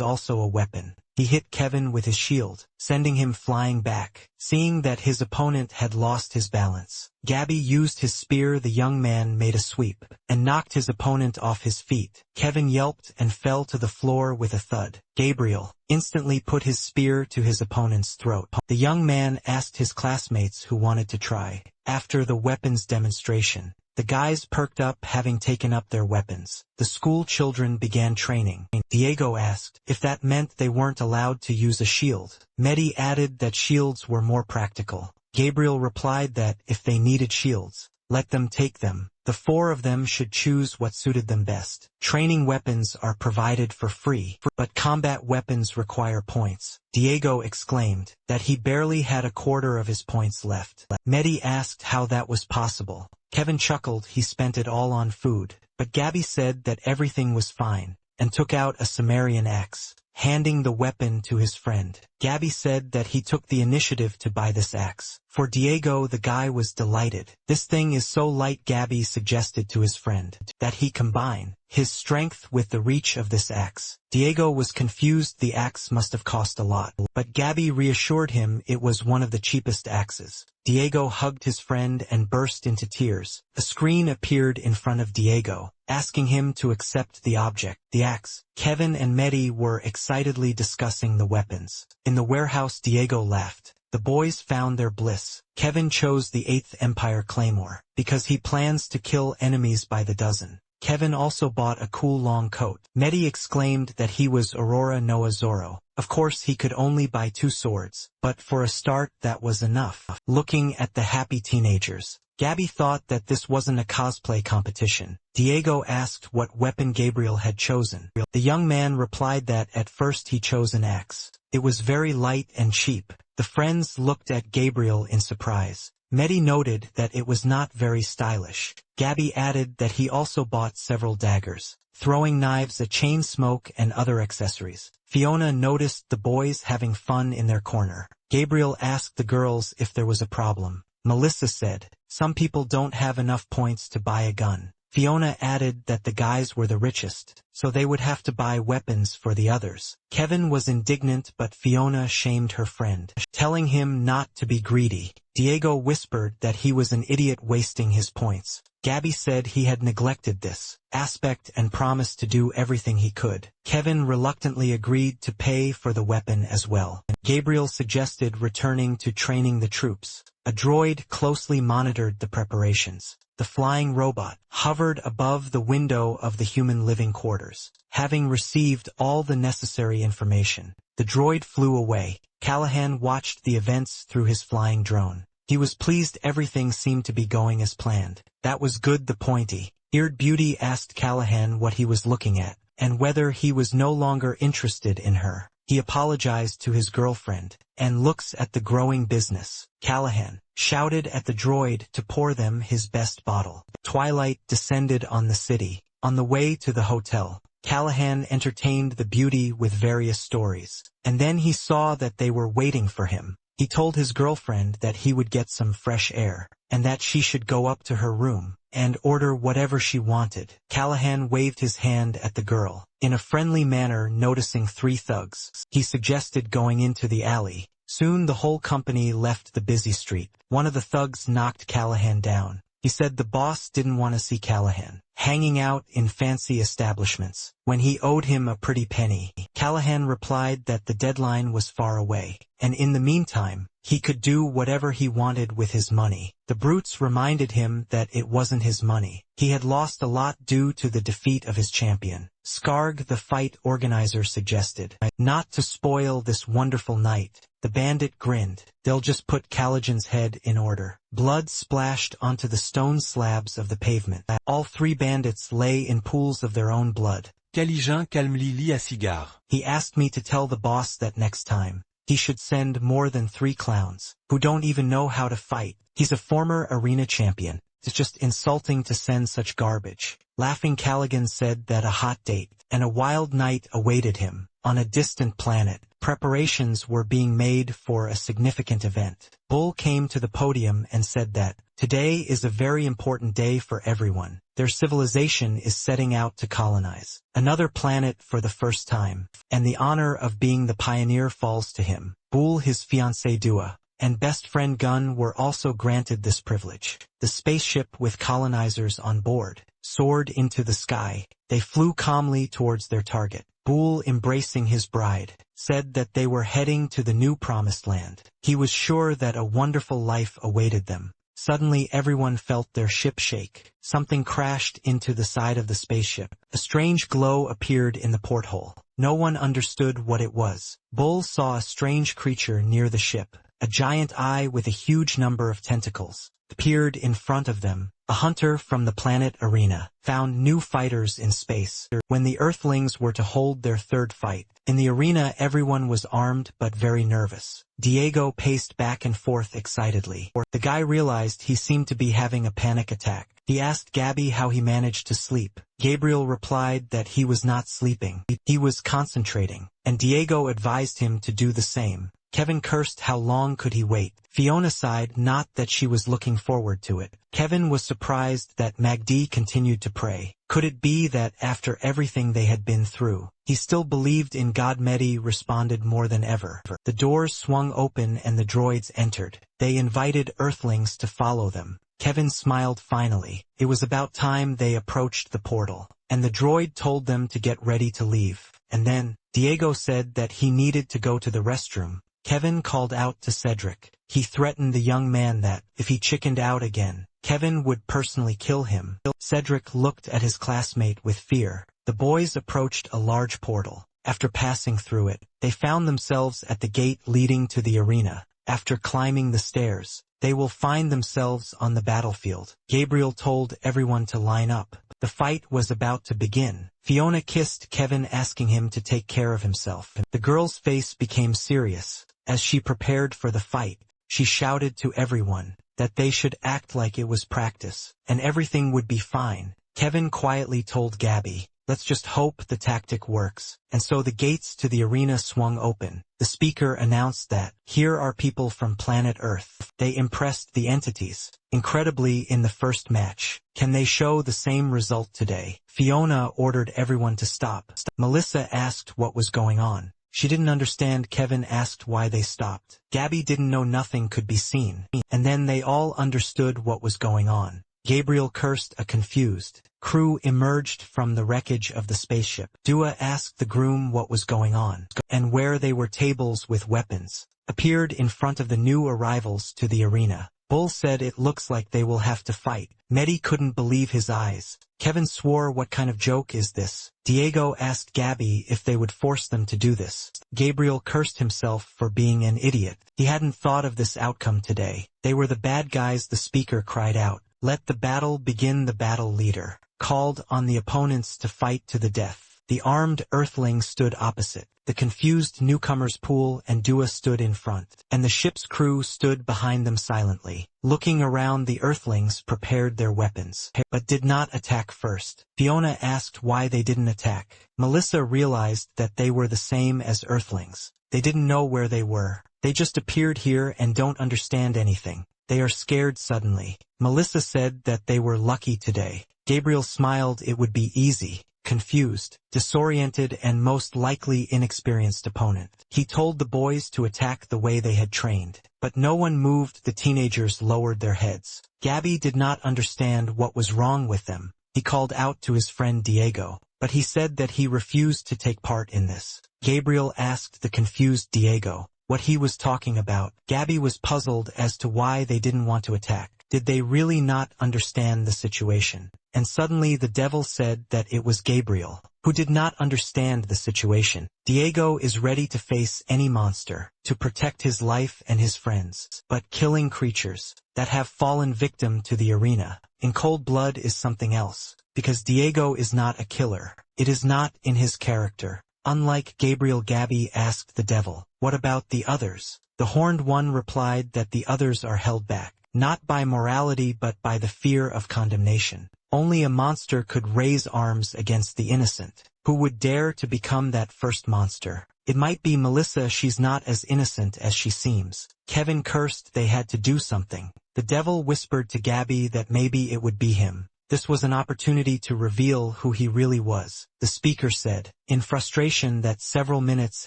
[SPEAKER 1] also a weapon. He hit Kevin with his shield, sending him flying back. Seeing that his opponent had lost his balance, Gabby used his spear. The young man made a sweep and knocked his opponent off his feet. Kevin yelped and fell to the floor with a thud. Gabriel instantly put his spear to his opponent's throat. The young man asked his classmates who wanted to try. After the weapons demonstration, the guys perked up, having taken up their weapons. The school children began training. Diego asked if that meant they weren't allowed to use a shield. Mehdi added that shields were more practical. Gabriel replied that if they needed shields, let them take them. The 4 of them should choose what suited them best. Training weapons are provided for free, but combat weapons require points. Diego exclaimed that he barely had a quarter of his points left. Mehdi asked how that was possible. Kevin chuckled. He spent it all on food. But Gabby said that everything was fine, and took out a Sumerian axe, handing the weapon to his friend. Gabby said that he took the initiative to buy this axe. For Diego, the guy was delighted. This thing is so light. Gabby suggested to his friend that he combine his strength with the reach of this axe. Diego was confused. The axe must have cost a lot, but Gabby reassured him it was one of the cheapest axes. Diego hugged his friend and burst into tears. A screen appeared in front of Diego, asking him to accept the object, the axe. Kevin and Mehdi were excitedly discussing the weapons. In the warehouse, Diego laughed. The boys found their bliss. Kevin chose the 8th Empire Claymore because he plans to kill enemies by the dozen. Kevin also bought a cool long coat. Mehdi exclaimed that he was Aurora Noah Zoro. Of course he could only buy 2 swords, but for a start that was enough. Looking at the happy teenagers, Gabby thought that this wasn't a cosplay competition. Diego asked what weapon Gabriel had chosen. The young man replied that at first he chose an axe. It was very light and cheap. The friends looked at Gabriel in surprise. Mehdi noted that it was not very stylish. Gabby added that he also bought several daggers, throwing knives, a chain smoke, and other accessories. Fiona noticed the boys having fun in their corner. Gabriel asked the girls if there was a problem. Melissa said, "Some people don't have enough points to buy a gun." Fiona added that the guys were the richest, so they would have to buy weapons for the others. Kevin was indignant, but Fiona shamed her friend, telling him not to be greedy. Diego whispered that he was an idiot wasting his points. Gabby said he had neglected this aspect and promised to do everything he could. Kevin reluctantly agreed to pay for the weapon as well. Gabriel suggested returning to training the troops. A droid closely monitored the preparations. The flying robot hovered above the window of the human living quarters. Having received all the necessary information, the droid flew away. Callahan watched the events through his flying drone. He was pleased everything seemed to be going as planned. "That was good," the pointy-eared beauty asked Callahan what he was looking at. and whether he was no longer interested in her. He apologized to his girlfriend, and looks at the growing business. Callahan shouted at the droid to pour them his best bottle. Twilight descended on the city. On the way to the hotel, Callahan entertained the beauty with various stories, and then he saw that they were waiting for him. He told his girlfriend that he would get some fresh air, and that she should go up to her room and order whatever she wanted. Callahan waved his hand at the girl. In a friendly manner, noticing 3 thugs, he suggested going into the alley. Soon the whole company left the busy street. One of the thugs knocked Callahan down. He said the boss didn't want to see Callahan hanging out in fancy establishments when he owed him a pretty penny. Callahan replied that the deadline was far away, and in the meantime, he could do whatever he wanted with his money. The brutes reminded him that it wasn't his money. He had lost a lot due to the defeat of his champion. Skarg, the fight organizer, suggested not to spoil this wonderful night. The bandit grinned. They'll just put Callaghan's head in order. Blood splashed onto the stone slabs of the pavement. All 3 bandits lay in pools of their own blood.
[SPEAKER 2] Calighan calme Lily à cigare.
[SPEAKER 1] He asked me to tell the boss that next time, he should send more than 3 clowns, who don't even know how to fight. He's a former arena champion. It's just insulting to send such garbage. Laughing, Callaghan said that a hot date and a wild night awaited him on a distant planet. Preparations were being made for a significant event. Bull came to the podium and said that today is a very important day for everyone. Their civilization is setting out to colonize another planet for the first time, and the honor of being the pioneer falls to him. Bull, his fiancée Dua, and best friend Gun were also granted this privilege. The spaceship with colonizers on board soared into the sky. They flew calmly towards their target. Bull, embracing his bride, said that they were heading to the new promised land. He was sure that a wonderful life awaited them. Suddenly everyone felt their ship shake. Something crashed into the side of the spaceship. A strange glow appeared in the porthole. No one understood what it was. Bull saw a strange creature near the ship. A giant eye with a huge number of tentacles appeared in front of them. A hunter from the planet Arena found new fighters in space. When the Earthlings were to hold their 3rd fight, in the arena everyone was armed but very nervous. Diego paced back and forth excitedly. The guy realized he seemed to be having a panic attack. He asked Gabby how he managed to sleep. Gabriel replied that he was not sleeping. He was concentrating, and Diego advised him to do the same. Kevin cursed how long could he wait. Fiona sighed, not that she was looking forward to it. Kevin was surprised that Magdi continued to pray. Could it be that after everything they had been through, he still believed in God? Mehdi responded more than ever. The doors swung open and the droids entered. They invited Earthlings to follow them. Kevin smiled finally. It was about time they approached the portal, and the droid told them to get ready to leave. And then, Diego said that he needed to go to the restroom. Kevin called out to Cedric. He threatened the young man that, if he chickened out again, Kevin would personally kill him. Cedric looked at his classmate with fear. The boys approached a large portal. After passing through it, they found themselves at the gate leading to the arena. After climbing the stairs, they will find themselves on the battlefield. Gabriel told everyone to line up. The fight was about to begin. Fiona kissed Kevin, asking him to take care of himself. The girl's face became serious. As she prepared for the fight, she shouted to everyone that they should act like it was practice, and everything would be fine. Kevin quietly told Gabby, "Let's just hope the tactic works." And so the gates to the arena swung open. The speaker announced that, "Here are people from planet Earth." They impressed the entities incredibly in the first match. Can they show the same result today? Fiona ordered everyone to stop. Melissa asked what was going on. She didn't understand. Kevin asked why they stopped. Gabby didn't know. Nothing could be seen. And then they all understood what was going on. Gabriel cursed. A confused crew emerged from the wreckage of the spaceship. Dua asked the groom what was going on, and where they were. Tables with weapons appeared in front of the new arrivals to the arena. Bull said it looks like they will have to fight. Mehdi couldn't believe his eyes. Kevin swore, what kind of joke is this? Diego asked Gabby if they would force them to do this. Gabriel cursed himself for being an idiot. He hadn't thought of this outcome today. They were the bad guys. The speaker cried out, "Let the battle begin." The battle leader called on the opponents to fight to the death. The armed earthling stood opposite. The confused newcomers Pool and Dua stood in front, and the ship's crew stood behind them silently. Looking around, the earthlings prepared their weapons, but did not attack first. Fiona asked why they didn't attack. Melissa realized that they were the same as earthlings. They didn't know where they were. They just appeared here and don't understand anything. They are scared suddenly. Melissa said that they were lucky today. Gabriel smiled. It would be easy. Confused, disoriented, and most likely inexperienced opponent. He told the boys to attack the way they had trained, but no one moved. The teenagers lowered their heads. Gabby did not understand what was wrong with them. He called out to his friend Diego, but he said that he refused to take part in this. Gabriel asked the confused Diego what he was talking about. Gabby was puzzled as to why they didn't want to attack. Did they really not understand the situation? And suddenly the devil said that it was Gabriel, who did not understand the situation. Diego is ready to face any monster, to protect his life and his friends. But killing creatures that have fallen victim to the arena in cold blood is something else, because Diego is not a killer. It is not in his character. Unlike Gabriel, Gabby asked the devil, "What about the others?" The horned one replied that the others are held back, not by morality but by the fear of condemnation. Only a monster could raise arms against the innocent. Who would dare to become that first monster? It might be Melissa. She's not as innocent as she seems. Kevin cursed. They had to do something. The devil whispered to Gabby that maybe it would be him. This was an opportunity to reveal who he really was. The speaker said, in frustration, that several minutes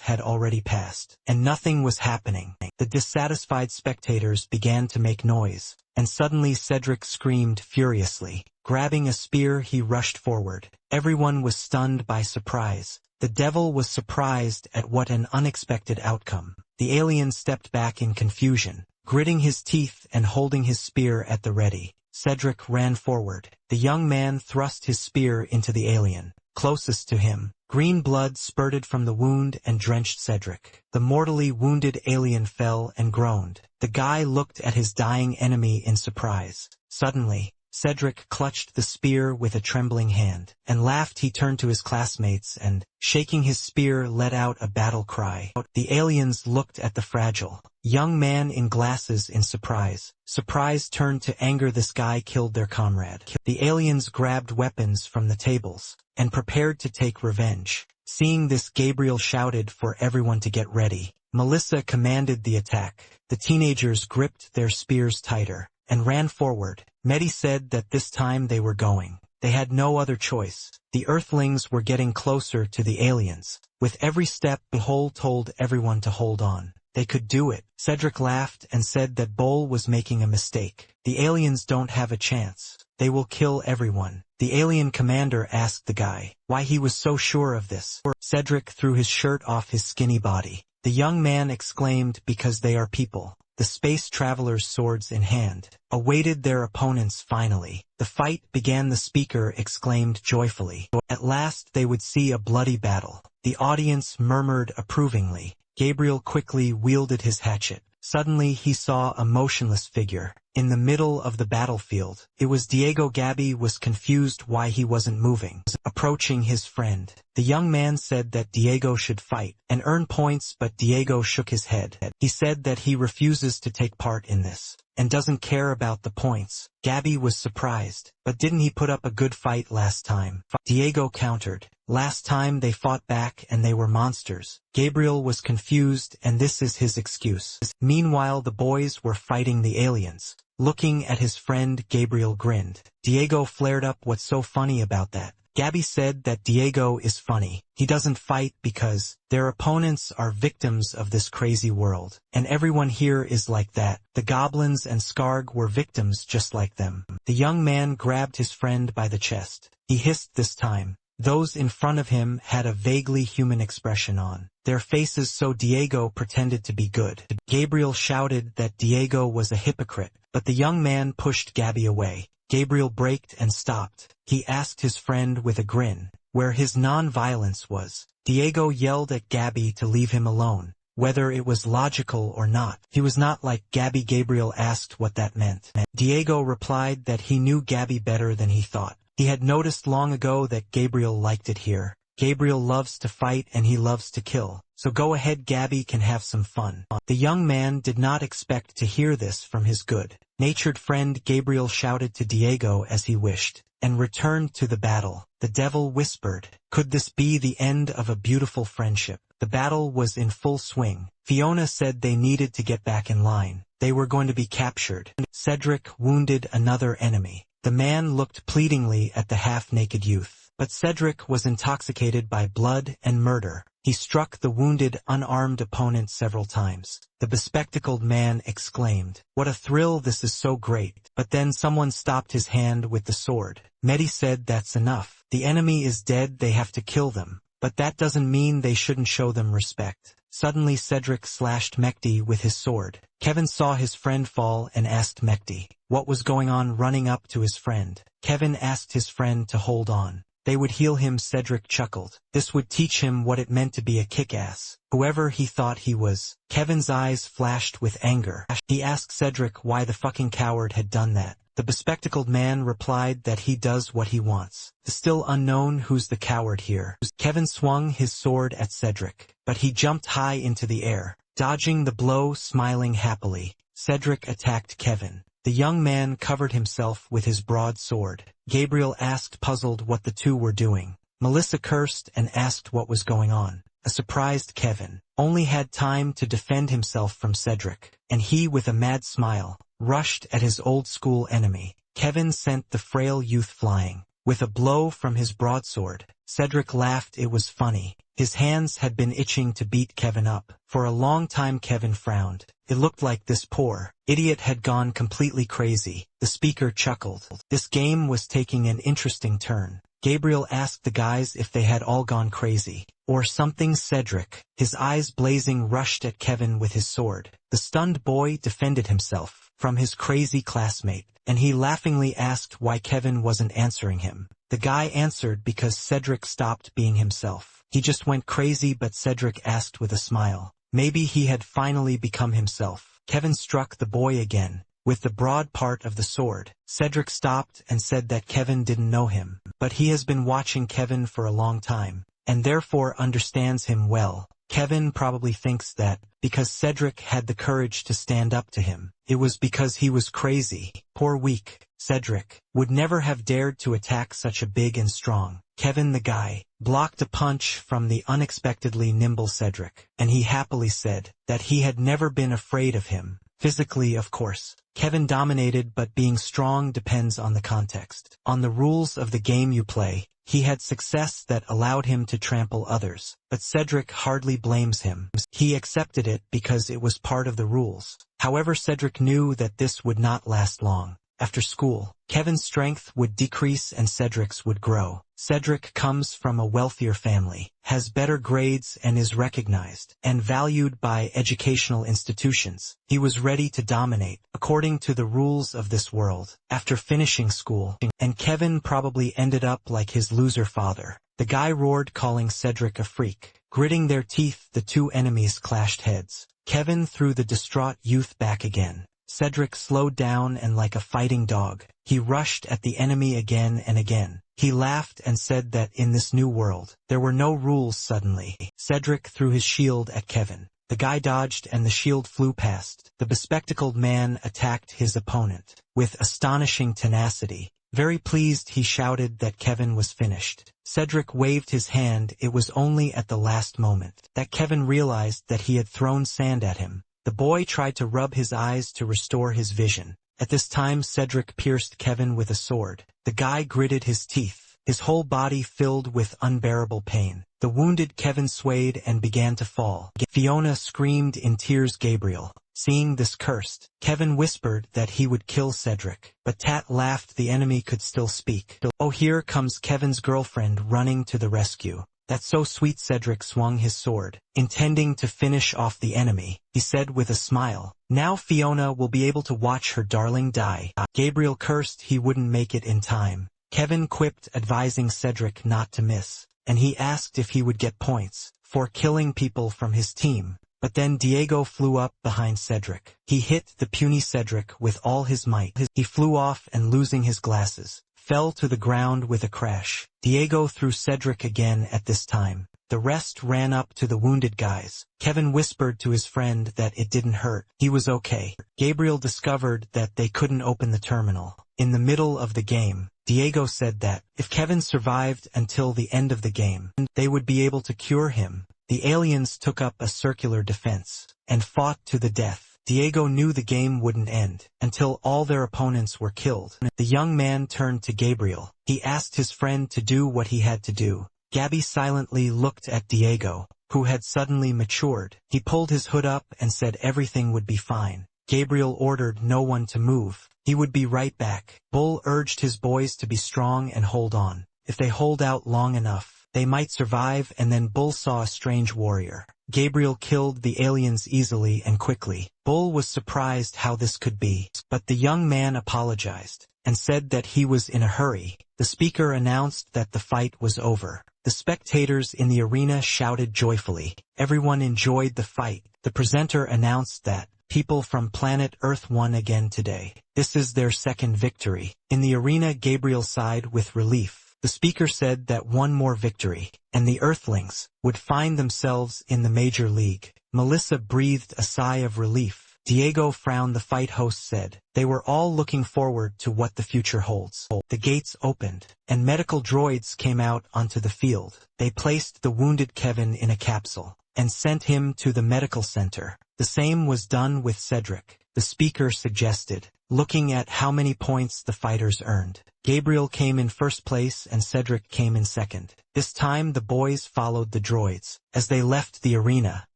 [SPEAKER 1] had already passed, and nothing was happening. The dissatisfied spectators began to make noise, and suddenly Cedric screamed furiously. Grabbing a spear, he rushed forward. Everyone was stunned by surprise. The devil was surprised at what an unexpected outcome. The alien stepped back in confusion, gritting his teeth and holding his spear at the ready. Cedric ran forward. The young man thrust his spear into the alien closest to him. Green blood spurted from the wound and drenched Cedric. The mortally wounded alien fell and groaned. The guy looked at his dying enemy in surprise. Suddenly, Cedric clutched the spear with a trembling hand and laughed. He turned to his classmates and, shaking his spear, let out a battle cry. The aliens looked at the fragile young man in glasses in surprise. Surprise turned to anger. This guy killed their comrade. The aliens grabbed weapons from the tables and prepared to take revenge. Seeing this, Gabriel shouted for everyone to get ready. Melissa commanded the attack. The teenagers gripped their spears tighter and ran forward. Mehdi said that this time they were going. They had no other choice. The earthlings were getting closer to the aliens. With every step, Behol told everyone to hold on. They could do it. Cedric laughed and said that Bol was making a mistake. The aliens don't have a chance. They will kill everyone. The alien commander asked the guy why he was so sure of this. Cedric threw his shirt off his skinny body. The young man exclaimed, because they are people. The space travelers, swords in hand, awaited their opponents. Finally, the fight began. The speaker exclaimed joyfully. At last they would see a bloody battle. The audience murmured approvingly. Gabriel quickly wielded his hatchet. Suddenly he saw a motionless figure in the middle of the battlefield. It was Diego. Gabby was confused why he wasn't moving. Approaching his friend, the young man said that Diego should fight and earn points, but Diego shook his head. He said that he refuses to take part in this and doesn't care about the points. Gabby was surprised, but didn't he put up a good fight last time? Diego countered. Last time they fought back and they were monsters. Gabriel was confused, and this is his excuse. Meanwhile, the boys were fighting the aliens. Looking at his friend, Gabriel grinned. Diego flared up. What's so funny about that? Gabby said that Diego is funny. He doesn't fight because their opponents are victims of this crazy world, and everyone here is like that. The goblins and Skarg were victims just like them. The young man grabbed his friend by the chest. He hissed this time. Those in front of him had a vaguely human expression on their faces, so Diego pretended to be good. Gabriel shouted that Diego was a hypocrite, but the young man pushed Gabby away. Gabriel braked and stopped. He asked his friend with a grin where his non-violence was. Diego yelled at Gabby to leave him alone, whether it was logical or not. He was not like Gabby. Gabriel asked what that meant. Diego replied that he knew Gabby better than he thought. He had noticed long ago that Gabriel liked it here. Gabriel loves to fight and he loves to kill. So go ahead, Gabby can have some fun. The young man did not expect to hear this from his good-natured friend. Gabriel shouted to Diego as he wished, and returned to the battle. The devil whispered, "Could this be the end of a beautiful friendship?" The battle was in full swing. Fiona said they needed to get back in line. They were going to be captured. Cedric wounded another enemy. The man looked pleadingly at the half-naked youth. But Cedric was intoxicated by blood and murder. He struck the wounded, unarmed opponent several times. The bespectacled man exclaimed, "What a thrill, this is so great." But then someone stopped his hand with the sword. Mehdi said, "That's enough. The enemy is dead, they have to kill them. But that doesn't mean they shouldn't show them respect." Suddenly Cedric slashed Mehdi with his sword. Kevin saw his friend fall and asked Mehdi what was going on. Running up to his friend, Kevin asked his friend to hold on. They would heal him. Cedric chuckled. This would teach him what it meant to be a kick-ass, whoever he thought he was. Kevin's eyes flashed with anger. He asked Cedric why the fucking coward had done that. The bespectacled man replied that he does what he wants. The still unknown, who's the coward here? Kevin swung his sword at Cedric, but he jumped high into the air, dodging the blow, smiling happily. Cedric attacked Kevin. The young man covered himself with his broadsword. Gabriel asked, puzzled, what the two were doing. Melissa cursed and asked what was going on. A surprised Kevin only had time to defend himself from Cedric, and he, with a mad smile, rushed at his old-school enemy. Kevin sent the frail youth flying. With a blow from his broadsword, Cedric laughed. It was funny. His hands had been itching to beat Kevin up. For a long time Kevin frowned. It looked like this poor idiot had gone completely crazy. The speaker chuckled. This game was taking an interesting turn. Gabriel asked the guys if they had all gone crazy, or something. Cedric, his eyes blazing, rushed at Kevin with his sword. The stunned boy defended himself from his crazy classmate, and he laughingly asked why Kevin wasn't answering him. The guy answered because Cedric stopped being himself. He just went crazy. But Cedric asked with a smile. Maybe he had finally become himself. Kevin struck the boy again with the broad part of the sword. Cedric stopped and said that Kevin didn't know him, but he has been watching Kevin for a long time, and therefore understands him well. Kevin probably thinks that, because Cedric had the courage to stand up to him, it was because he was crazy. Poor weak Cedric would never have dared to attack such a big and strong Kevin. The guy blocked a punch from the unexpectedly nimble Cedric, and he happily said that he had never been afraid of him. Physically, of course, Kevin dominated, but being strong depends on the context, on the rules of the game you play. He had success that allowed him to trample others, but Cedric hardly blames him. He accepted it because it was part of the rules. However, Cedric knew that this would not last long. After school, Kevin's strength would decrease and Cedric's would grow. Cedric comes from a wealthier family, has better grades, and is recognized and valued by educational institutions. He was ready to dominate, according to the rules of this world. After finishing school, and Kevin probably ended up like his loser father. The guy roared, calling Cedric a freak. Gritting their teeth, the two enemies clashed heads. Kevin threw the distraught youth back again. Cedric slowed down, and like a fighting dog, he rushed at the enemy again and again. He laughed and said that in this new world, there were no rules. Suddenly, Cedric threw his shield at Kevin. The guy dodged and the shield flew past. The bespectacled man attacked his opponent with astonishing tenacity. Very pleased, he shouted that Kevin was finished. Cedric waved his hand. It was only at the last moment that Kevin realized that he had thrown sand at him. The boy tried to rub his eyes to restore his vision. At this time Cedric pierced Kevin with a sword. The guy gritted his teeth, his whole body filled with unbearable pain. The wounded Kevin swayed and began to fall. Fiona screamed in tears. Gabriel, seeing this, cursed. Kevin whispered that he would kill Cedric, but Tat laughed. The enemy could still speak. Oh, here comes Kevin's girlfriend running to the rescue. That's so sweet. Cedric swung his sword, intending to finish off the enemy. He said with a smile, now Fiona will be able to watch her darling die. Gabriel cursed he wouldn't make it in time. Kevin quipped, advising Cedric not to miss, and he asked if he would get points for killing people from his team. But then Diego flew up behind Cedric. He hit the puny Cedric with all his might. He flew off and, losing his glasses, fell to the ground with a crash. Diego threw Cedric again at this time. The rest ran up to the wounded guys. Kevin whispered to his friend that it didn't hurt. He was okay. Gabriel discovered that they couldn't open the terminal. In the middle of the game, Diego said that if Kevin survived until the end of the game, they would be able to cure him. The aliens took up a circular defense and fought to the death. Diego knew the game wouldn't end until all their opponents were killed. The young man turned to Gabriel. He asked his friend to do what he had to do. Gabby silently looked at Diego, who had suddenly matured. He pulled his hood up and said everything would be fine. Gabriel ordered no one to move. He would be right back. Bull urged his boys to be strong and hold on. If they hold out long enough, they might survive. And then Bull saw a strange warrior. Gabriel killed the aliens easily and quickly. Bull was surprised how this could be, but the young man apologized and said that he was in a hurry. The speaker announced that the fight was over. The spectators in the arena shouted joyfully. Everyone enjoyed the fight. The presenter announced that people from planet Earth won again today. This is their second victory. In the arena, Gabriel sighed with relief. The speaker said that one more victory, and the Earthlings would find themselves in the Major League. Melissa breathed a sigh of relief. Diego frowned. The fight host said they were all looking forward to what the future holds. The gates opened, and medical droids came out onto the field. They placed the wounded Kevin in a capsule and sent him to the medical center. The same was done with Cedric. The speaker suggested, looking at how many points the fighters earned. Gabriel came in first place and Cedric came in second. This time the boys followed the droids. As they left the arena,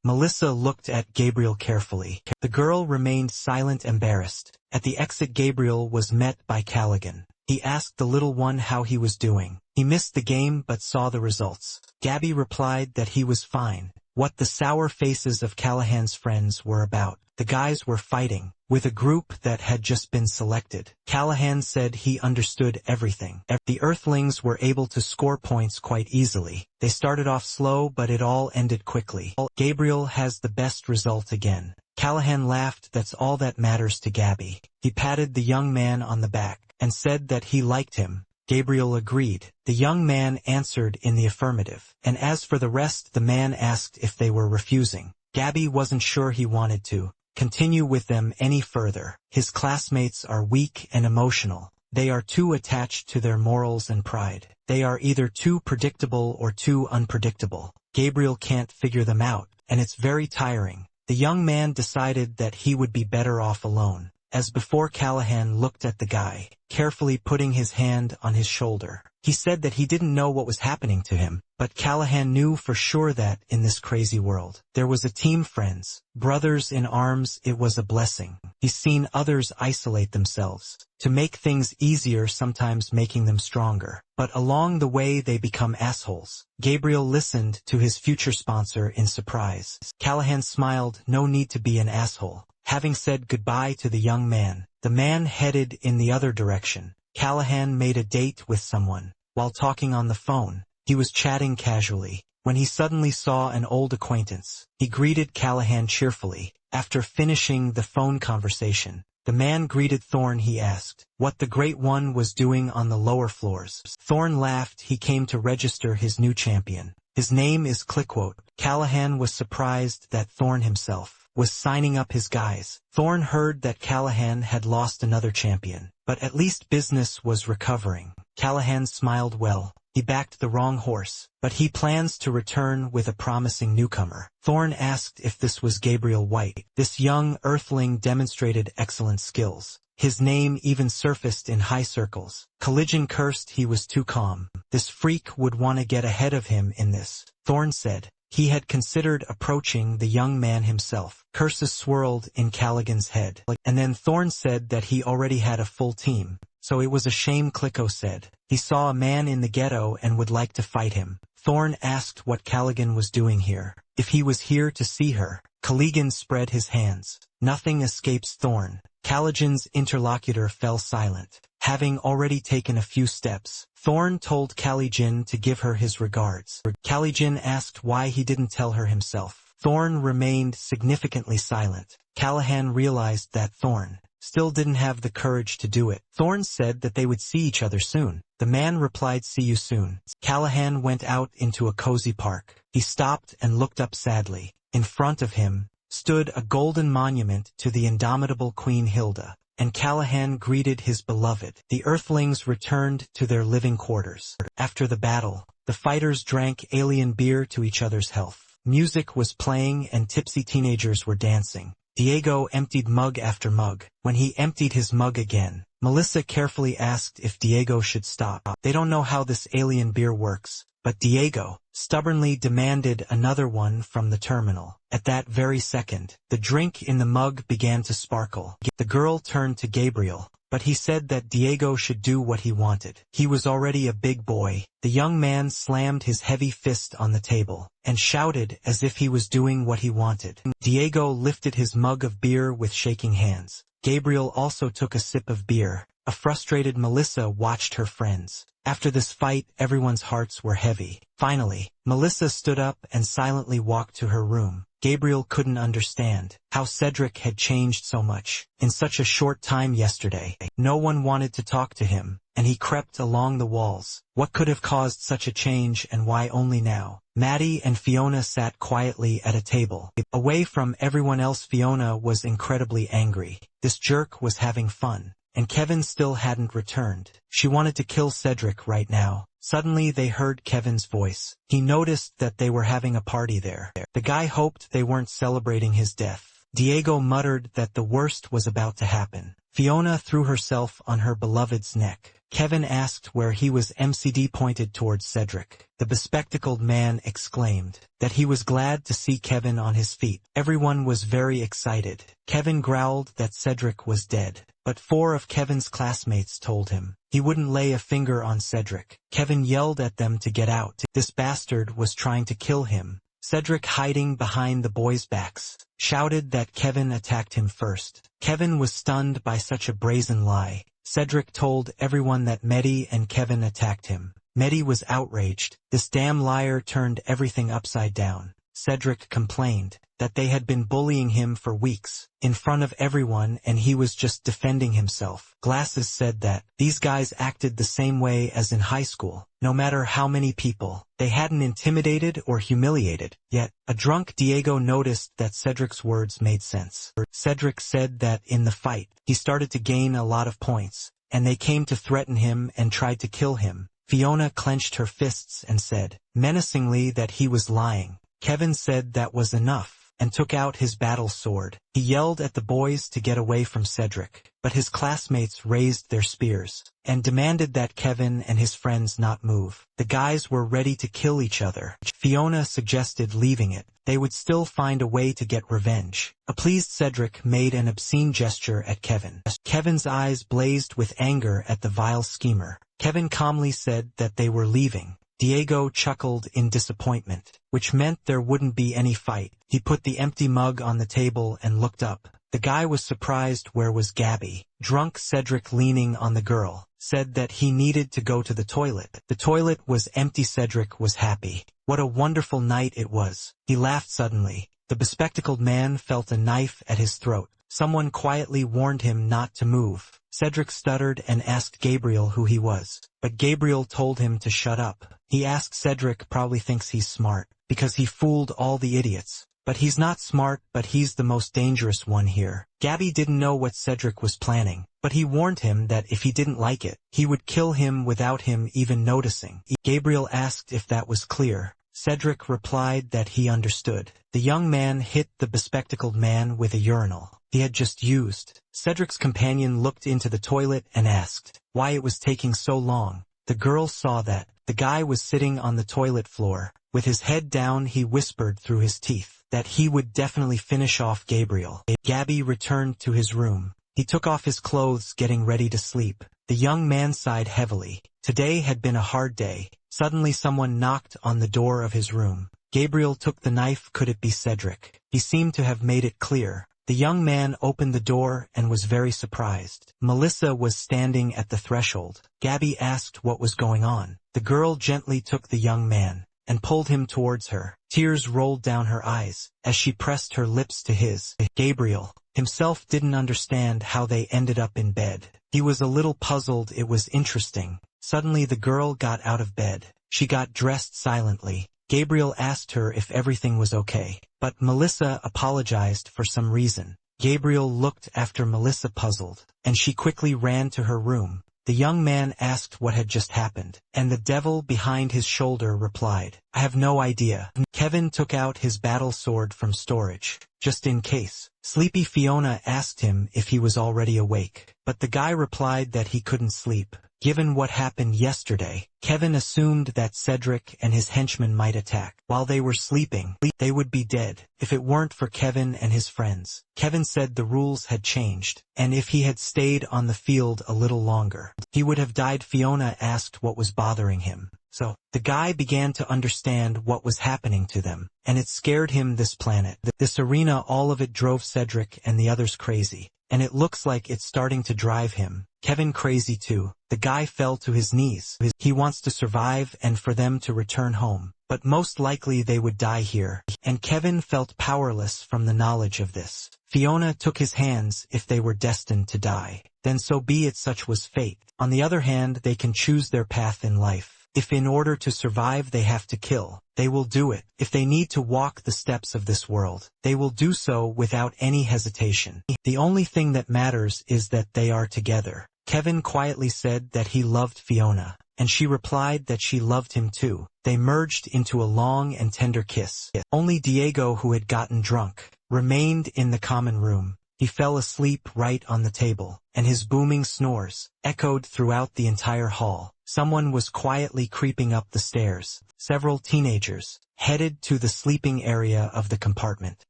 [SPEAKER 1] Melissa looked at Gabriel carefully. The girl remained silent, embarrassed. At the exit, Gabriel was met by Callaghan. He asked the little one how he was doing. He missed the game but saw the results. Gabby replied that he was fine. What the sour faces of Callahan's friends were about. The guys were fighting with a group that had just been selected. Callahan said he understood everything. The Earthlings were able to score points quite easily. They started off slow, but it all ended quickly. Gabriel has the best result again. Callahan laughed. That's all that matters to Gabby. He patted the young man on the back and said that he liked him. Gabriel agreed. The young man answered in the affirmative. And as for the rest, the man asked if they were refusing. Gabby wasn't sure he wanted to continue with them any further. His classmates are weak and emotional. They are too attached to their morals and pride. They are either too predictable or too unpredictable. Gabriel can't figure them out, and it's very tiring. The young man decided that he would be better off alone. As before, Callahan looked at the guy, carefully putting his hand on his shoulder. He said that he didn't know what was happening to him, but Callahan knew for sure that, in this crazy world, there was a team, friends, brothers in arms. It was a blessing. He's seen others isolate themselves to make things easier, sometimes making them stronger. But along the way they become assholes. Gabriel listened to his future sponsor in surprise. Callahan smiled. No need to be an asshole. Having said goodbye to the young man, the man headed in the other direction. Callahan made a date with someone. While talking on the phone, he was chatting casually, when he suddenly saw an old acquaintance. He greeted Callahan cheerfully. After finishing the phone conversation, the man greeted Thorn. He asked what the Great One was doing on the lower floors. Thorn laughed. He came to register his new champion. His name is Clickquote. Callahan was surprised that Thorn himself was signing up his guys. Thorn heard that Callahan had lost another champion, but at least business was recovering. Callahan smiled. Well, he backed the wrong horse, but he plans to return with a promising newcomer. Thorn asked if this was Gabriel White. This young Earthling demonstrated excellent skills. His name even surfaced in high circles. Collision cursed he was too calm. This freak would want to get ahead of him in this, Thorn said. He had considered approaching the young man himself. Curses swirled in Callaghan's head. And then Thorn said that he already had a full team, so it was a shame. Clicko said he saw a man in the ghetto and would like to fight him. Thorn asked what Callaghan was doing here, if he was here to see her. Callaghan spread his hands. Nothing escapes Thorn. Callaghan's interlocutor fell silent. Having already taken a few steps, Thorn told Callaghan to give her his regards. Callaghan asked why he didn't tell her himself. Thorn remained significantly silent. Callahan realized that Thorn still didn't have the courage to do it. Thorns said that they would see each other soon. The man replied, "See you soon." Callahan went out into a cozy park. He stopped and looked up sadly. In front of him stood a golden monument to the indomitable Queen Hilda, and Callahan greeted his beloved. The Earthlings returned to their living quarters. After the battle, the fighters drank alien beer to each other's health. Music was playing and tipsy teenagers were dancing. Diego emptied mug after mug. When he emptied his mug again, Melissa carefully asked if Diego should stop. They don't know how this alien beer works, but Diego stubbornly demanded another one from the terminal. At that very second, the drink in the mug began to sparkle. The girl turned to Gabriel, but he said that Diego should do what he wanted. He was already a big boy. The young man slammed his heavy fist on the table and shouted as if he was doing what he wanted. Diego lifted his mug of beer with shaking hands. Gabriel also took a sip of beer. A frustrated Melissa watched her friends. After this fight, everyone's hearts were heavy. Finally, Melissa stood up and silently walked to her room. Gabriel couldn't understand how Cedric had changed so much in such a short time yesterday. No one wanted to talk to him, and he crept along the walls. What could have caused such a change, and why only now? Maddie and Fiona sat quietly at a table. Away from everyone else, Fiona was incredibly angry. This jerk was having fun, and Kevin still hadn't returned. She wanted to kill Cedric right now. Suddenly they heard Kevin's voice. He noticed that they were having a party there. The guy hoped they weren't celebrating his death. Diego muttered that the worst was about to happen. Fiona threw herself on her beloved's neck. Kevin asked where he was. MCD pointed towards Cedric. The bespectacled man exclaimed that he was glad to see Kevin on his feet. Everyone was very excited. Kevin growled that Cedric was dead, but 4 of Kevin's classmates told him he wouldn't lay a finger on Cedric. Kevin yelled at them to get out. This bastard was trying to kill him. Cedric, hiding behind the boys' backs, shouted that Kevin attacked him first. Kevin was stunned by such a brazen lie. Cedric told everyone that Mehdi and Kevin attacked him. Mehdi was outraged. This damn liar turned everything upside down. Cedric complained that they had been bullying him for weeks, in front of everyone, and he was just defending himself. Glasses said that these guys acted the same way as in high school. No matter how many people they hadn't intimidated or humiliated. Yet, a drunk Diego noticed that Cedric's words made sense. Cedric said that in the fight, he started to gain a lot of points, and they came to threaten him and tried to kill him. Fiona clenched her fists and said, menacingly, that he was lying. Kevin said that was enough, and took out his battle sword. He yelled at the boys to get away from Cedric, but his classmates raised their spears, and demanded that Kevin and his friends not move. The guys were ready to kill each other. Fiona suggested leaving it. They would still find a way to get revenge. A pleased Cedric made an obscene gesture at Kevin. Kevin's eyes blazed with anger at the vile schemer. Kevin calmly said that they were leaving. Diego chuckled in disappointment, which meant there wouldn't be any fight. He put the empty mug on the table and looked up. The guy was surprised. Where was Gabby? Drunk Cedric, leaning on the girl, said that he needed to go to the toilet. The toilet was empty. Cedric was happy. What a wonderful night it was. He laughed suddenly. The bespectacled man felt a knife at his throat. Someone quietly warned him not to move. Cedric stuttered and asked Gabriel who he was, but Gabriel told him to shut up. He asked Cedric probably thinks he's smart, because he fooled all the idiots. But he's not smart, but he's the most dangerous one here. Gabby didn't know what Cedric was planning, but he warned him that if he didn't like it, he would kill him without him even noticing. Gabriel asked if that was clear. Cedric replied that he understood. The young man hit the bespectacled man with a urinal he had just used. Cedric's companion looked into the toilet and asked why it was taking so long. The girl saw that the guy was sitting on the toilet floor. With his head down, he whispered through his teeth that he would definitely finish off Gabriel. Gabby returned to his room. He took off his clothes, getting ready to sleep. The young man sighed heavily. Today had been a hard day. Suddenly someone knocked on the door of his room. Gabriel took the knife. Could it be Cedric? He seemed to have made it clear. The young man opened the door and was very surprised. Melissa was standing at the threshold. Gabby asked what was going on. The girl gently took the young man. and pulled him towards her. Tears rolled down her eyes as she pressed her lips to his. Gabriel himself didn't understand how they ended up in bed. He was a little puzzled. It was interesting. Suddenly the girl got out of bed. She got dressed silently. Gabriel asked her if everything was okay, but Melissa apologized for some reason. Gabriel looked after Melissa puzzled, and she quickly ran to her room. The young man asked what had just happened, and the devil behind his shoulder replied, "I have no idea." Kevin took out his battle sword from storage, just in case. Sleepy Fiona asked him if he was already awake, but the guy replied that he couldn't sleep. Given what happened yesterday, Kevin assumed that Cedric and his henchmen might attack. While they were sleeping, they would be dead if it weren't for Kevin and his friends. Kevin said the rules had changed, and if he had stayed on the field a little longer, he would have died. Fiona asked what was bothering him. So, the guy began to understand what was happening to them, and it scared him. This planet, this arena, all of it drove Cedric and the others crazy, and it looks like it's starting to drive him, Kevin, crazy too. The guy fell to his knees. He wants to survive and for them to return home, but most likely they would die here, and Kevin felt powerless from the knowledge of this. Fiona took his hands. If they were destined to die, then so be it, such was fate. On the other hand, they can choose their path in life. If in order to survive they have to kill, they will do it. If they need to walk the steps of this world, they will do so without any hesitation. The only thing that matters is that they are together. Kevin quietly said that he loved Fiona, and she replied that she loved him too. They merged into a long and tender kiss. Only Diego, who had gotten drunk, remained in the common room. He fell asleep right on the table, and his booming snores echoed throughout the entire hall. Someone was quietly creeping up the stairs. Several teenagers headed to the sleeping area of the compartment.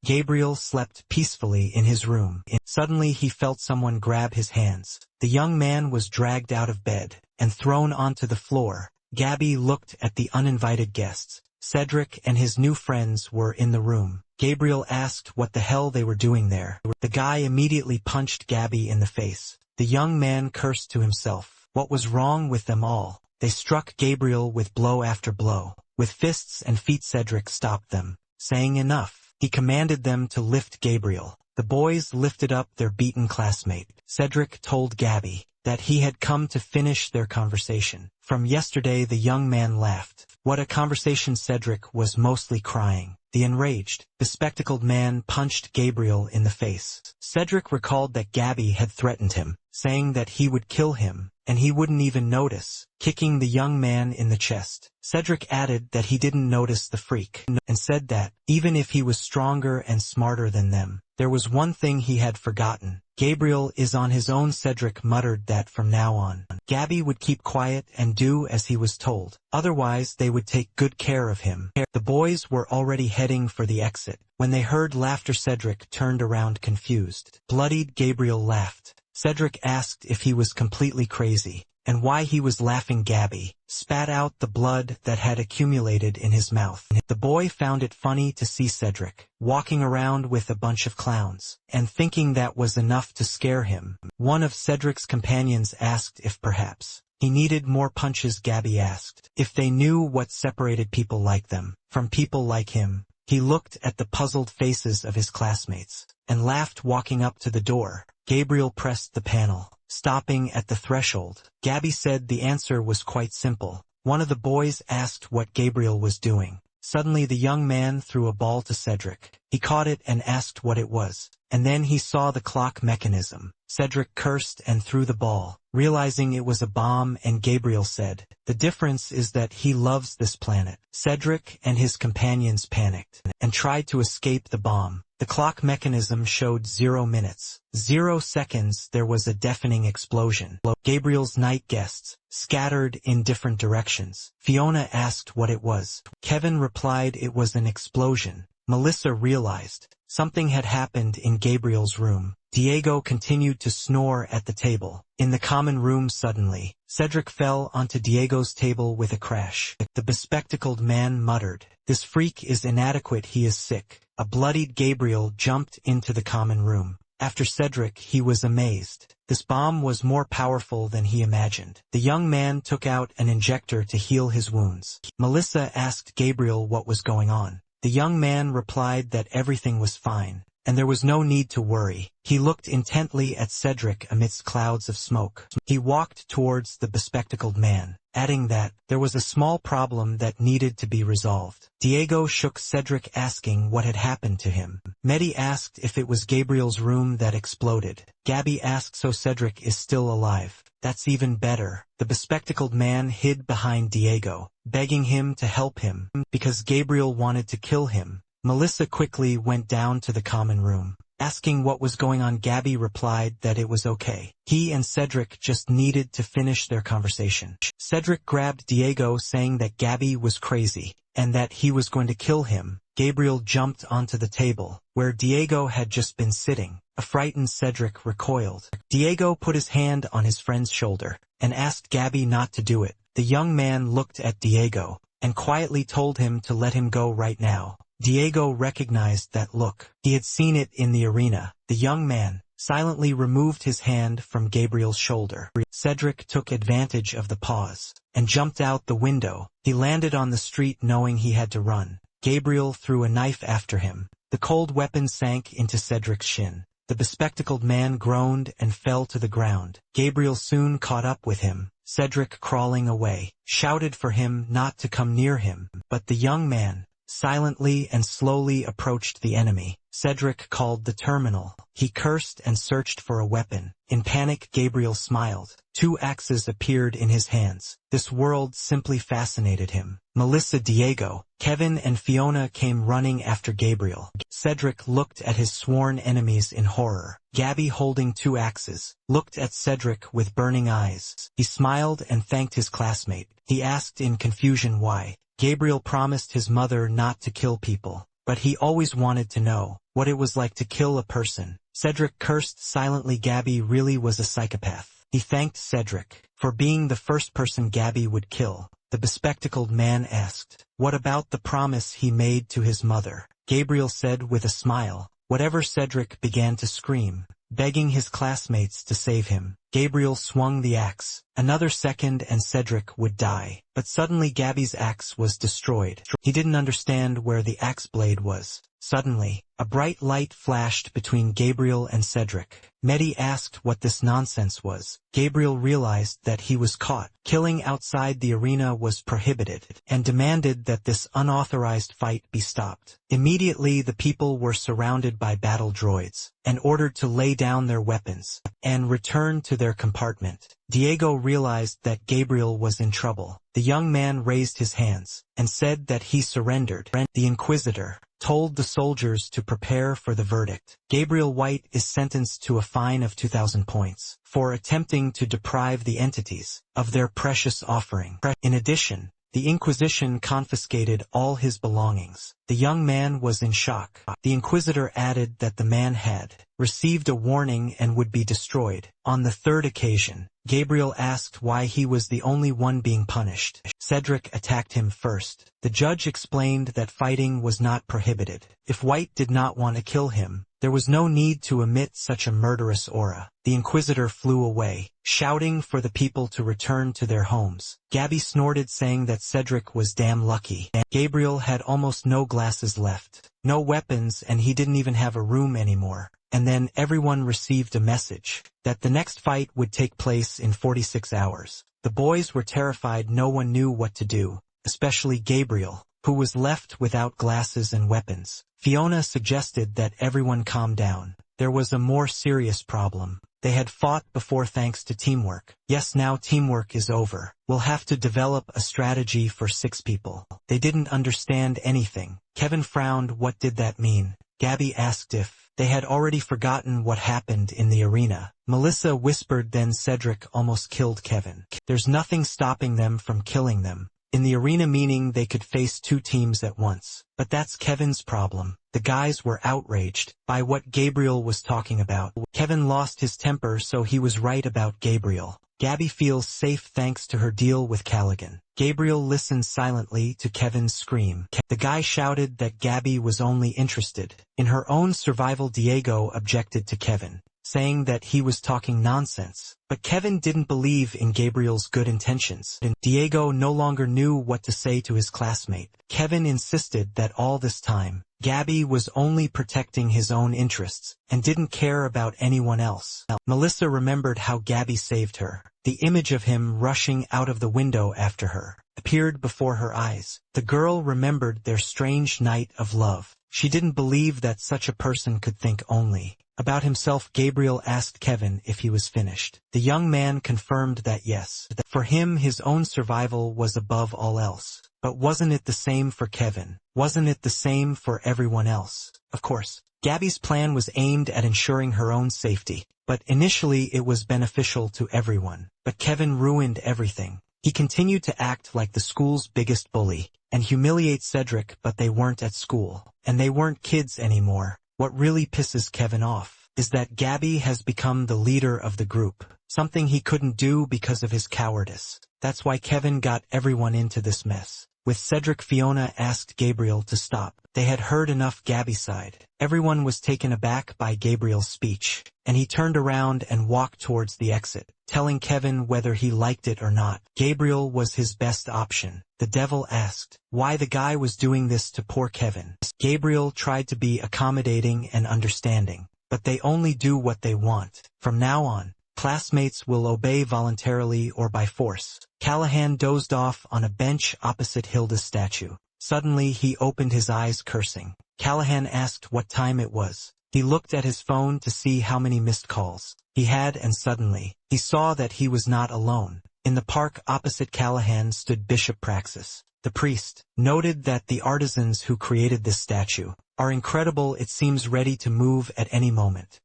[SPEAKER 1] Gabriel slept peacefully in his room. Suddenly he felt someone grab his hands. The young man was dragged out of bed and thrown onto the floor. Gabby looked at the uninvited guests. Cedric and his new friends were in the room. Gabriel asked what the hell they were doing there. The guy immediately punched Gabby in the face. The young man cursed to himself. What was wrong with them all? They struck Gabriel with blow after blow. With fists and feet, Cedric stopped them, saying enough. He commanded them to lift Gabriel. The boys lifted up their beaten classmate. Cedric told Gabby that he had come to finish their conversation. From yesterday, the young man laughed. What a conversation! Cedric was mostly crying. The enraged, bespectacled man punched Gabriel in the face. Cedric recalled that Gabby had threatened him, saying that he would kill him, and he wouldn't even notice, kicking the young man in the chest. Cedric added that he didn't notice the freak, and said that, even if he was stronger and smarter than them, there was one thing he had forgotten. Gabriel is on his own. Cedric muttered that from now on, Gabby would keep quiet and do as he was told. Otherwise they would take good care of him. The boys were already heading for the exit. When they heard laughter, Cedric turned around confused. Bloodied, Gabriel laughed. Cedric asked if he was completely crazy, and why he was laughing. Gabby spat out the blood that had accumulated in his mouth. The boy found it funny to see Cedric walking around with a bunch of clowns, and thinking that was enough to scare him. One of Cedric's companions asked if perhaps he needed more punches. Gabby asked if they knew what separated people like them from people like him. He looked at the puzzled faces of his classmates and laughed. Walking up to the door, Gabriel pressed the panel, stopping at the threshold. Gabby said the answer was quite simple. One of the boys asked what Gabriel was doing. Suddenly the young man threw a ball to Cedric. He caught it and asked what it was, and then he saw the clock mechanism. Cedric cursed and threw the ball, realizing it was a bomb, and Gabriel said, "The difference is that he loves this planet." Cedric and his companions panicked and tried to escape the bomb. The clock mechanism showed 0 minutes, 0 seconds. There was a deafening explosion. Gabriel's night guests scattered in different directions. Fiona asked what it was. Kevin replied it was an explosion. Melissa realized something had happened in Gabriel's room. Diego continued to snore at the table. In the common room, suddenly, Cedric fell onto Diego's table with a crash. The bespectacled man muttered, "This freak is inadequate, he is sick." A bloodied Gabriel jumped into the common room. After Cedric, he was amazed. This bomb was more powerful than he imagined. The young man took out an injector to heal his wounds. Melissa asked Gabriel what was going on. The young man replied that everything was fine, and there was no need to worry. He looked intently at Cedric amidst clouds of smoke. He walked towards the bespectacled man, adding that there was a small problem that needed to be resolved. Diego shook Cedric, asking what had happened to him. Mehdi asked if it was Gabriel's room that exploded. Gabby asked so Cedric is still alive. That's even better. The bespectacled man hid behind Diego, begging him to help him, because Gabriel wanted to kill him. Melissa quickly went down to the common room. Asking what was going on, Gabby replied that it was okay. He and Cedric just needed to finish their conversation. Cedric grabbed Diego, saying that Gabby was crazy, and that he was going to kill him. Gabriel jumped onto the table, where Diego had just been sitting. A frightened Cedric recoiled. Diego put his hand on his friend's shoulder, and asked Gabby not to do it. The young man looked at Diego, and quietly told him to let him go right now. Diego recognized that look. He had seen it in the arena. The young man silently removed his hand from Gabriel's shoulder. Cedric took advantage of the pause, and jumped out the window. He landed on the street knowing he had to run. Gabriel threw a knife after him. The cold weapon sank into Cedric's shin. The bespectacled man groaned and fell to the ground. Gabriel soon caught up with him. Cedric, crawling away, shouted for him not to come near him, but the young man silently and slowly approached the enemy. Cedric called the terminal. He cursed and searched for a weapon. In panic, Gabriel smiled. 2 axes appeared in his hands. This world simply fascinated him. Melissa, Diego, Kevin and Fiona came running after Gabriel. Cedric looked at his sworn enemies in horror. Gabby, holding 2 axes, looked at Cedric with burning eyes. He smiled and thanked his classmate. He asked in confusion why. Gabriel promised his mother not to kill people, but he always wanted to know what it was like to kill a person. Cedric cursed silently. Gabby really was a psychopath. He thanked Cedric for being the first person Gabby would kill. The bespectacled man asked, what about the promise he made to his mother? Gabriel said with a smile, whatever. Cedric began to scream, begging his classmates to save him. Gabriel swung the axe. Another second and Cedric would die. But suddenly Gabby's axe was destroyed. He didn't understand where the axe blade was. Suddenly, a bright light flashed between Gabriel and Cedric. Mehdi asked what this nonsense was. Gabriel realized that he was caught. Killing outside the arena was prohibited, and demanded that this unauthorized fight be stopped. Immediately the people were surrounded by battle droids, and ordered to lay down their weapons, and return to their compartment. Diego realized that Gabriel was in trouble. The young man raised his hands, and said that he surrendered. The Inquisitor told the soldiers to prepare for the verdict. Gabriel White is sentenced to a fine of 2,000 points for attempting to deprive the entities of their precious offering. In addition, the Inquisition confiscated all his belongings. The young man was in shock. The Inquisitor added that the man had received a warning and would be destroyed. On the third occasion, Gabriel asked why he was the only one being punished. Cedric attacked him first. The judge explained that fighting was not prohibited. If White did not want to kill him, there was no need to emit such a murderous aura. The Inquisitor flew away, shouting for the people to return to their homes. Gabby snorted, saying that Cedric was damn lucky. Gabriel had almost no glasses left, no weapons, and he didn't even have a room anymore. And then everyone received a message that the next fight would take place in 46 hours. The boys were terrified. No one knew what to do, especially Gabriel, who was left without glasses and weapons. Fiona suggested that everyone calm down. There was a more serious problem. They had fought before thanks to teamwork. Yes, now teamwork is over. We'll have to develop a strategy for 6 people. They didn't understand anything. Kevin frowned. What did that mean? Gabby asked if they had already forgotten what happened in the arena. Melissa whispered, then Cedric almost killed Kevin. There's nothing stopping them from killing them in the arena, meaning they could face 2 teams at once. But that's Kevin's problem. The guys were outraged by what Gabriel was talking about. Kevin lost his temper, so he was right about Gabriel. Gabby feels safe thanks to her deal with Callaghan. Gabriel listens silently to Kevin's scream. The guy shouted that Gabby was only interested in her own survival. Diego objected to Kevin, saying that he was talking nonsense. But Kevin didn't believe in Gabriel's good intentions. Diego no longer knew what to say to his classmate. Kevin insisted that all this time, Gabby was only protecting his own interests and didn't care about anyone else. Melissa remembered how Gabby saved her. The image of him rushing out of the window after her appeared before her eyes. The girl remembered their strange night of love. She didn't believe that such a person could think only about himself. Gabriel asked Kevin if he was finished. The young man confirmed that yes. For him, his own survival was above all else. But wasn't it the same for Kevin? Wasn't it the same for everyone else? Of course, Gabby's plan was aimed at ensuring her own safety, but initially it was beneficial to everyone. But Kevin ruined everything. He continued to act like the school's biggest bully and humiliate Cedric, but they weren't at school, and they weren't kids anymore. What really pisses Kevin off is that Gabby has become the leader of the group, something he couldn't do because of his cowardice. That's why Kevin got everyone into this mess. With Cedric, Fiona asked Gabriel to stop. They had heard enough. Gabby sighed. Everyone was taken aback by Gabriel's speech, and he turned around and walked towards the exit, telling Kevin whether he liked it or not. Gabriel was his best option. The devil asked why the guy was doing this to poor Kevin. Gabriel tried to be accommodating and understanding, but they only do what they want. From now on, classmates will obey voluntarily or by force. Callaghan dozed off on a bench opposite Hilda's statue. Suddenly he opened his eyes, cursing. Callaghan asked what time it was. He looked at his phone to see how many missed calls he had, and suddenly he saw that he was not alone. In the park opposite Callaghan stood Bishop Praxis. The priest noted that the artisans who created this statue are incredible. It seems ready to move at any moment.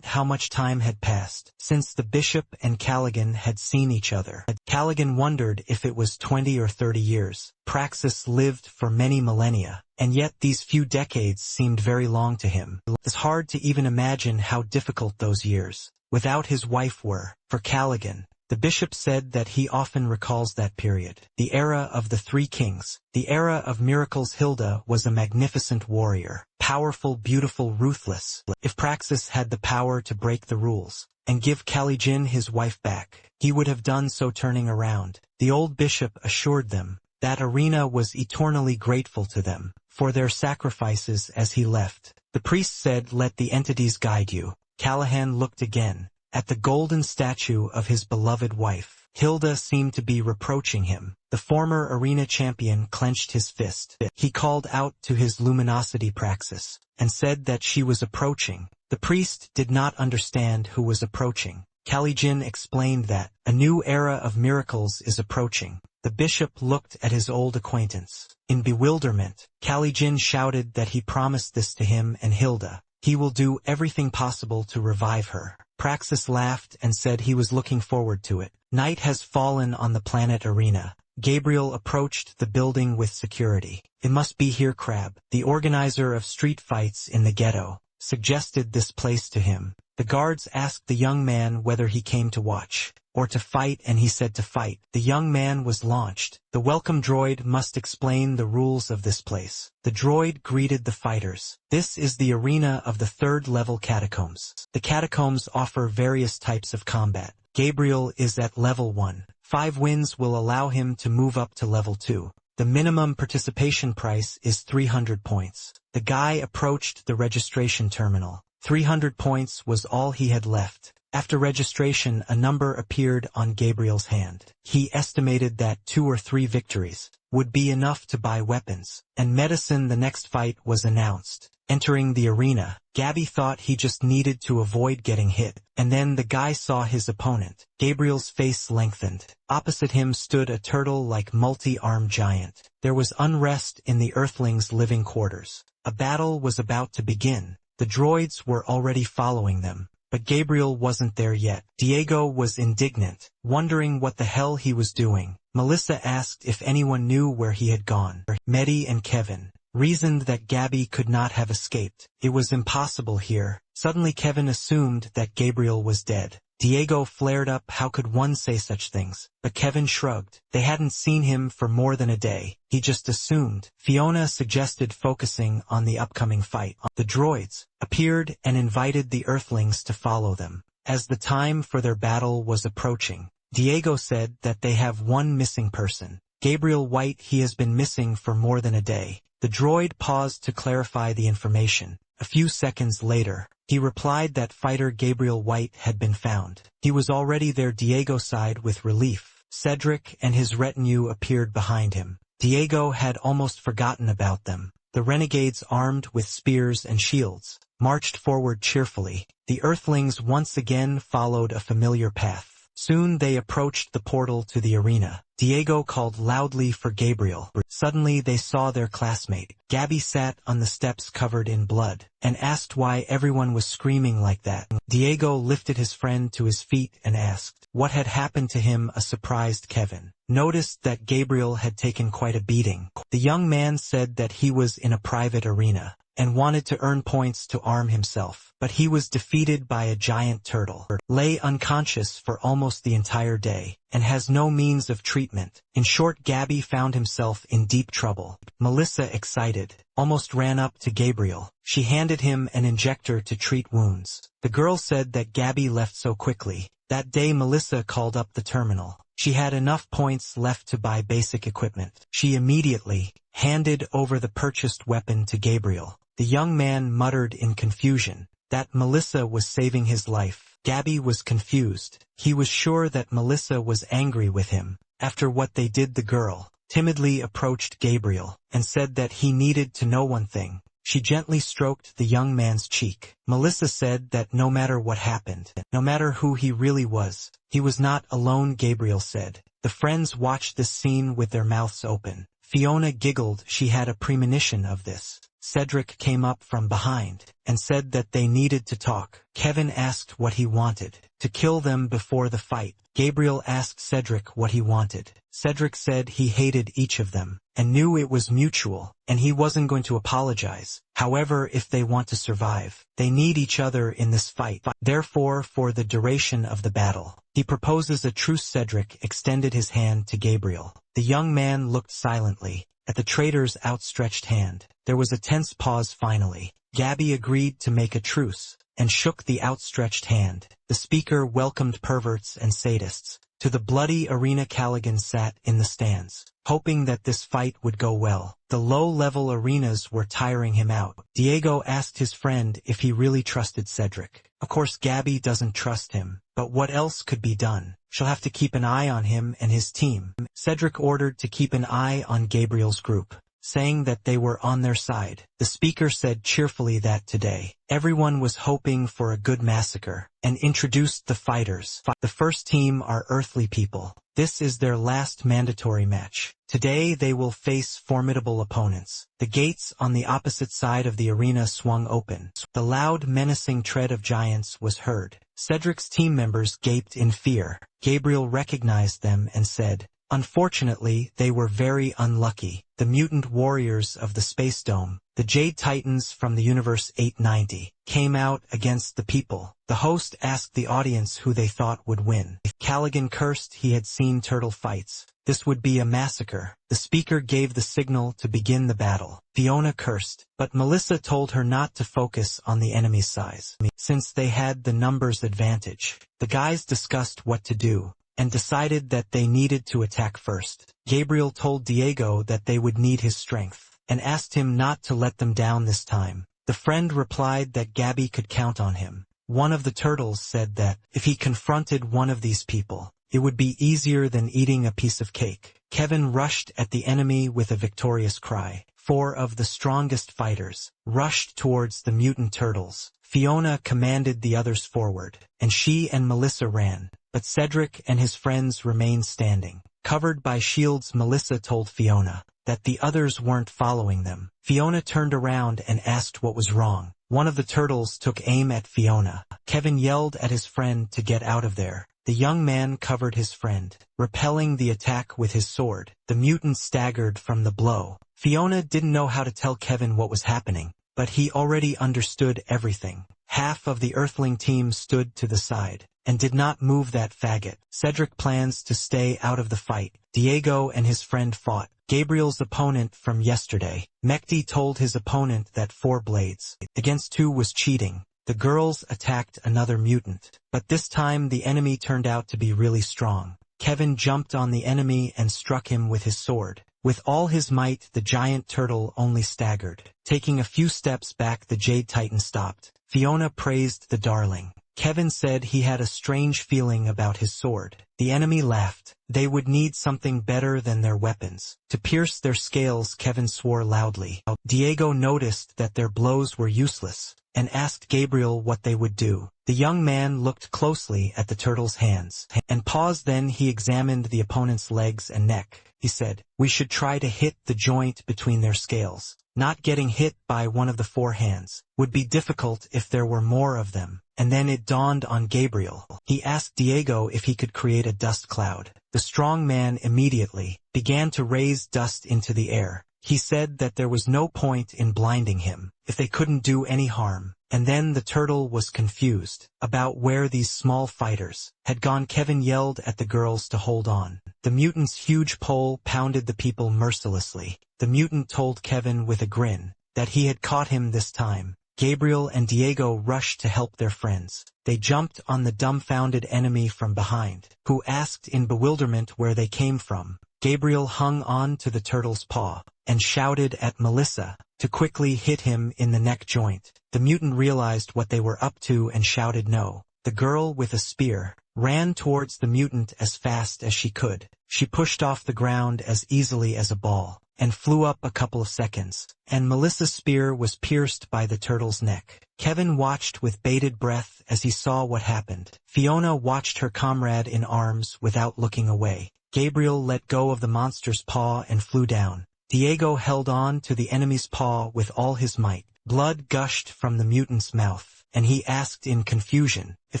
[SPEAKER 1] How much time had passed since the bishop and Callaghan had seen each other. Callaghan wondered if it was 20 or 30 years. Praxis lived for many millennia, and yet these few decades seemed very long to him. It's hard to even imagine how difficult those years without his wife were. For Callaghan, the bishop said that he often recalls that period, the era of the three kings, the era of miracles. Hilda was a magnificent warrior, powerful, beautiful, ruthless. If Praxis had the power to break the rules and give Callaghan his wife back, he would have done so. Turning around, the old bishop assured them that Arena was eternally grateful to them for their sacrifices as he left. The priest said, "Let the entities guide you." Callaghan looked again at the golden statue of his beloved wife. Hilda seemed to be reproaching him. The former arena champion clenched his fist. He called out to his luminosity Praxis and said that she was approaching. The priest did not understand who was approaching. Callaghan explained that a new era of miracles is approaching. The bishop looked at his old acquaintance. In bewilderment, Callaghan shouted that he promised this to him and Hilda. He will do everything possible to revive her. Praxis laughed and said he was looking forward to it. Night has fallen on the planet Arena. Gabriel approached the building with security. It must be here. Crab, the organizer of street fights in the ghetto, suggested this place to him. The guards asked the young man whether he came to watch or to fight, and he said to fight. The young man was launched. The welcome droid must explain the rules of this place. The droid greeted the fighters. This is the arena of the third-level catacombs. The catacombs offer various types of combat. Gabriel is at level 1. 5 wins will allow him to move up to level 2. The minimum participation price is 300 points. The guy approached the registration terminal. 300 points was all he had left. After registration, a number appeared on Gabriel's hand. He estimated that 2 or 3 victories would be enough to buy weapons and medicine. The next fight was announced. Entering the arena, Gabby thought he just needed to avoid getting hit, and then the guy saw his opponent. Gabriel's face lengthened. Opposite him stood a turtle-like multi-armed giant. There was unrest in the Earthlings' living quarters. A battle was about to begin. The droids were already following them, but Gabriel wasn't there yet. Diego was indignant, wondering what the hell he was doing. Melissa asked if anyone knew where he had gone. Mehdi and Kevin reasoned that Gabby could not have escaped. It was impossible here. Suddenly Kevin assumed that Gabriel was dead. Diego flared up. How could one say such things? But Kevin shrugged. They hadn't seen him for more than a day. He just assumed. Fiona suggested focusing on the upcoming fight. The droids appeared and invited the Earthlings to follow them. As the time for their battle was approaching, Diego said that they have one missing person. Gabriel White. He has been missing for more than a day. The droid paused to clarify the information. A few seconds later, he replied that fighter Gabriel White had been found. He was already there. Diego sighed with relief. Cedric and his retinue appeared behind him. Diego had almost forgotten about them. The renegades, armed with spears and shields, marched forward cheerfully. The Earthlings once again followed a familiar path. Soon they approached the portal to the arena. Diego called loudly for Gabriel. Suddenly they saw their classmate. Gabby sat on the steps covered in blood, and asked why everyone was screaming like that. Diego lifted his friend to his feet and asked what had happened to him. A surprised Kevin noticed that Gabriel had taken quite a beating. The young man said that he was in a private arena and wanted to earn points to arm himself, but he was defeated by a giant turtle, lay unconscious for almost the entire day, and has no means of treatment. In short, Gabby found himself in deep trouble. Melissa, excited, almost ran up to Gabriel. She handed him an injector to treat wounds. The girl said that Gabby left so quickly. That day Melissa called up the terminal. She had enough points left to buy basic equipment. She immediately handed over the purchased weapon to Gabriel. The young man muttered in confusion that Melissa was saving his life. Gabby was confused. He was sure that Melissa was angry with him after what they did. The girl timidly approached Gabriel and said that he needed to know one thing. She gently stroked the young man's cheek. Melissa said that no matter what happened, no matter who he really was, he was not alone. Gabriel said. The friends watched this scene with their mouths open. Fiona giggled. She had a premonition of this. Cedric came up from behind and said that they needed to talk. Kevin asked what he wanted. To kill them before the fight. Gabriel asked Cedric what he wanted. Cedric said he hated each of them and knew it was mutual, and he wasn't going to apologize. However, if they want to survive, they need each other in this fight. Therefore, for the duration of the battle, he proposes a truce. Cedric extended his hand to Gabriel. The young man looked silently at the traitor's outstretched hand. There was a tense pause. Finally, Gabby agreed to make a truce and shook the outstretched hand. The speaker welcomed perverts and sadists to the bloody arena. Callaghan sat in the stands, hoping that this fight would go well. The low-level arenas were tiring him out. Diego asked his friend if he really trusted Cedric. Of course Gabby doesn't trust him, but what else could be done? She'll have to keep an eye on him and his team. Cedric ordered to keep an eye on Gabriel's group, saying that they were on their side. The speaker said cheerfully that today everyone was hoping for a good massacre, and introduced the fighters. The first team are earthly people. This is their last mandatory match. Today they will face formidable opponents. The gates on the opposite side of the arena swung open. The loud, menacing tread of giants was heard. Cedric's team members gaped in fear. Gabriel recognized them and said, "Unfortunately, they were very unlucky. The mutant warriors of the Space Dome, the Jade Titans from the Universe 890, came out against the people." The host asked the audience who they thought would win. Callaghan cursed. He had seen turtle fights. This would be a massacre. The speaker gave the signal to begin the battle. Fiona cursed, but Melissa told her not to focus on the enemy's size, since they had the numbers advantage. The guys discussed what to do and decided that they needed to attack first. Gabriel told Diego that they would need his strength, and asked him not to let them down this time. The friend replied that Gabby could count on him. One of the turtles said that if he confronted one of these people, it would be easier than eating a piece of cake. Kevin rushed at the enemy with a victorious cry. 4 of the strongest fighters rushed towards the mutant turtles. Fiona commanded the others forward, and she and Melissa ran. But Cedric and his friends remained standing. Covered by shields, Melissa told Fiona that the others weren't following them. Fiona turned around and asked what was wrong. One of the turtles took aim at Fiona. Kevin yelled at his friend to get out of there. The young man covered his friend, repelling the attack with his sword. The mutant staggered from the blow. Fiona didn't know how to tell Kevin what was happening, but he already understood everything. Half of the Earthling team stood to the side and did not move that faggot. Cedric plans to stay out of the fight. Diego and his friend fought. Gabriel's opponent from yesterday. Mekti told his opponent that 4 blades against 2 was cheating. The girls attacked another mutant, but this time the enemy turned out to be really strong. Kevin jumped on the enemy and struck him with his sword. With all his might, the giant turtle only staggered. Taking a few steps back, the Jade Titan stopped. Fiona praised the darling. Kevin said he had a strange feeling about his sword. The enemy laughed. They would need something better than their weapons. To pierce their scales, Kevin swore loudly. Diego noticed that their blows were useless and asked Gabriel what they would do. The young man looked closely at the turtle's hands and paused. Then he examined the opponent's legs and neck. He said, "We should try to hit the joint between their scales. Not getting hit by one of the 4 hands would be difficult if there were more of them." And then it dawned on Gabriel. He asked Diego if he could create a dust cloud. The strong man immediately began to raise dust into the air. He said that there was no point in blinding him if they couldn't do any harm. And then the turtle was confused about where these small fighters had gone. Kevin yelled at the girls to hold on. The mutant's huge pole pounded the people mercilessly. The mutant told Kevin with a grin that he had caught him this time. Gabriel and Diego rushed to help their friends. They jumped on the dumbfounded enemy from behind, who asked in bewilderment where they came from. Gabriel hung on to the turtle's paw and shouted at Melissa to quickly hit him in the neck joint. The mutant realized what they were up to and shouted no. The girl with a spear ran towards the mutant as fast as she could. She pushed off the ground as easily as a ball and flew up a couple of seconds, and Melissa's spear was pierced by the turtle's neck. Kevin watched with bated breath as he saw what happened. Fiona watched her comrade in arms without looking away. Gabriel let go of the monster's paw and flew down. Diego held on to the enemy's paw with all his might. Blood gushed from the mutant's mouth, and he asked in confusion if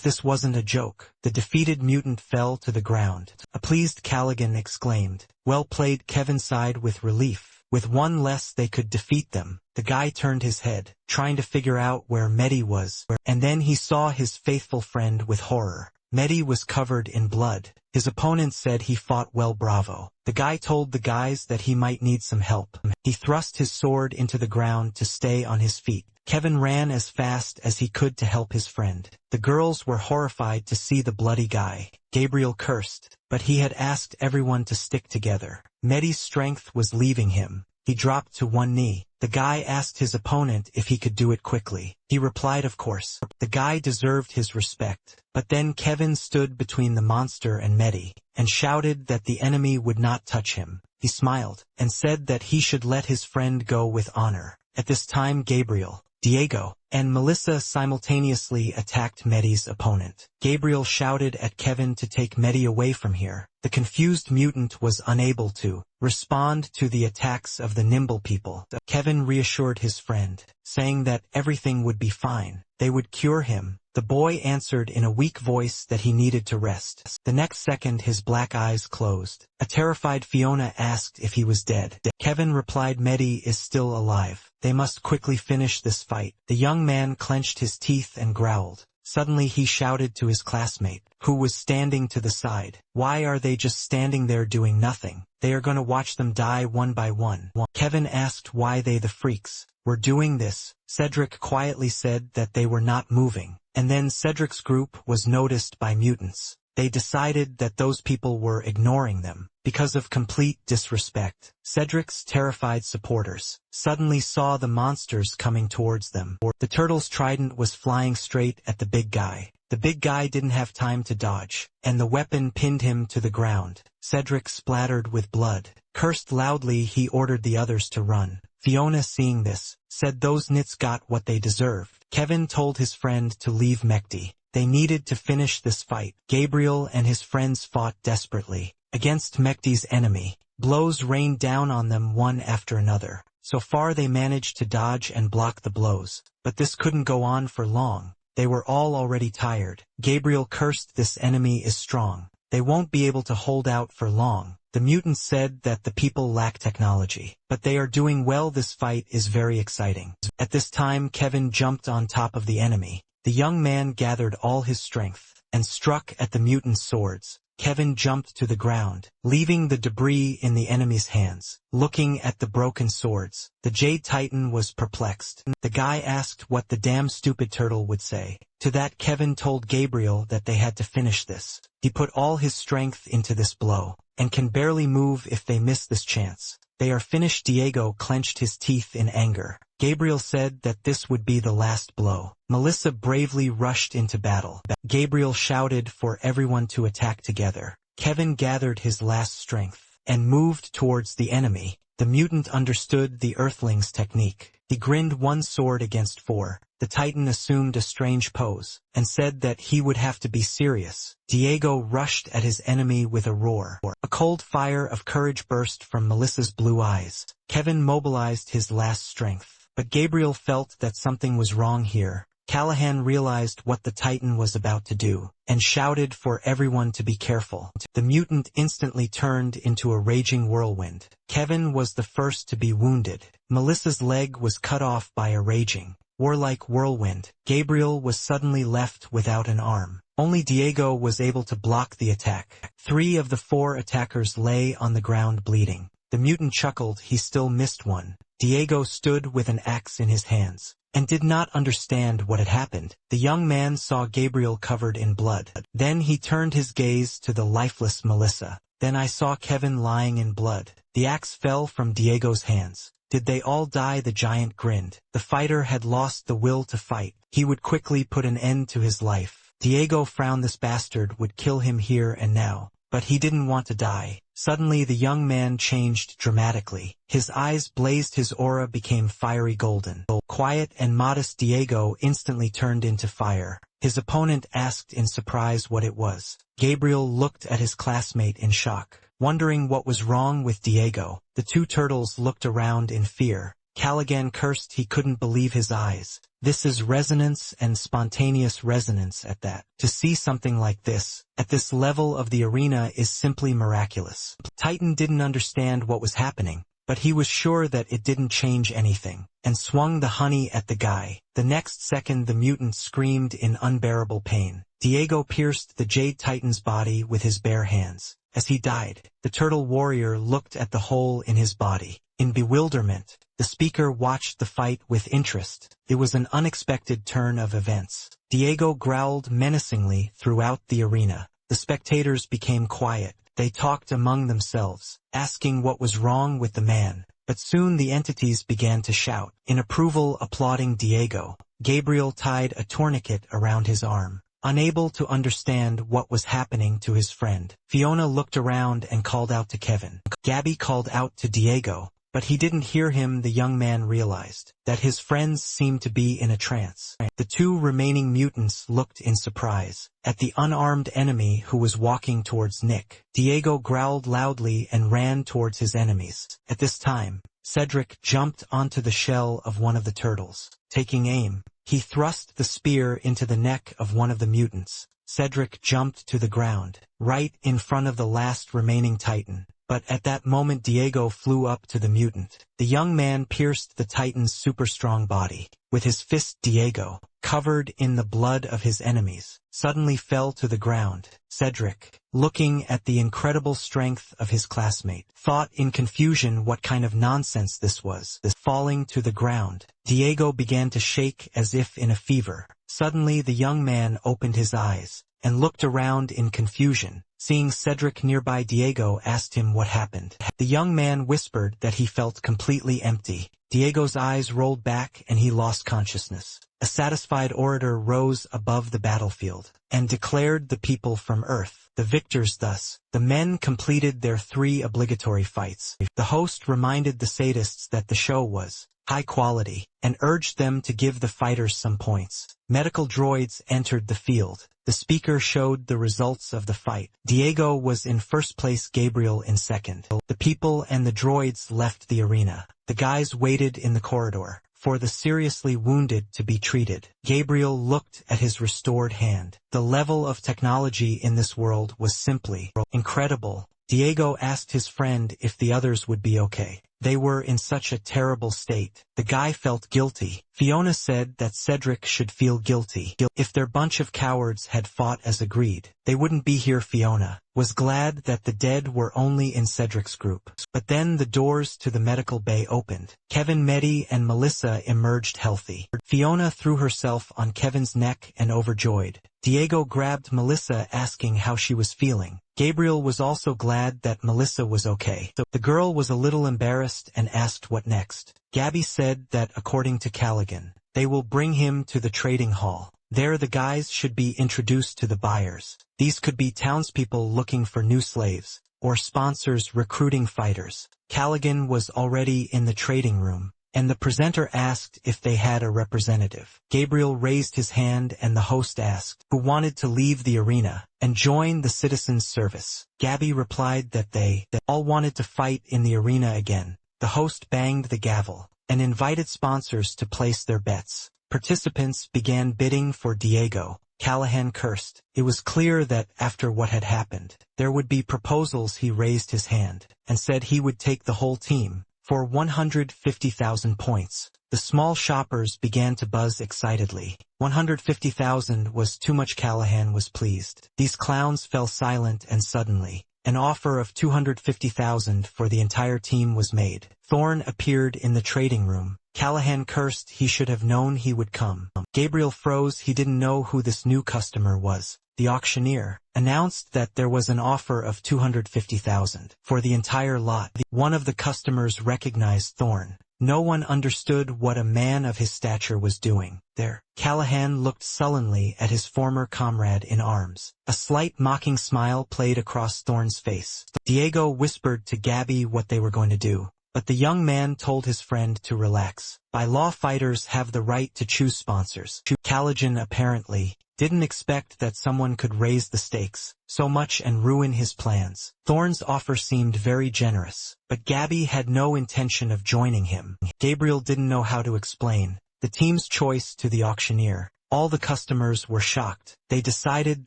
[SPEAKER 1] this wasn't a joke. The defeated mutant fell to the ground. A pleased Callaghan exclaimed, "Well played." Kevin sighed with relief. With one less they could defeat them. The guy turned his head, trying to figure out where Mehdi was, and then he saw his faithful friend with horror. Mehdi was covered in blood. His opponent said he fought well, bravo. The guy told the guys that he might need some help. He thrust his sword into the ground to stay on his feet. Kevin ran as fast as he could to help his friend. The girls were horrified to see the bloody guy. Gabriel cursed, but he had asked everyone to stick together. Mehdi's strength was leaving him. He dropped to one knee. The guy asked his opponent if he could do it quickly. He replied, of course. The guy deserved his respect. But then Kevin stood between the monster and Mehdi, and shouted that the enemy would not touch him. He smiled, and said that he should let his friend go with honor. At this time Gabriel, Diego, and Melissa simultaneously attacked Mehdi's opponent. Gabriel shouted at Kevin to take Mehdi away from here. The confused mutant was unable to respond to the attacks of the nimble people. Kevin reassured his friend, saying that everything would be fine. They would cure him. The boy answered in a weak voice that he needed to rest. The next second his black eyes closed. A terrified Fiona asked if he was dead. Kevin replied Mehdi is still alive. They must quickly finish this fight. The young man clenched his teeth and growled. Suddenly he shouted to his classmate, who was standing to the side, "Why are they just standing there doing nothing? They are going to watch them die one by one." Kevin asked why they, the freaks, were doing this. Cedric quietly said that they were not moving. And then Cedric's group was noticed by mutants. They decided that those people were ignoring them because of complete disrespect. Cedric's terrified supporters suddenly saw the monsters coming towards them. The turtle's trident was flying straight at the big guy. The big guy didn't have time to dodge, and the weapon pinned him to the ground. Cedric splattered with blood. Cursed loudly, he ordered the others to run. Fiona, seeing this, said those nits got what they deserved. Kevin told his friend to leave Mekti. They needed to finish this fight. Gabriel and his friends fought desperately against Mekti's enemy. Blows rained down on them one after another. So far they managed to dodge and block the blows, but this couldn't go on for long. They were all already tired. Gabriel cursed, "This enemy is strong. They won't be able to hold out for long." The mutants said that the people lack technology, but they are doing well. This fight is very exciting. At this time Kevin jumped on top of the enemy. The young man gathered all his strength and struck at the mutant's swords. Kevin jumped to the ground, leaving the debris in the enemy's hands. Looking at the broken swords, the Jade Titan was perplexed. The guy asked what the damn stupid turtle would say. To that Kevin told Gabriel that they had to finish this. He put all his strength into this blow, and can barely move if they miss this chance. They are finished. Diego clenched his teeth in anger. Gabriel said that this would be the last blow. Melissa bravely rushed into battle. Gabriel shouted for everyone to attack together. Kevin gathered his last strength and moved towards the enemy. The mutant understood the Earthling's technique. He grinned one sword against four. The Titan assumed a strange pose and said that he would have to be serious. Diego rushed at his enemy with a roar. A cold fire of courage burst from Melissa's blue eyes. Kevin mobilized his last strength, but Gabriel felt that something was wrong here. Callahan realized what the Titan was about to do, and shouted for everyone to be careful. The mutant instantly turned into a raging whirlwind. Kevin was the first to be wounded. Melissa's leg was cut off by a raging, warlike whirlwind. Gabriel was suddenly left without an arm. Only Diego was able to block the attack. 3 of the 4 attackers lay on the ground bleeding. The mutant chuckled. He still missed one. Diego stood with an axe in his hands and did not understand what had happened. The young man saw Gabriel covered in blood. Then he turned his gaze to the lifeless Melissa. Then I saw Kevin lying in blood. The axe fell from Diego's hands. Did they all die? The giant grinned. The fighter had lost the will to fight. He would quickly put an end to his life. Diego frowned. This bastard would kill him here and now. But he didn't want to die. Suddenly the young man changed dramatically. His eyes blazed. His aura became fiery golden. Quiet and modest Diego instantly turned into fire. His opponent asked in surprise what it was. Gabriel looked at his classmate in shock, wondering what was wrong with Diego. The 2 turtles looked around in fear. Callaghan cursed. He couldn't believe his eyes. This is resonance, and spontaneous resonance at that. To see something like this, at this level of the arena, is simply miraculous. Titan didn't understand what was happening, but he was sure that it didn't change anything, and swung the honey at the guy. The next second the mutant screamed in unbearable pain. Diego pierced the Jade Titan's body with his bare hands. As he died, the turtle warrior looked at the hole in his body. In bewilderment, the speaker watched the fight with interest. It was an unexpected turn of events. Diego growled menacingly throughout the arena. The spectators became quiet. They talked among themselves, asking what was wrong with the man. But soon the entities began to shout, in approval, applauding Diego. Gabriel tied a tourniquet around his arm, unable to understand what was happening to his friend. Fiona looked around and called out to Kevin. Gabby called out to Diego, but he didn't hear him. The young man realized that his friends seemed to be in a trance. The 2 remaining mutants looked in surprise at the unarmed enemy who was walking towards Nick. Diego growled loudly and ran towards his enemies. At this time, Cedric jumped onto the shell of one of the turtles. Taking aim, he thrust the spear into the neck of one of the mutants. Cedric jumped to the ground, right in front of the last remaining Titan. But at that moment Diego flew up to the mutant. The young man pierced the Titan's super-strong body. With his fist, Diego, covered in the blood of his enemies, suddenly fell to the ground. Cedric, looking at the incredible strength of his classmate, thought in confusion what kind of nonsense this was. Falling to the ground, Diego began to shake as if in a fever. Suddenly the young man opened his eyes and looked around in confusion. Seeing Cedric nearby, Diego asked him what happened. The young man whispered that he felt completely empty. Diego's eyes rolled back and he lost consciousness. A satisfied orator rose above the battlefield and declared the people from Earth the victors. Thus, the men completed their 3 obligatory fights. The host reminded the sadists that the show was high quality and urged them to give the fighters some points. Medical droids entered the field. The speaker showed the results of the fight. Diego was in first place, Gabriel in second. The people and the droids left the arena. The guys waited in the corridor for the seriously wounded to be treated. Gabriel looked at his restored hand. The level of technology in this world was simply incredible. Diego asked his friend if the others would be okay. They were in such a terrible state. The guy felt guilty. Fiona said that Cedric should feel guilty. If their bunch of cowards had fought as agreed, they wouldn't be here. Fiona was glad that the dead were only in Cedric's group. But then the doors to the medical bay opened. Kevin, Mehdi, and Melissa emerged healthy. Fiona threw herself on Kevin's neck and overjoyed. Diego grabbed Melissa, asking how she was feeling. Gabriel was also glad that Melissa was okay. The girl was a little embarrassed and asked what next. Gabby said that according to Callaghan, they will bring him to the trading hall. There the guys should be introduced to the buyers. These could be townspeople looking for new slaves, or sponsors recruiting fighters. Callaghan was already in the trading room, and the presenter asked if they had a representative. Gabriel raised his hand and the host asked who wanted to leave the arena and join the citizens' service. Gabby replied that they all wanted to fight in the arena again. The host banged the gavel and invited sponsors to place their bets. Participants began bidding for Diego. Callaghan cursed. It was clear that after what had happened, there would be proposals. He raised his hand and said he would take the whole team for 150,000 points. The small shoppers began to buzz excitedly. 150,000 was too much. Callaghan was pleased. These clowns fell silent, and suddenly, an offer of 250,000 for the entire team was made. Thorne appeared in the trading room. Callaghan cursed. He should have known he would come. Gabriel froze. He didn't know who this new customer was. The auctioneer announced that there was an offer of 250,000 for the entire lot. One of the customers recognized Thorne. No one understood what a man of his stature was doing there. Callaghan looked sullenly at his former comrade in arms. A slight mocking smile played across Thorne's face. Diego whispered to Gabby what they were going to do, but the young man told his friend to relax. By law, fighters have the right to choose sponsors. Callaghan apparently didn't expect that someone could raise the stakes so much and ruin his plans. Thorne's offer seemed very generous, but Gabby had no intention of joining him. Gabriel didn't know how to explain the team's choice to the auctioneer. All the customers were shocked. They decided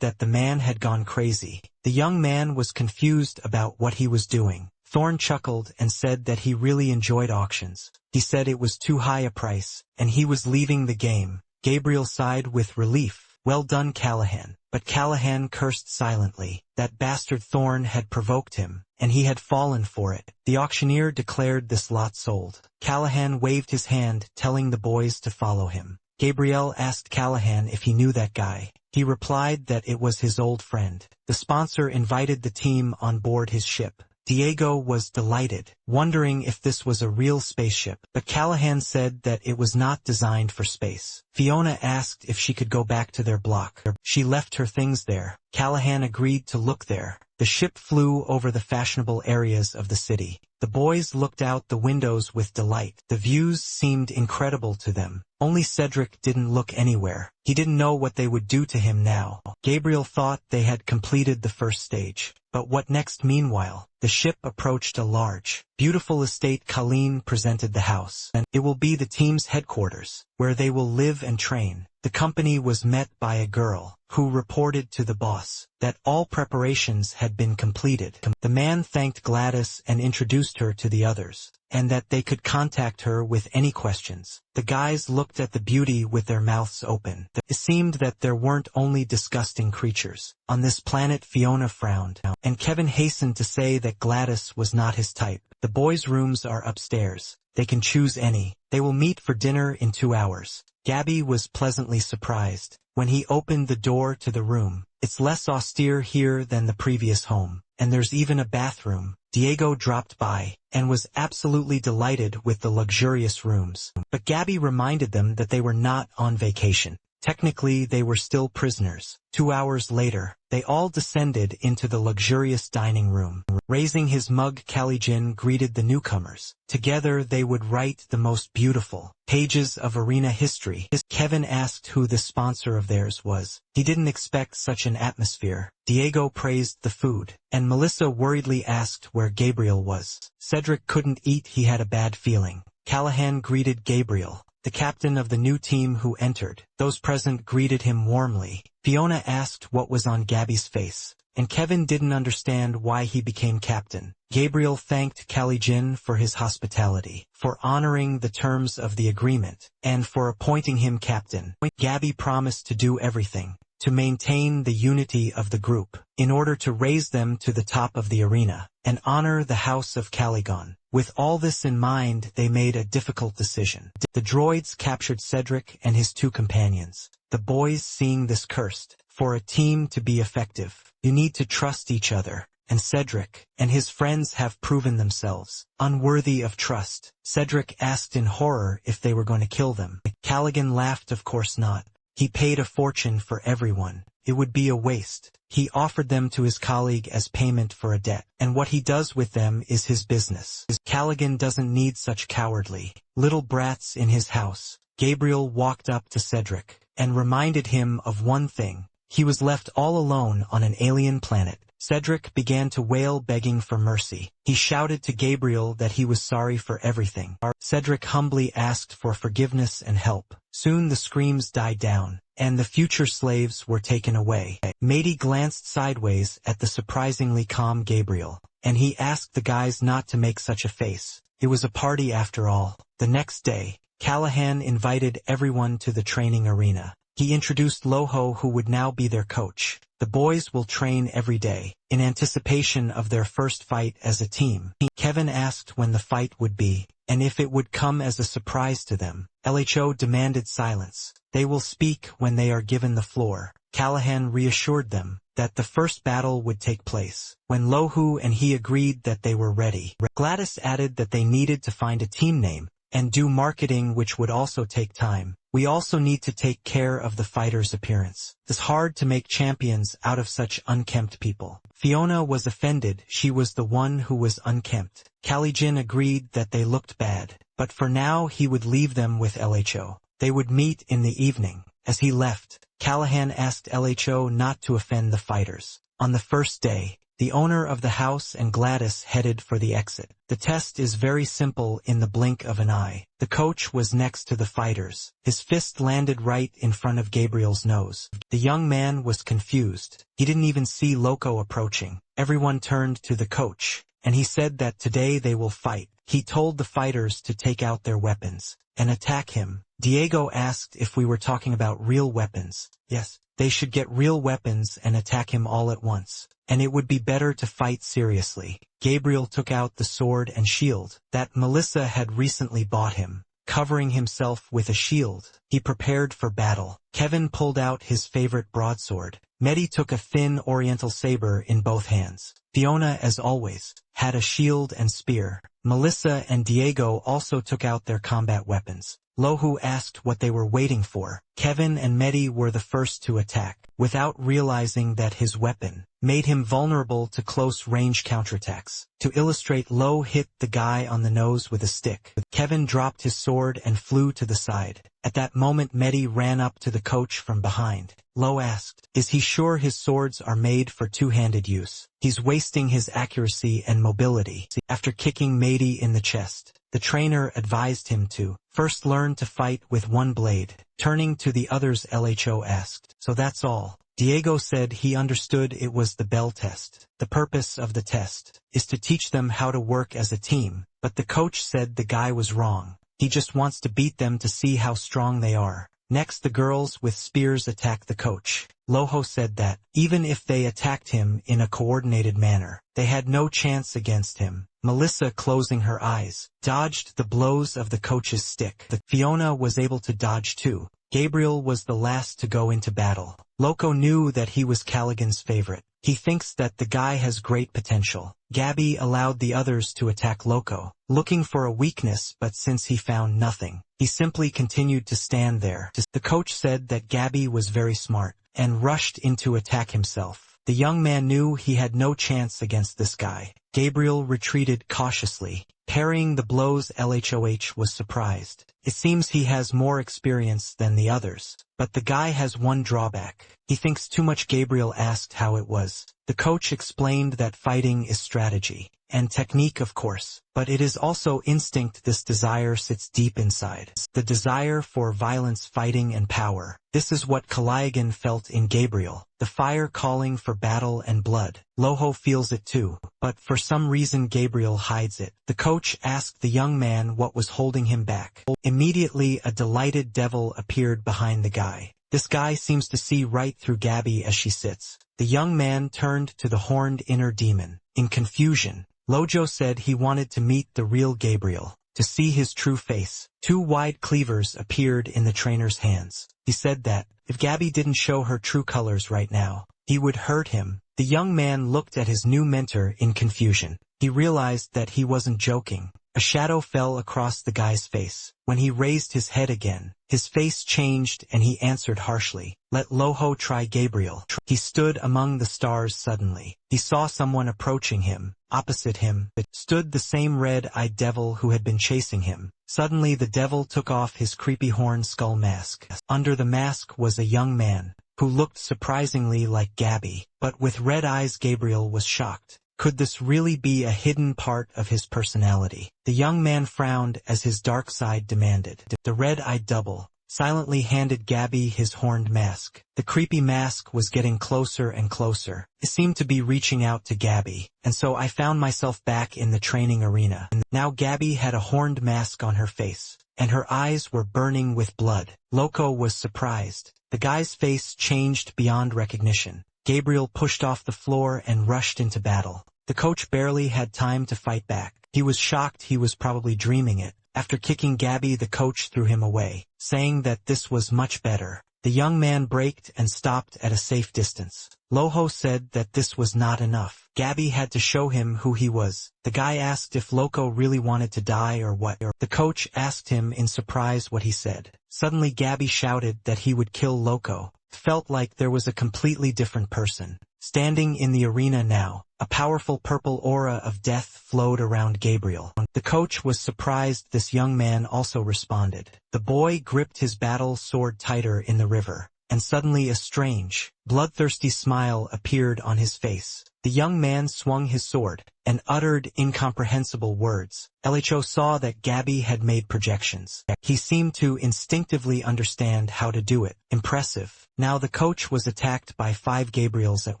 [SPEAKER 1] that the man had gone crazy. The young man was confused about what he was doing. Thorne chuckled and said that he really enjoyed auctions. He said it was too high a price, and he was leaving the game. Gabriel sighed with relief. Well done, Callaghan. But Callaghan cursed silently. That bastard Thorne had provoked him, and he had fallen for it. The auctioneer declared this lot sold. Callaghan waved his hand, telling the boys to follow him. Gabriel asked Callaghan if he knew that guy. He replied that it was his old friend. The sponsor invited the team on board his ship. Diego was delighted, wondering if this was a real spaceship, but Callaghan said that it was not designed for space. Fiona asked if she could go back to their block. She left her things there. Callaghan agreed to look there. The ship flew over the fashionable areas of the city. The boys looked out the windows with delight. The views seemed incredible to them. Only Cedric didn't look anywhere. He didn't know what they would do to him now. Gabriel thought they had completed the first stage. But what next? Meanwhile, the ship approached a large, beautiful estate. Colleen presented the house, and it will be the team's headquarters, where they will live and train. The company was met by a girl, who reported to the boss that all preparations had been completed. The man thanked Gladys and introduced her to the others, and that they could contact her with any questions. The guys looked at the beauty with their mouths open. It seemed that there weren't only disgusting creatures on this planet. Fiona frowned, and Kevin hastened to say that Gladys was not his type. The boys' rooms are upstairs. They can choose any. They will meet for dinner in 2 hours. Gabby was pleasantly surprised when he opened the door to the room. It's less austere here than the previous home, and there's even a bathroom. Diego dropped by and was absolutely delighted with the luxurious rooms. But Gabby reminded them that they were not on vacation. Technically, they were still prisoners. 2 hours later, they all descended into the luxurious dining room. Raising his mug, Callaghan greeted the newcomers. Together they would write the most beautiful pages of arena history. Kevin asked who the sponsor of theirs was. He didn't expect such an atmosphere. Diego praised the food, and Melissa worriedly asked where Gabriel was. Cedric couldn't eat. He had a bad feeling. Callaghan greeted Gabriel, the captain of the new team who entered. Those present greeted him warmly. Fiona asked what was on Gabby's face, and Kevin didn't understand why he became captain. Gabriel thanked Caligin for his hospitality, for honoring the terms of the agreement, and for appointing him captain. Gabi promised to do everything to maintain the unity of the group, in order to raise them to the top of the arena, and honor the house of Caligin. With all this in mind, they made a difficult decision. The droids captured Cedric and his 2 companions. The boys, seeing this, cursed, "For a team to be effective, you need to trust each other, and Cedric and his friends have proven themselves unworthy of trust." Cedric asked in horror if they were going to kill them. Caligin laughed. "Of course not. He paid a fortune for everyone. It would be a waste." He offered them to his colleague as payment for a debt, and what he does with them is his business. Caligin doesn't need such cowardly little brats in his house. Gabriel walked up to Cedric and reminded him of one thing. He was left all alone on an alien planet. Cedric began to wail, begging for mercy. He shouted to Gabriel that he was sorry for everything. Cedric humbly asked for forgiveness and help. Soon the screams died down, and the future slaves were taken away. Matey glanced sideways at the surprisingly calm Gabriel, and he asked the guys not to make such a face. It was a party after all. The next day, Callahan invited everyone to the training arena. He introduced Loho, who would now be their coach. The boys will train every day, in anticipation of their first fight as a team. Kevin asked when the fight would be, and if it would come as a surprise to them. LHO demanded silence. They will speak when they are given the floor. Callahan reassured them that the first battle would take place when Lohu and he agreed that they were ready. Gladys added that they needed to find a team name and do marketing, which would also take time. We also need to take care of the fighter's appearance. It's hard to make champions out of such unkempt people. Fiona was offended. She was the one who was unkempt. Caligin agreed that they looked bad, but for now he would leave them with LHO. They would meet in the evening. As he left, Callahan asked LHO not to offend the fighters. On the first day, the owner of the house and Gladys headed for the exit. The test is very simple in the blink of an eye. The coach was next to the fighters. His fist landed right in front of Gabriel's nose. The young man was confused. He didn't even see Loco approaching. Everyone turned to the coach, and he said that today they will fight. He told the fighters to take out their weapons and attack him. Diego asked if we were talking about real weapons. Yes, they should get real weapons and attack him all at once, and it would be better to fight seriously. Gabriel took out the sword and shield that Melissa had recently bought him. Covering himself with a shield, he prepared for battle. Kevin pulled out his favorite broadsword. Mehdi took a thin oriental saber in both hands. Fiona, as always, had a shield and spear. Melissa and Diego also took out their combat weapons. Lohu asked what they were waiting for. Kevin and Mehdi were the first to attack, without realizing that his weapon made him vulnerable to close-range counterattacks. To illustrate, Lo hit the guy on the nose with a stick. Kevin dropped his sword and flew to the side. At that moment, Mehdi ran up to the coach from behind. Lo asked, "Is he sure his swords are made for two-handed use? He's wasting his accuracy and mobility." After kicking Mehdi in the chest, the trainer advised him to first learn to fight with one blade. Turning to the others, LHO asked, "So that's all?" Diego said he understood it was the bell test. The purpose of the test is to teach them how to work as a team, but the coach said the guy was wrong. He just wants to beat them to see how strong they are. Next, the girls with spears attacked the coach. Loho said that, even if they attacked him in a coordinated manner, they had no chance against him. Melissa, closing her eyes, dodged the blows of the coach's stick. Fiona was able to dodge too. Gabriel was the last to go into battle. Loco knew that he was Caligan's favorite. He thinks that the guy has great potential. Gabby allowed the others to attack Loco, looking for a weakness, but since he found nothing, he simply continued to stand there. The coach said that Gabby was very smart, and rushed in to attack himself. The young man knew he had no chance against this guy. Gabriel retreated cautiously, parrying the blows. LHOH was surprised. It seems he has more experience than the others, but the guy has one drawback. He thinks too much. Gabriel asked how it was. The coach explained that fighting is strategy and technique, of course, but it is also instinct. This desire sits deep inside. The desire for violence, fighting, and power. This is what Caligan felt in Gabriel. The fire calling for battle and blood. Loho feels it too, but for some reason Gabriel hides it. The coach asked the young man what was holding him back. Immediately a delighted devil appeared behind the guy. This guy seems to see right through Gabby as she sits. The young man turned to the horned inner demon. In confusion, Lojo said he wanted to meet the real Gabriel, to see his true face. Two wide cleavers appeared in the trainer's hands. He said that, if Gabby didn't show her true colors right now, he would hurt him. The young man looked at his new mentor in confusion. He realized that he wasn't joking. A shadow fell across the guy's face. When he raised his head again, his face changed and he answered harshly, "Let Loho try Gabriel." He stood among the stars suddenly. He saw someone approaching him. Opposite him stood the same red-eyed devil who had been chasing him. Suddenly the devil took off his creepy horn skull mask. Under the mask was a young man, who looked surprisingly like Gabby, but with red eyes. Gabriel was shocked. Could this really be a hidden part of his personality? The young man frowned as his dark side demanded. The red-eyed double silently handed Gabby his horned mask. The creepy mask was getting closer and closer. It seemed to be reaching out to Gabby, and so I found myself back in the training arena. Now Gabby had a horned mask on her face, and her eyes were burning with blood. Loco was surprised. The guy's face changed beyond recognition. Gabriel pushed off the floor and rushed into battle. The coach barely had time to fight back. He was shocked he was probably dreaming it. After kicking Gabby, the coach threw him away, saying that this was much better. The young man braked and stopped at a safe distance. Loho said that this was not enough. Gabby had to show him who he was. The guy asked if Loco really wanted to die or what. The coach asked him in surprise what he said. Suddenly Gabby shouted that he would kill Loco. Felt like there was a completely different person. Standing in the arena now, a powerful purple aura of death flowed around Gabriel. The coach was surprised this young man also responded. The boy gripped his battle sword tighter in the river, and suddenly a strange, bloodthirsty smile appeared on his face. The young man swung his sword and uttered incomprehensible words. Lho saw that Gabby had made projections. He seemed to instinctively understand how to do it. Impressive. Now the coach was attacked by 5 Gabriels at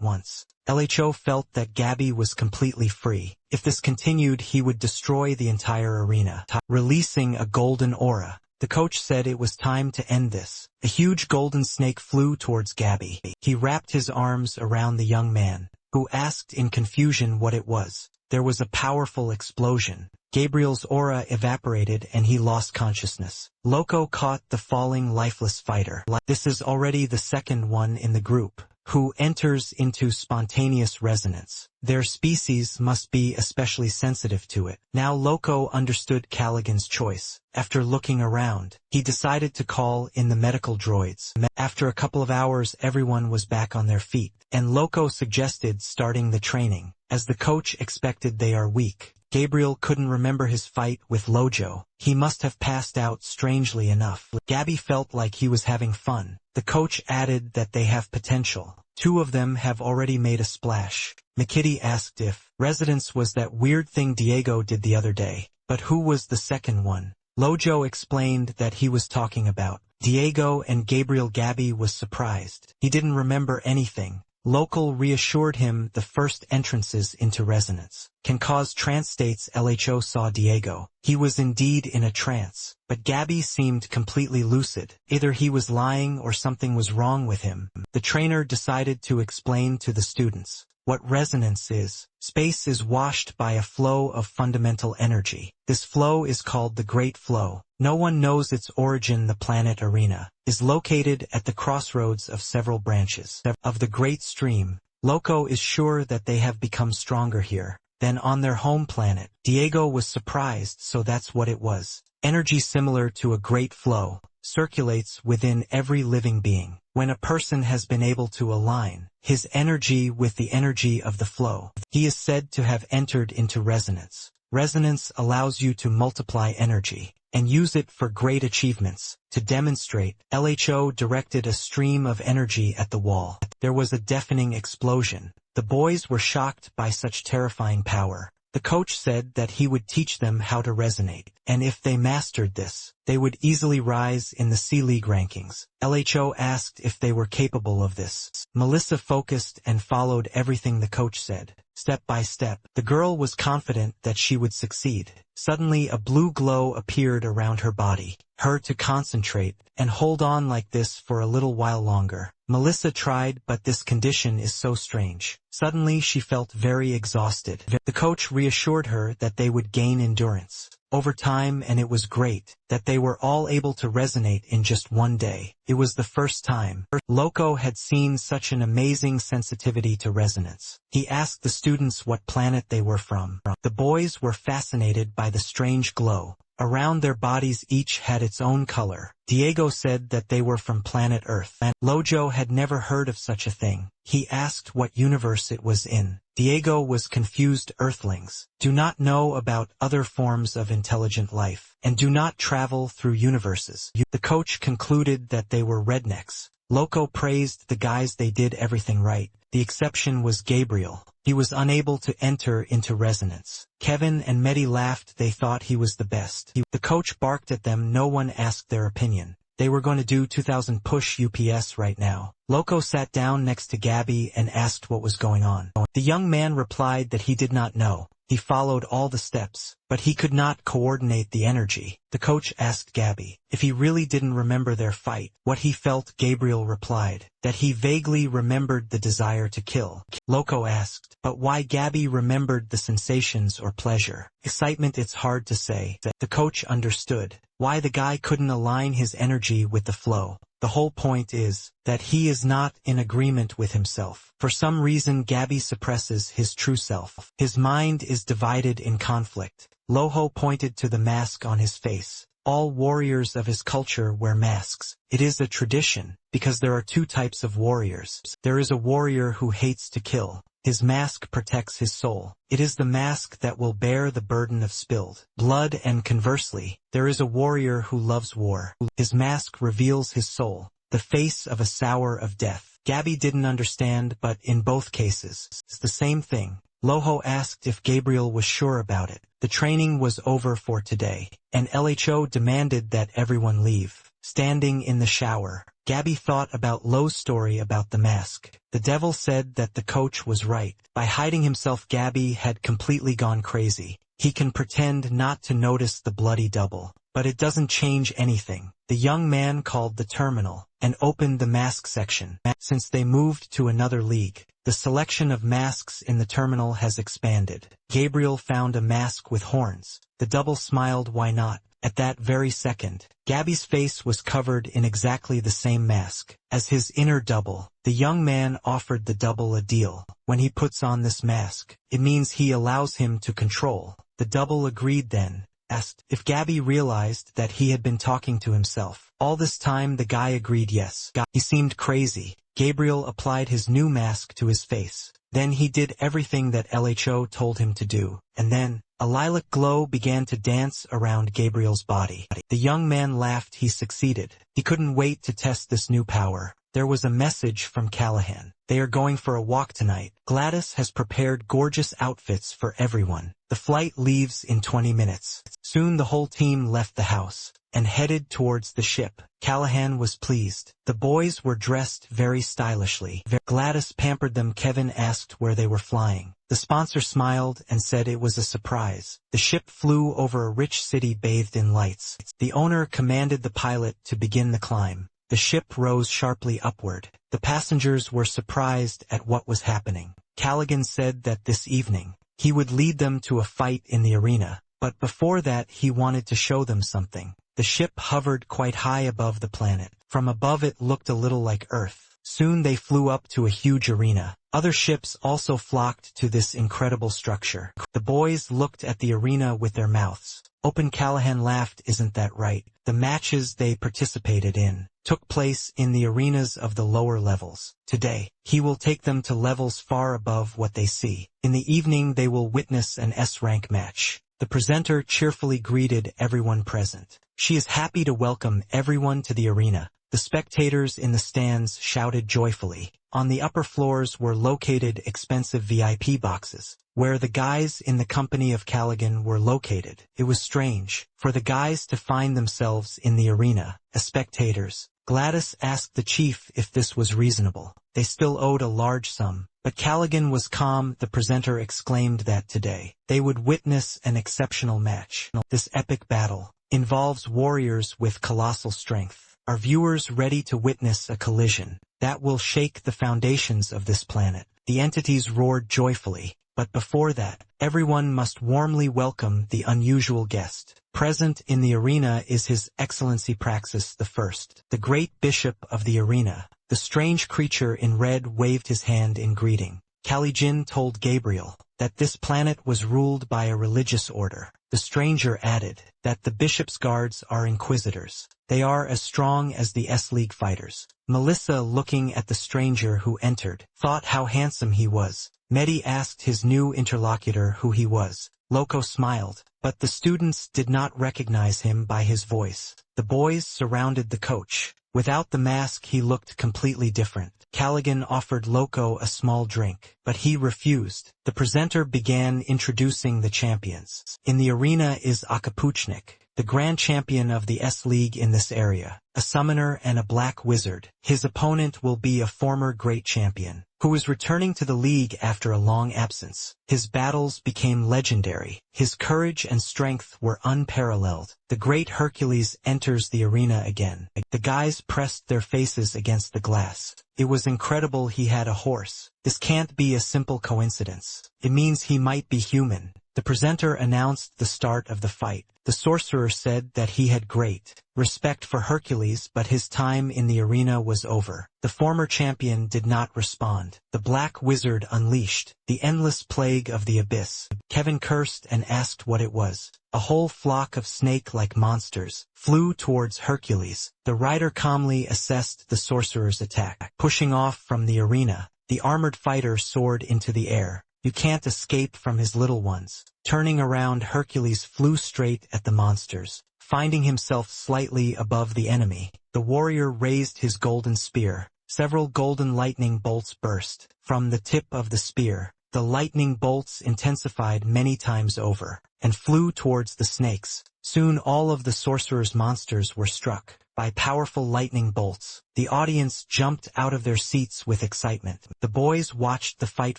[SPEAKER 1] once. Lho felt that Gabby was completely free. If this continued, he would destroy the entire arena. Releasing a golden aura, the coach said it was time to end this. A huge golden snake flew towards Gabby. He wrapped his arms around the young man, who asked in confusion what it was. There was a powerful explosion. Gabriel's aura evaporated and he lost consciousness. Loco caught the falling lifeless fighter. This is already the second one in the group who enters into spontaneous resonance. Their species must be especially sensitive to it. Now Loco understood Callaghan's choice. After looking around, he decided to call in the medical droids. After a couple of hours, everyone was back on their feet, and Loco suggested starting the training. As the coach expected, they are weak. Gabriel couldn't remember his fight with Lojo. He must have passed out strangely enough. Gabby felt like he was having fun. The coach added that they have potential. 2 of them have already made a splash. McKitty asked if residence was that weird thing Diego did the other day. But who was the second one? Lojo explained that he was talking about Diego and Gabriel. Gabby was surprised. He didn't remember anything. Local reassured him the first entrances into resonance can cause trance states. Lho saw Diego. He was indeed in a trance, but Gabby seemed completely lucid. Either he was lying or something was wrong with him. The trainer decided to explain to the students what resonance is. Space is washed by a flow of fundamental energy. This flow is called the Great Flow. No one knows its origin. The planet Arena is located at the crossroads of several branches of the Great Stream. Loco is sure that they have become stronger here than on their home planet. Diego was surprised, so that's what it was. Energy similar to a great flow circulates within every living being. When a person has been able to align his energy with the energy of the flow, he is said to have entered into resonance. Resonance allows you to multiply energy and use it for great achievements. To demonstrate, Lho directed a stream of energy at the wall. There was a deafening explosion. The boys were shocked by such terrifying power. The coach said that he would teach them how to resonate, and if they mastered this, they would easily rise in the C-League rankings. LHO asked if they were capable of this. Melissa focused and followed everything the coach said. Step by step, the girl was confident that she would succeed. Suddenly a blue glow appeared around her body. Her to concentrate and hold on like this for a little while longer. Melissa tried, but this condition is so strange. Suddenly she felt very exhausted. The coach reassured her that they would gain endurance over time, and it was great that they were all able to resonate in just one day. It was the first time Loco had seen such an amazing sensitivity to resonance. He asked the students what planet they were from. The boys were fascinated by the strange glow around their bodies. Each had its own color. Diego said that they were from planet Earth. Lojo had never heard of such a thing. He asked what universe it was in. Diego was confused. Earthlings do not know about other forms of intelligent life and do not travel through universes. The coach concluded that they were rednecks. Loco praised the guys. They did everything right. The exception was Gabriel. He was unable to enter into resonance. Kevin and Mehdi laughed. They thought he was the best. The coach barked at them. No one asked their opinion. They were going to do 2000 push UPS right now. Loco sat down next to Gabby and asked what was going on. The young man replied that he did not know. He followed all the steps, but he could not coordinate the energy. The coach asked Gabby if he really didn't remember their fight, what he felt. Gabriel replied that he vaguely remembered the desire to kill. Loco asked, but why? Gabby remembered the sensations or pleasure. Excitement. It's hard to say. The coach understood why the guy couldn't align his energy with the flow. The whole point is that he is not in agreement with himself. For some reason, Gabby suppresses his true self. His mind is divided in conflict. Loho pointed to the mask on his face. All warriors of his culture wear masks. It is a tradition, because there are two types of warriors. There is a warrior who hates to kill. His mask protects his soul. It is the mask that will bear the burden of spilled blood, and conversely, there is a warrior who loves war. His mask reveals his soul, the face of a sour of death. Gabby didn't understand, but in both cases, it's the same thing. Loho asked if Gabriel was sure about it. The training was over for today, and LHO demanded that everyone leave. Standing in the shower, Gabby thought about Lo's story about the mask. The devil said that the coach was right. By hiding himself, Gabby had completely gone crazy. He can pretend not to notice the bloody double, but it doesn't change anything. The young man called the terminal and opened the mask section. Since they moved to another league, the selection of masks in the terminal has expanded. Gabriel found a mask with horns. The double smiled. Why not? At that very second, Gabby's face was covered in exactly the same mask as his inner double. The young man offered the double a deal. When he puts on this mask, it means he allows him to control. The double agreed, then asked if Gabby realized that he had been talking to himself. All this time the guy agreed yes. He seemed crazy. Gabriel applied his new mask to his face. Then he did everything that LHO told him to do, and then a lilac glow began to dance around Gabriel's body. The young man laughed. He succeeded. He couldn't wait to test this new power. There was a message from Callahan. They are going for a walk tonight. Gladys has prepared gorgeous outfits for everyone. The flight leaves in 20 minutes. Soon the whole team left the house and headed towards the ship. Callahan was pleased. The boys were dressed very stylishly. Gladys pampered them. Kevin asked where they were flying. The sponsor smiled and said it was a surprise. The ship flew over a rich city bathed in lights. The owner commanded the pilot to begin the climb. The ship rose sharply upward. The passengers were surprised at what was happening. Callaghan said that this evening, he would lead them to a fight in the arena, but before that he wanted to show them something. The ship hovered quite high above the planet. From above it looked a little like Earth. Soon they flew up to a huge arena. Other ships also flocked to this incredible structure. The boys looked at the arena with their mouths open. Callahan laughed. Isn't that right? The matches they participated in took place in the arenas of the lower levels. Today, he will take them to levels far above what they see. In the evening they will witness an S-rank match. The presenter cheerfully greeted everyone present. She is happy to welcome everyone to the arena. The spectators in the stands shouted joyfully. On the upper floors were located expensive VIP boxes, where the guys in the company of Callaghan were located. It was strange for the guys to find themselves in the arena as spectators. Gladys asked the chief if this was reasonable. They still owed a large sum, but Callaghan was calm. The presenter exclaimed that today they would witness an exceptional match. This epic battle involves warriors with colossal strength. Are viewers ready to witness a collision that will shake the foundations of this planet? The entities roared joyfully, but before that, everyone must warmly welcome the unusual guest. Present in the arena is His Excellency Praxis I, the great bishop of the arena. The strange creature in red waved his hand in greeting. Callaghan told Gabriel that this planet was ruled by a religious order. The stranger added that the bishop's guards are inquisitors. They are as strong as the S-League fighters. Melissa, looking at the stranger who entered, thought how handsome he was. Mehdi asked his new interlocutor who he was. Loco smiled, but the students did not recognize him by his voice. The boys surrounded the coach. Without the mask he looked completely different. Callaghan offered Loco a small drink, but he refused. The presenter began introducing the champions. In the arena is Akapuchnik, the grand champion of the S-League in this area, a summoner and a black wizard. His opponent will be a former great champion, who is returning to the league after a long absence. His battles became legendary. His courage and strength were unparalleled. The great Hercules enters the arena again. The guys pressed their faces against the glass. It was incredible. He had a horse. This can't be a simple coincidence. It means he might be human. The presenter announced the start of the fight. The sorcerer said that he had great respect for Hercules, but his time in the arena was over. The former champion did not respond. The black wizard unleashed the endless plague of the abyss. Kevin cursed and asked what it was. A whole flock of snake-like monsters flew towards Hercules. The rider calmly assessed the sorcerer's attack. Pushing off from the arena, the armored fighter soared into the air. You can't escape from his little ones. Turning around, Hercules flew straight at the monsters. Finding himself slightly above the enemy, the warrior raised his golden spear. Several golden lightning bolts burst from the tip of the spear. The lightning bolts intensified many times over and flew towards the snakes. Soon all of the sorcerer's monsters were struck by powerful lightning bolts. The audience jumped out of their seats with excitement. The boys watched the fight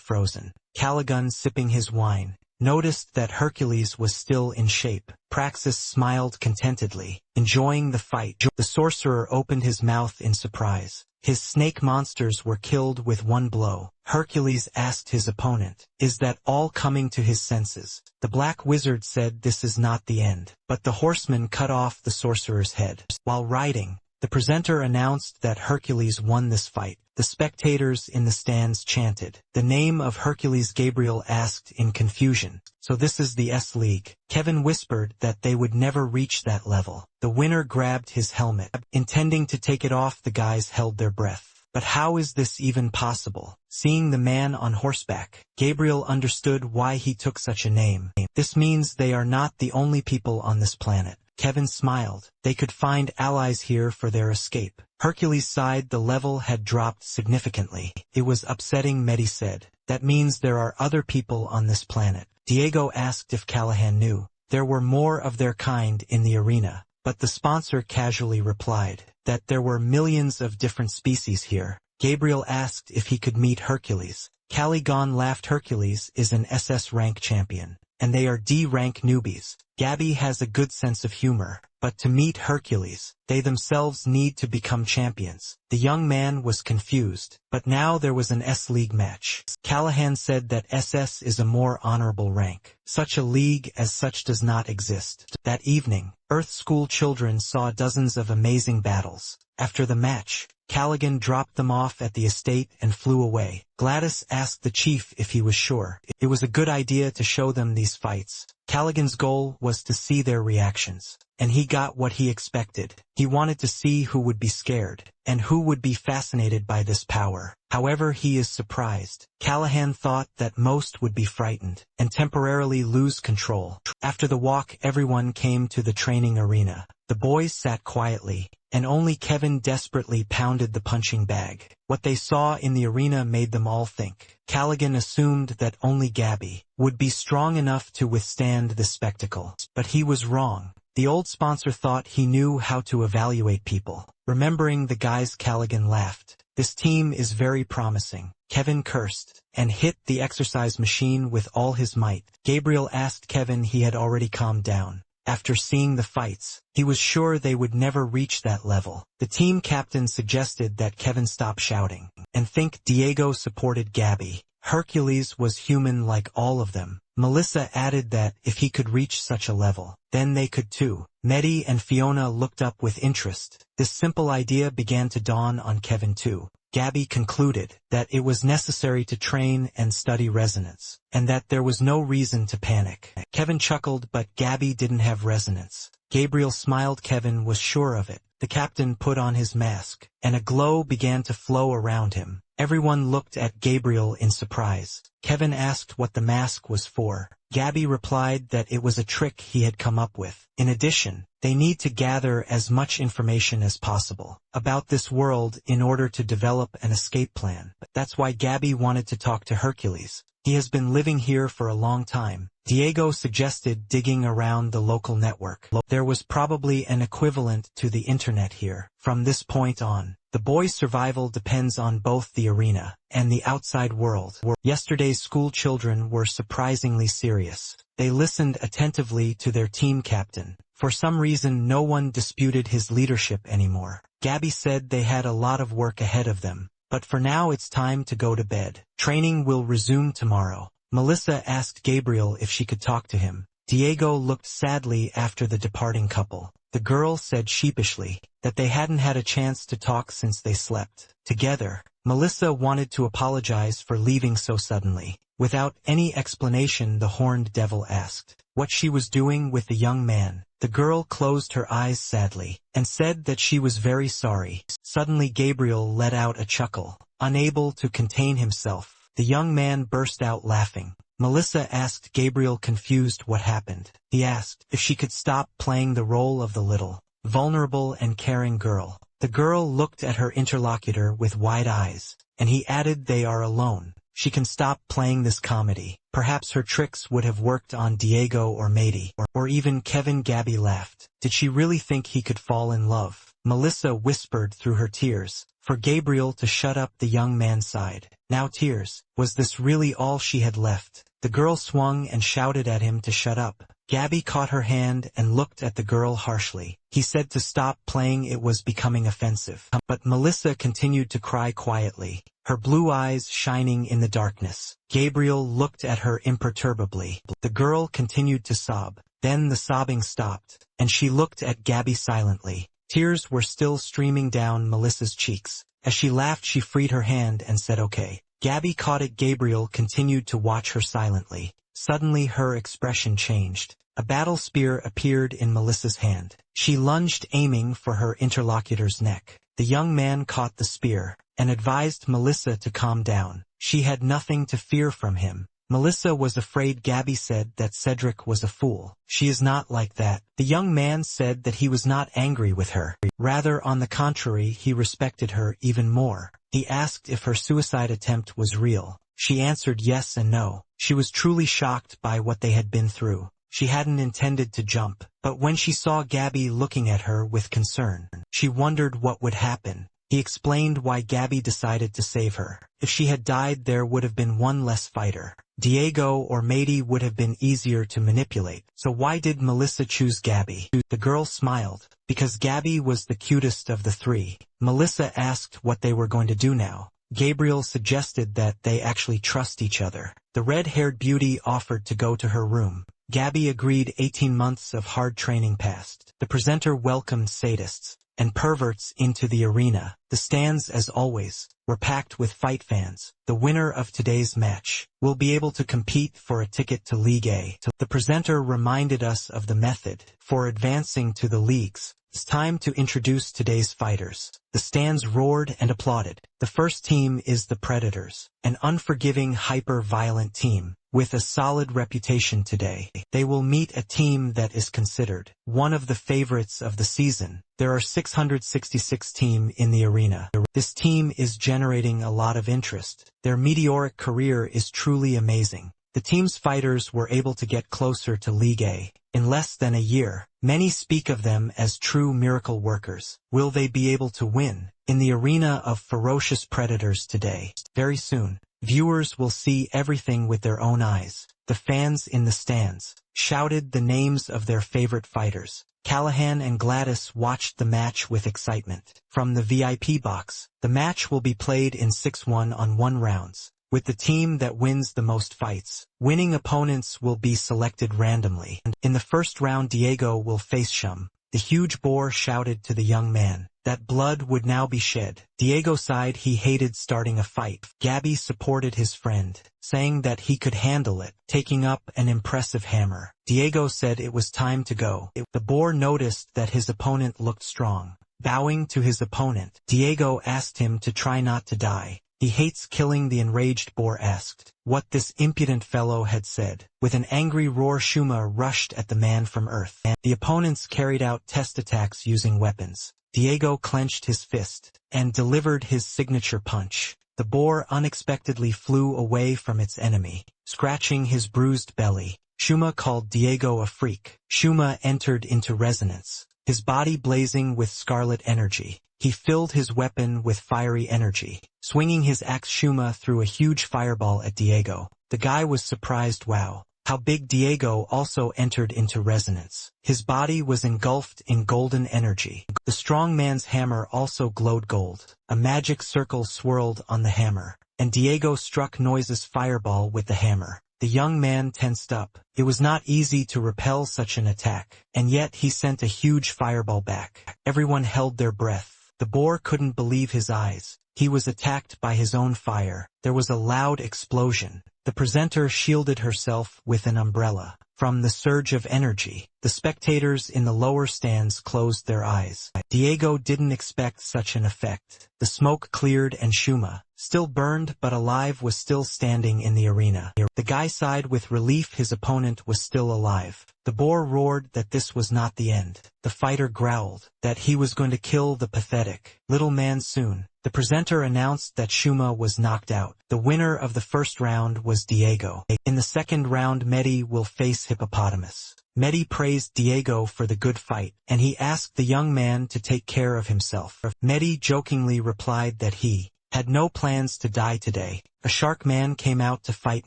[SPEAKER 1] frozen. Callaghan, sipping his wine, noticed that Hercules was still in shape. Praxis smiled contentedly, enjoying the fight. The sorcerer opened his mouth in surprise. His snake monsters were killed with one blow. Hercules asked his opponent, "Is that all?" Coming to his senses, the black wizard said, "This is not the end." But the horseman cut off the sorcerer's head. While riding, the presenter announced that Hercules won this fight. The spectators in the stands chanted the name of Hercules. Gabriel asked in confusion, "So this is the S-League?" Kevin whispered that they would never reach that level. The winner grabbed his helmet, intending to take it off. The guys held their breath. But how is this even possible? Seeing the man on horseback, Gabriel understood why he took such a name. This means they are not the only people on this planet. Kevin smiled. They could find allies here for their escape. Hercules sighed. The level had dropped significantly. It was upsetting. Mehdi said, "That means there are other people on this planet." Diego asked if Callaghan knew. There were more of their kind in the arena, but the sponsor casually replied that there were millions of different species here. Gabriel asked if he could meet Hercules. Callaghan laughed. Hercules is an SS rank champion, and they are D rank newbies. Gabby has a good sense of humor, but to meet Hercules, they themselves need to become champions. The young man was confused, but now there was an S-League match. Callaghan said that SS is a more honorable rank. Such a league as such does not exist. That evening, Earth School children saw dozens of amazing battles. After the match, Callaghan dropped them off at the estate and flew away. Gladys asked the chief if he was sure it was a good idea to show them these fights. Callaghan's goal was to see their reactions, and he got what he expected. He wanted to see who would be scared, and who would be fascinated by this power. However, he is surprised. Callahan thought that most would be frightened and temporarily lose control. After the walk, everyone came to the training arena. The boys sat quietly, and only Kevin desperately pounded the punching bag. What they saw in the arena made them all think. Callaghan assumed that only Gabby would be strong enough to withstand the spectacle. But he was wrong. The old sponsor thought he knew how to evaluate people. Remembering the guys, Callaghan laughed. This team is very promising. Kevin cursed and hit the exercise machine with all his might. Gabriel asked Kevin he had already calmed down. After seeing the fights, he was sure they would never reach that level. The team captain suggested that Kevin stop shouting and think. Diego supported Gabby. Hercules was human like all of them. Melissa added that if he could reach such a level, then they could too. Mehdi and Fiona looked up with interest. This simple idea began to dawn on Kevin too. Gabby concluded that it was necessary to train and study resonance, and that there was no reason to panic. Kevin chuckled, but Gabby didn't have resonance. Gabriel smiled. Kevin was sure of it. The captain put on his mask, and a glow began to flow around him. Everyone looked at Gabriel in surprise. Kevin asked what the mask was for. Gabby replied that it was a trick he had come up with. In addition, they need to gather as much information as possible about this world in order to develop an escape plan. That's why Gabby wanted to talk to Hercules. He has been living here for a long time. Diego suggested digging around the local network. There was probably an equivalent to the internet here. From this point on, the boys' survival depends on both the arena and the outside world. Yesterday's school children were surprisingly serious. They listened attentively to their team captain. For some reason, no one disputed his leadership anymore. Gabby said they had a lot of work ahead of them, but for now it's time to go to bed. Training will resume tomorrow. Melissa asked Gabriel if she could talk to him. Diego looked sadly after the departing couple. The girl said sheepishly that they hadn't had a chance to talk since they slept together. Melissa wanted to apologize for leaving so suddenly. Without any explanation, the horned devil asked what she was doing with the young man. The girl closed her eyes sadly and said that she was very sorry. Suddenly Gabriel let out a chuckle. Unable to contain himself, the young man burst out laughing. Melissa asked Gabriel, confused, what happened. He asked if she could stop playing the role of the little, vulnerable and caring girl. The girl looked at her interlocutor with wide eyes, and he added, they are alone. She can stop playing this comedy. Perhaps her tricks would have worked on Diego or Mehdi, or even Kevin. Gabby laughed. Did she really think he could fall in love? Melissa whispered through her tears for Gabriel to shut up. The young man sighed. Now tears. Was this really all she had left? The girl swung and shouted at him to shut up. Gabby caught her hand and looked at the girl harshly. He said to stop playing, it was becoming offensive. But Melissa continued to cry quietly, her blue eyes shining in the darkness. Gabriel looked at her imperturbably. The girl continued to sob. Then the sobbing stopped, and she looked at Gabby silently. Tears were still streaming down Melissa's cheeks. As she laughed, she freed her hand and said, okay. Gabby caught it. Gabriel continued to watch her silently. Suddenly her expression changed. A battle spear appeared in Melissa's hand. She lunged, aiming for her interlocutor's neck. The young man caught the spear and advised Melissa to calm down. She had nothing to fear from him. Melissa was afraid. Gabby said that Cedric was a fool. She is not like that. The young man said that he was not angry with her. Rather, on the contrary, he respected her even more. He asked if her suicide attempt was real. She answered yes and no. She was truly shocked by what they had been through. She hadn't intended to jump, but when she saw Gabby looking at her with concern, she wondered what would happen. He explained why Gabby decided to save her. If she had died, there would have been one less fighter. Diego or Mehdi would have been easier to manipulate. So why did Melissa choose Gabby? The girl smiled. Because Gabby was the cutest of the three. Melissa asked what they were going to do now. Gabriel suggested that they actually trust each other. The red-haired beauty offered to go to her room. Gabby agreed. 18 months of hard training passed. The presenter welcomed sadists and perverts into the arena. The stands, as always, were packed with fight fans. The winner of today's match will be able to compete for a ticket to League A. The presenter reminded us of the method for advancing to the leagues. It's time to introduce today's fighters. The stands roared and applauded. The first team is the Predators, an unforgiving, hyper-violent team with a solid reputation today. They will meet a team that is considered one of the favorites of the season. There are 666 teams in the arena. This team is generating a lot of interest. Their meteoric career is truly amazing. The team's fighters were able to get closer to League A in less than a year. Many speak of them as true miracle workers. Will they be able to win in the arena of ferocious predators today? Very soon, viewers will see everything with their own eyes. The fans in the stands shouted the names of their favorite fighters. Callahan and Gladys watched the match with excitement. From the VIP box, the match will be played in 6 1-on-1 rounds, with the team that wins the most fights. Winning opponents will be selected randomly. In the first round, Diego will face Shum. The huge boar shouted to the young man that blood would now be shed. Diego sighed he hated starting a fight. Gabby supported his friend, saying that he could handle it, taking up an impressive hammer. Diego said it was time to go. The boar noticed that his opponent looked strong. Bowing to his opponent, Diego asked him to try not to die. He hates killing, the enraged boar asked what this impudent fellow had said. With an angry roar, Shuma rushed at the man from Earth. The opponents carried out test attacks using weapons. Diego clenched his fist and delivered his signature punch. The boar unexpectedly flew away from its enemy, scratching his bruised belly. Shuma called Diego a freak. Shuma entered into resonance, his body blazing with scarlet energy. He filled his weapon with fiery energy. Swinging his axe, Shuma threw a huge fireball at Diego. The guy was surprised. Wow, how big! Diego also entered into resonance. His body was engulfed in golden energy. The strong man's hammer also glowed gold. A magic circle swirled on the hammer, and Diego struck Noise's fireball with the hammer. The young man tensed up. It was not easy to repel such an attack, and yet he sent a huge fireball back. Everyone held their breath. The boar couldn't believe his eyes. He was attacked by his own fire. There was a loud explosion. The presenter shielded herself with an umbrella from the surge of energy. The spectators in the lower stands closed their eyes. Diego didn't expect such an effect. The smoke cleared and Shuma, still burned but alive, was still standing in the arena. The guy sighed with relief. His opponent was still alive. The boar roared that this was not the end. The fighter growled that he was going to kill the pathetic little man soon. The presenter announced that Shuma was knocked out. The winner of the first round was Diego. In the second round, Mehdi will face Hippopotamus. Mehdi praised Diego for the good fight, and he asked the young man to take care of himself. Mehdi jokingly replied that he had no plans to die today. A shark man came out to fight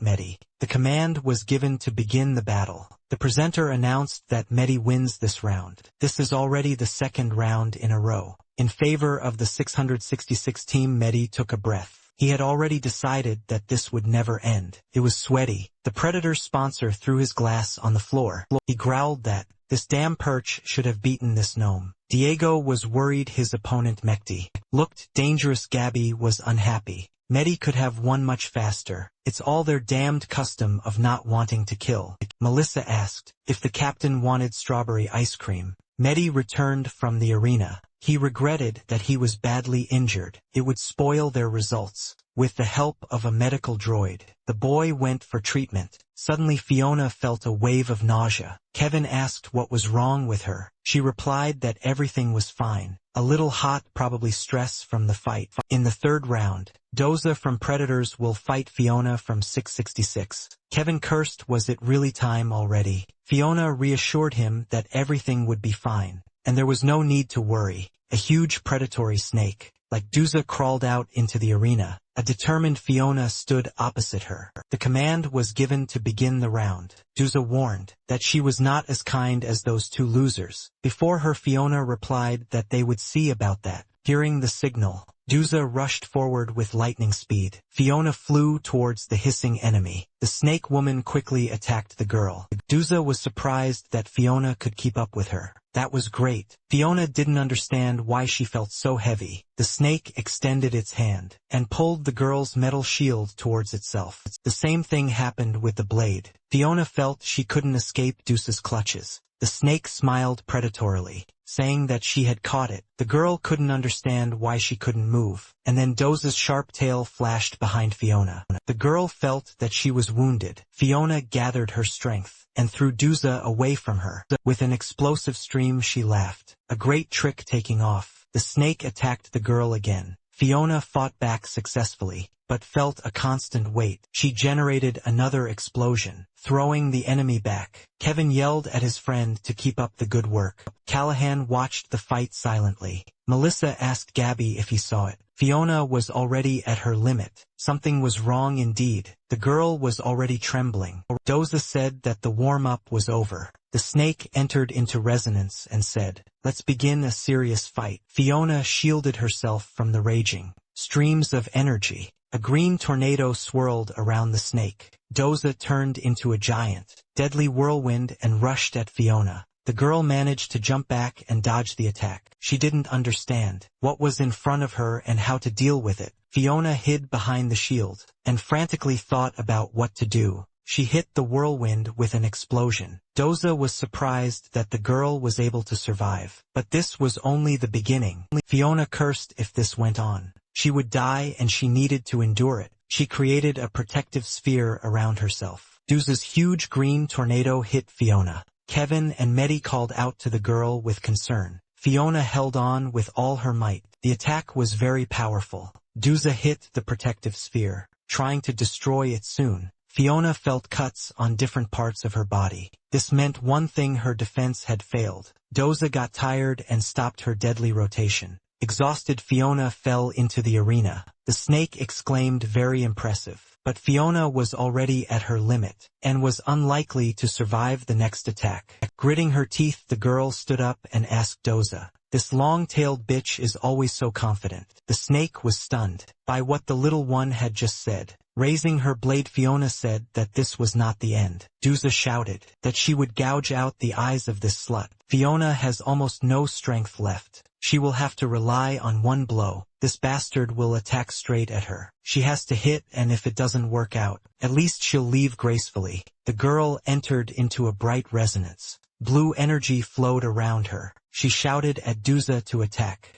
[SPEAKER 1] Mehdi. The command was given to begin the battle. The presenter announced that Mehdi wins this round. This is already the second round in a row. In favor of the 666 team, Mehdi took a breath. He had already decided that this would never end. It was sweaty. The Predator's sponsor threw his glass on the floor. He growled that this damn perch should have beaten this gnome. Diego was worried his opponent Mehdi looked dangerous. Gabby was unhappy. Mehdi could have won much faster. It's all their damned custom of not wanting to kill. Melissa asked if the captain wanted strawberry ice cream. Mehdi returned from the arena. He regretted that he was badly injured. It would spoil their results. With the help of a medical droid, the boy went for treatment. Suddenly Fiona felt a wave of nausea. Kevin asked what was wrong with her. She replied that everything was fine. A little hot, probably stress from the fight. In the third round, Doza from Predators will fight Fiona from 666. Kevin cursed, was it really time already? Fiona reassured him that everything would be fine, and there was no need to worry. A huge predatory snake, like Doza, crawled out into the arena. A determined Fiona stood opposite her. The command was given to begin the round. Doza warned that she was not as kind as those two losers. Before her, Fiona replied that they would see about that. Hearing the signal, Doza rushed forward with lightning speed. Fiona flew towards the hissing enemy. The snake woman quickly attacked the girl. Doza was surprised that Fiona could keep up with her. That was great. Fiona didn't understand why she felt so heavy. The snake extended its hand and pulled the girl's metal shield towards itself. The same thing happened with the blade. Fiona felt she couldn't escape Deuce's clutches. The snake smiled predatorily, saying that she had caught it. The girl couldn't understand why she couldn't move, and then Doza's sharp tail flashed behind Fiona. The girl felt that she was wounded. Fiona gathered her strength and threw Doza away from her. With an explosive scream she laughed, a great trick taking off. The snake attacked the girl again. Fiona fought back successfully, but felt a constant weight. She generated another explosion, throwing the enemy back. Kevin yelled at his friend to keep up the good work. Callahan watched the fight silently. Melissa asked Gabby if he saw it. Fiona was already at her limit. Something was wrong indeed. The girl was already trembling. Doza said that the warm-up was over. The snake entered into resonance and said, "Let's begin a serious fight." Fiona shielded herself from the raging streams of energy. A green tornado swirled around the snake. Doza turned into a giant, deadly whirlwind and rushed at Fiona. The girl managed to jump back and dodge the attack. She didn't understand what was in front of her and how to deal with it. Fiona hid behind the shield and frantically thought about what to do. She hit the whirlwind with an explosion. Doza was surprised that the girl was able to survive. But this was only the beginning. Fiona cursed if this went on. She would die and she needed to endure it. She created a protective sphere around herself. Doza's huge green tornado hit Fiona. Kevin and Mehdi called out to the girl with concern. Fiona held on with all her might. The attack was very powerful. Doza hit the protective sphere, trying to destroy it soon. Fiona felt cuts on different parts of her body. This meant one thing: her defense had failed. Doza got tired and stopped her deadly rotation. Exhausted, Fiona fell into the arena. The snake exclaimed, "Very impressive." But Fiona was already at her limit, and was unlikely to survive the next attack. Gritting her teeth, the girl stood up and asked Doza, "This long-tailed bitch is always so confident." The snake was stunned by what the little one had just said. Raising her blade, Fiona said that this was not the end. Doza shouted that she would gouge out the eyes of this slut. Fiona has almost no strength left. She will have to rely on one blow. This bastard will attack straight at her. She has to hit, and if it doesn't work out, at least she'll leave gracefully. The girl entered into a bright resonance. Blue energy flowed around her. She shouted at Doza to attack.